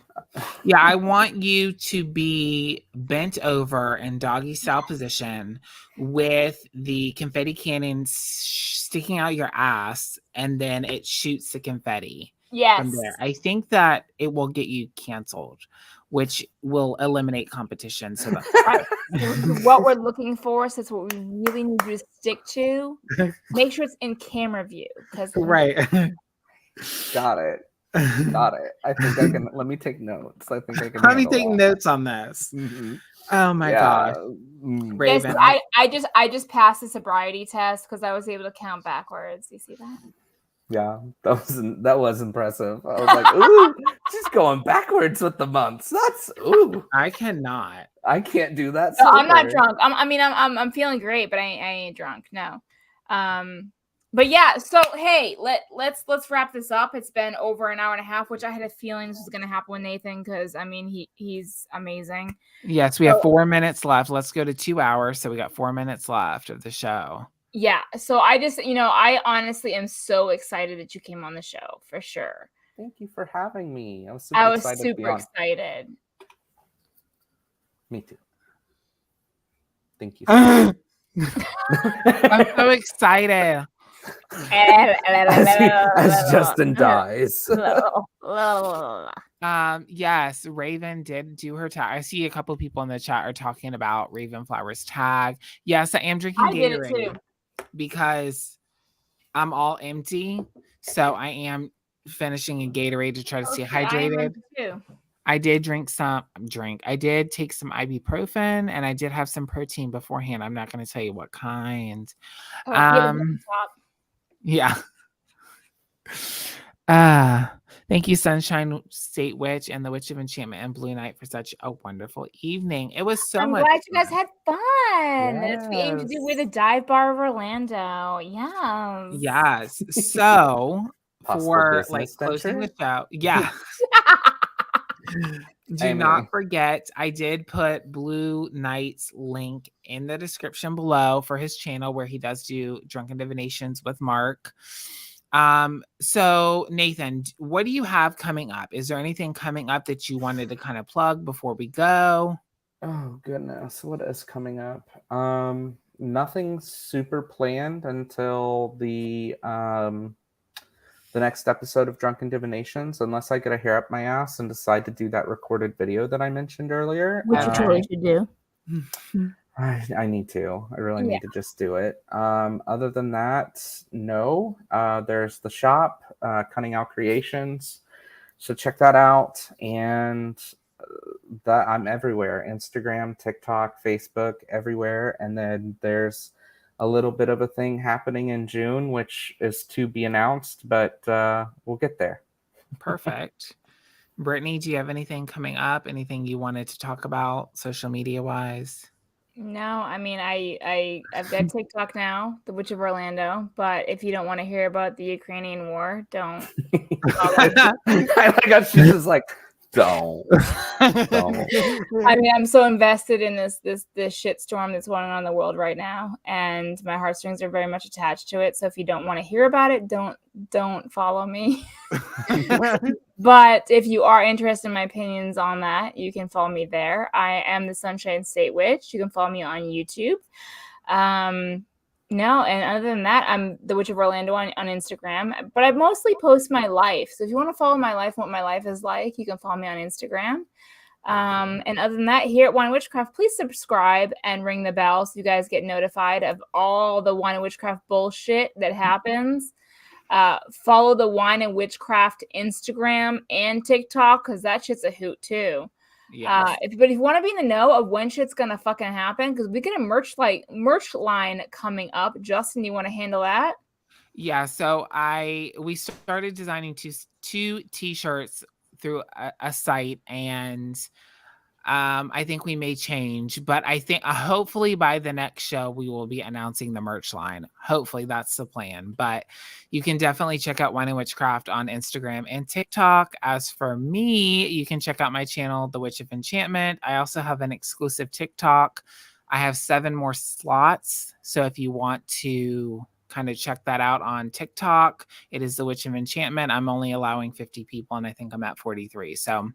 Yeah, I want you to be bent over in doggy style position with the confetti cannon sticking out your ass, and then it shoots the confetti. Yes. From there. I think that it will get you canceled, which will eliminate competition. So that's right. What we're looking for, so it's what we really need you to stick to. Make sure it's in camera view, because right. Got it. I think I can. Let me take notes. I think I can. Let me take notes on this. Mm-hmm. Oh my gosh. Raven. Yes, I just passed the sobriety test because I was able to count backwards. You see that? Yeah, that was impressive. I was like, ooh, she's going backwards with the months. That's ooh. I cannot. I can't do that. No, I'm not drunk. I'm feeling great, but I ain't drunk. No. But yeah, so hey, let's wrap this up. It's been over an hour and a half, which I had a feeling this was gonna happen with Nathan, because I mean he's amazing. Yes, we have 4 minutes left. Let's go to 2 hours. So we got 4 minutes left of the show. Yeah. So I just, I honestly am so excited that you came on the show, for sure. Thank you for having me. I was super excited. Me too. Thank you. I'm so excited. as Justin dies. Yes, Raven did do her tag. I see a couple of people in the chat are talking about Ravenflower's tag. Yes, I am drinking Gatorade. I did it too. Because I'm all empty, so I am finishing a Gatorade to try to stay hydrated. I did drink some I did take some ibuprofen, and I did have some protein beforehand. I'm not going to tell you what kind. Yeah. Thank you, Sunshine State Witch and the Witch of Enchantment and BlueNightt, for such a wonderful evening. It was so much. I'm glad you guys had fun. Yes. That's what we aim to do with the dive bar of Orlando. Yes. So for like closing the show, yeah. Do not forget, I did put BlueNight's link in the description below for his channel, where he does do Drunken Divinations with Mark. So Nathan, what do you have coming up? Is there anything coming up that you wanted to kind of plug before we go? Oh goodness, what is coming up? Nothing super planned until the next episode of Drunken Divinations, unless I get a hair up my ass and decide to do that recorded video that I mentioned earlier. Which you totally should do. I need to. I really need to just do it. Other than that, no. There's the shop, Cunning Out Creations. So check that out. And that I'm everywhere. Instagram, TikTok, Facebook, everywhere. And then there's a little bit of a thing happening in June, which is to be announced, but we'll get there. Perfect. Brittany, do you have anything coming up? Anything you wanted to talk about social media wise? No, I mean, I've got TikTok now, the Witch of Orlando. But if you don't want to hear about the Ukrainian war, don't. I like how she's just like, don't. I mean, I'm so invested in this shitstorm that's going on in the world right now, and my heartstrings are very much attached to it. So if you don't want to hear about it, don't follow me. But if you are interested in my opinions on that, you can follow me there. I am the Sunshine State Witch. You can follow me on YouTube. No, and other than that, I'm the Witch of Orlando on Instagram, but I mostly post my life. So if you want to follow my life, what my life is like, you can follow me on Instagram. And other than that, here at Wine and Witchcraft, please subscribe and ring the bell so you guys get notified of all the Wine and Witchcraft bullshit that happens. Follow the Wine and Witchcraft Instagram and TikTok because that shit's a hoot too. Yes. If you want to be in the know of when shit's gonna fucking happen, because we get a merch line coming up. Justin, you want to handle that? Yeah. So we started designing two t-shirts through a site, and I think we may change, but I think hopefully by the next show we will be announcing the merch line. Hopefully that's the plan, but you can definitely check out Wine and Witchcraft on Instagram and TikTok. As for me, you can check out my channel, The Witch of Enchantment. I also have an exclusive TikTok. I have 7 more slots. So if you want to kind of check that out on TikTok, it is The Witch of Enchantment. I'm only allowing 50 people and I think I'm at 43. So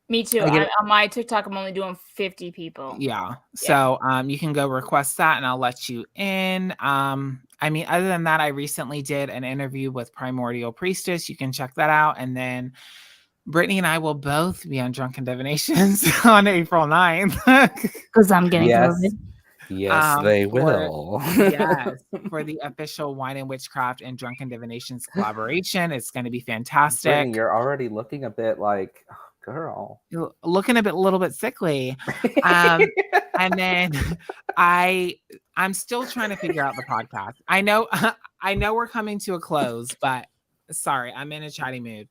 me too. On my TikTok, I'm only doing 50 people. Yeah. So you can go request that and I'll let you in. I mean, other than that, I recently did an interview with Primordial Priestess. You can check that out. And then Brittany and I will both be on Drunken Divinations on April 9th. Because I'm getting COVID. Yes, they will. For the official Wine and Witchcraft and Drunken Divinations collaboration. It's going to be fantastic. Brittany, you're already looking a bit like... girl, you're looking a little bit sickly. And then I'm still trying to figure out the podcast. I know we're coming to a close, but sorry, I'm in a chatty mood.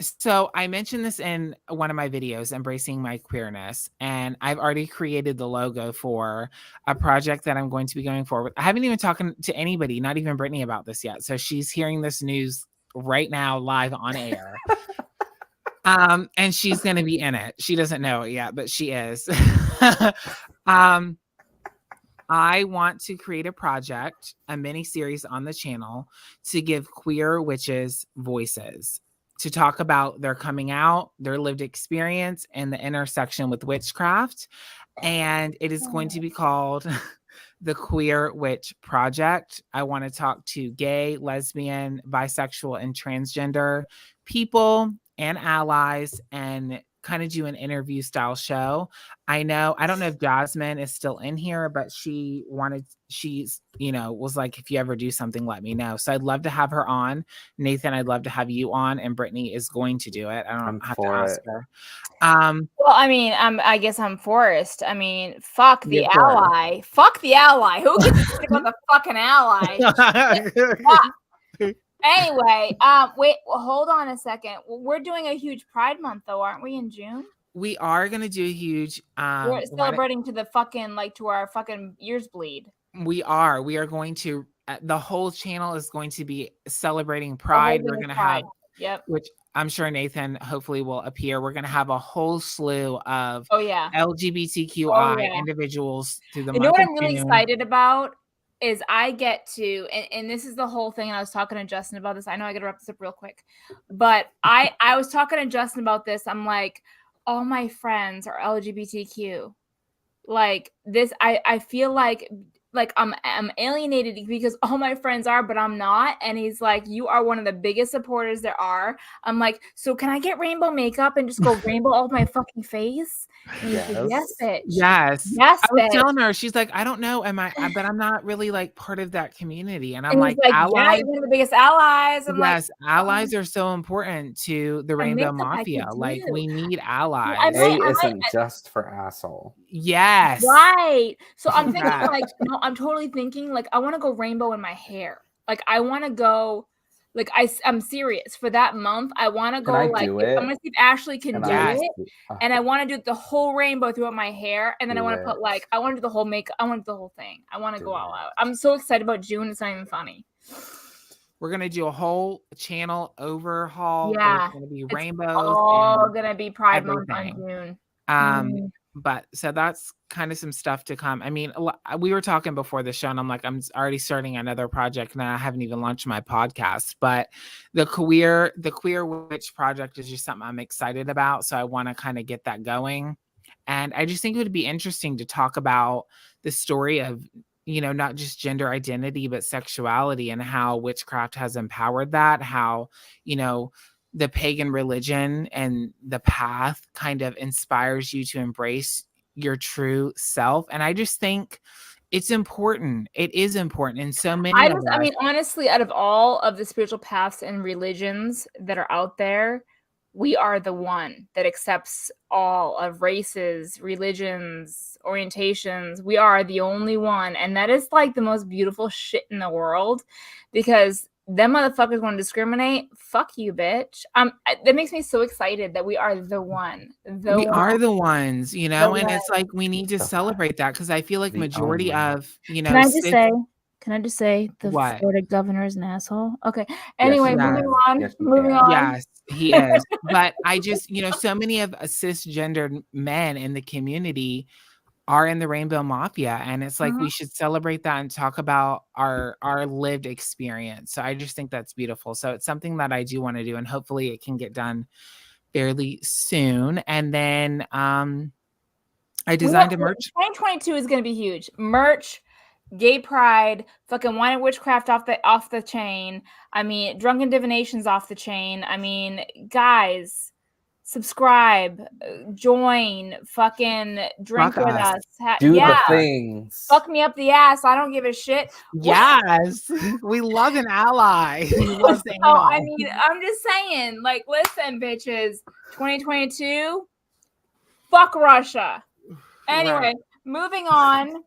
So I mentioned this in one of my videos, Embracing My Queerness, and I've already created the logo for a project that I'm going to be going forward with. I haven't even talked to anybody, not even Brittany, about this yet. So she's hearing this news right now live on air. And she's going to be in it. She doesn't know it yet, but she is. I want to create a project, a mini series on the channel to give queer witches voices, to talk about their coming out, their lived experience, and the intersection with witchcraft. And it is going to be called the Queer Witch Project. I want to talk to gay, lesbian, bisexual, and transgender people and allies and kind of do an interview style show. I don't know if Jasmine is still in here, but she's, was like, if you ever do something, let me know. So I'd love to have her on. Nathan, I'd love to have you on, and Brittany is going to do it. I don't have to ask her. Well, I mean, I guess I'm forced. I mean, fuck the ally. Fuck the ally. Who gives a shit about the fucking ally? Anyway, wait, hold on a second. We're doing a huge Pride Month, though, aren't we, in June? We are going to do a huge... we're celebrating to the fucking, to our fucking ears bleed. We are going to... the whole channel is going to be celebrating Pride. We're going to have... Which I'm sure Nathan hopefully will appear. We're going to have a whole slew of LGBTQI individuals through the month of June. You know what I'm really excited about? Is I get to, and this is the whole thing. I was talking to Justin about this. I know I got to wrap this up real quick, but I was talking to Justin about this. I'm like, all my friends are LGBTQ. Like this, I feel like I'm alienated because all my friends are, but I'm not. And he's like, you are one of the biggest supporters there are. I'm like, so can I get rainbow makeup and just go rainbow all my fucking face? And he's like, yes, bitch. Yes. I was telling her, she's like, I don't know, but I'm not really like part of that community. And I'm like, allies, yeah, you're one of the biggest allies. I'm yes, allies are so important to the Rainbow Mafia. Like, we need allies. A isn't just for asshole. Yes. Right. So I'm thinking I'm totally thinking I want to go rainbow in my hair. Like I want to go, I'm serious for that month. I want to go I'm going to see if Ashley can do it. And I want to do the whole rainbow throughout my hair. And then I want to put I want to do the whole makeup. I want to do the whole thing. I want to go all out. I'm so excited about June. It's not even funny. We're going to do a whole channel overhaul. Yeah. There's going to be rainbows. It's all going to be Pride Month on June. But so that's kind of some stuff to come. I mean, we were talking before the show and I'm like, I'm already starting another project and I haven't even launched my podcast, but the Queer Witch project is just something I'm excited about. So I want to kind of get that going. And I just think it would be interesting to talk about the story of, not just gender identity, but sexuality, and how witchcraft has empowered that, how, the pagan religion and the path kind of inspires you to embrace your true self. And I just think it's important. It is important. And so many I mean, honestly, out of all of the spiritual paths and religions that are out there, we are the one that accepts all of races, religions, orientations. We are the only one. And that is like the most beautiful shit in the world, because them motherfuckers want to discriminate. Fuck you, bitch. That makes me so excited that we are the one. We are the ones, and it's like we need to celebrate that, because I feel like majority of, Can I just say the what? Florida governor is an asshole? Okay. Anyway, moving on. Yes, he is. But I just, so many of cisgendered men in the community are in the Rainbow Mafia, and it's like we should celebrate that and talk about our lived experience. So I just think that's beautiful. So it's something that I do want to do, and hopefully it can get done fairly soon. And then I designed a merch. 2022 is going to be huge. Merch, gay pride, fucking wine and witchcraft off the chain. I mean, drunken divinations off the chain. I mean, guys, subscribe, join, fucking drink with us. Do the things. Fuck me up the ass. I don't give a shit. Yes. We love an ally. We love the so, I mean, I'm just saying, like, listen, bitches, 2022, fuck Russia. Anyway, moving on.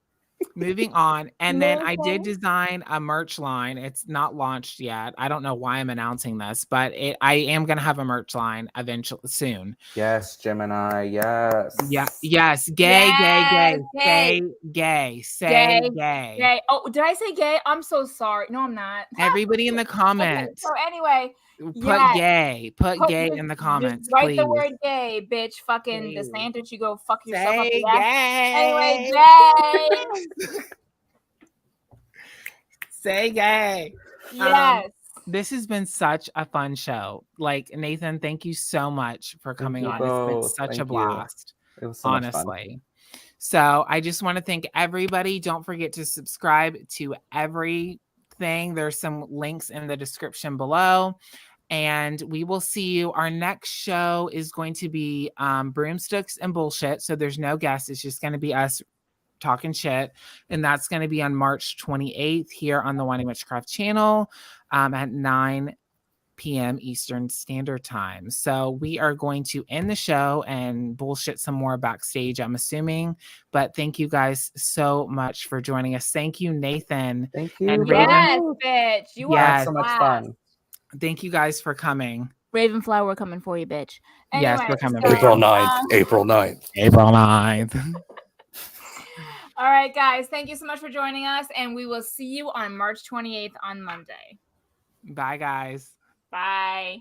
And then I did design a merch line. It's not launched yet. I don't know why I'm announcing this, but I am going to have a merch line eventually soon. Yes, Gemini. Yes. Yeah. Yes. Gay. Say gay. Say gay. Oh, did I say gay? I'm so sorry. No, I'm not. Everybody in the comments. Okay, so anyway, put gay. Put gay in the comments. Write please. The word gay, bitch. Fucking DeSantis, you go fuck yourself up. Say gay. Anyway, gay. Say gay. Yes. This has been such a fun show. Like, Nathan, thank you so much for coming on. It's been such a blast. It was so honestly. Much fun. So I just want to thank everybody. Don't forget to subscribe to everything. There's some links in the description below. And we will see you. Our next show is going to be Broomsticks and Bullshit. So there's no guests. It's just going to be us talking shit. And that's going to be on March 28th here on the Wine and Witchcraft channel at 9 p.m. Eastern Standard Time. So we are going to end the show and bullshit some more backstage, I'm assuming. But thank you guys so much for joining us. Thank you, Nathan. Thank you. And yes, bitch. You are so much fun. Thank you guys for coming. Ravenflower, we're coming for you, bitch. Anyway, yes, we're coming. April 9th. April 9th. April 9th. All right, guys. Thank you so much for joining us. And we will see you on March 28th on Monday. Bye, guys. Bye.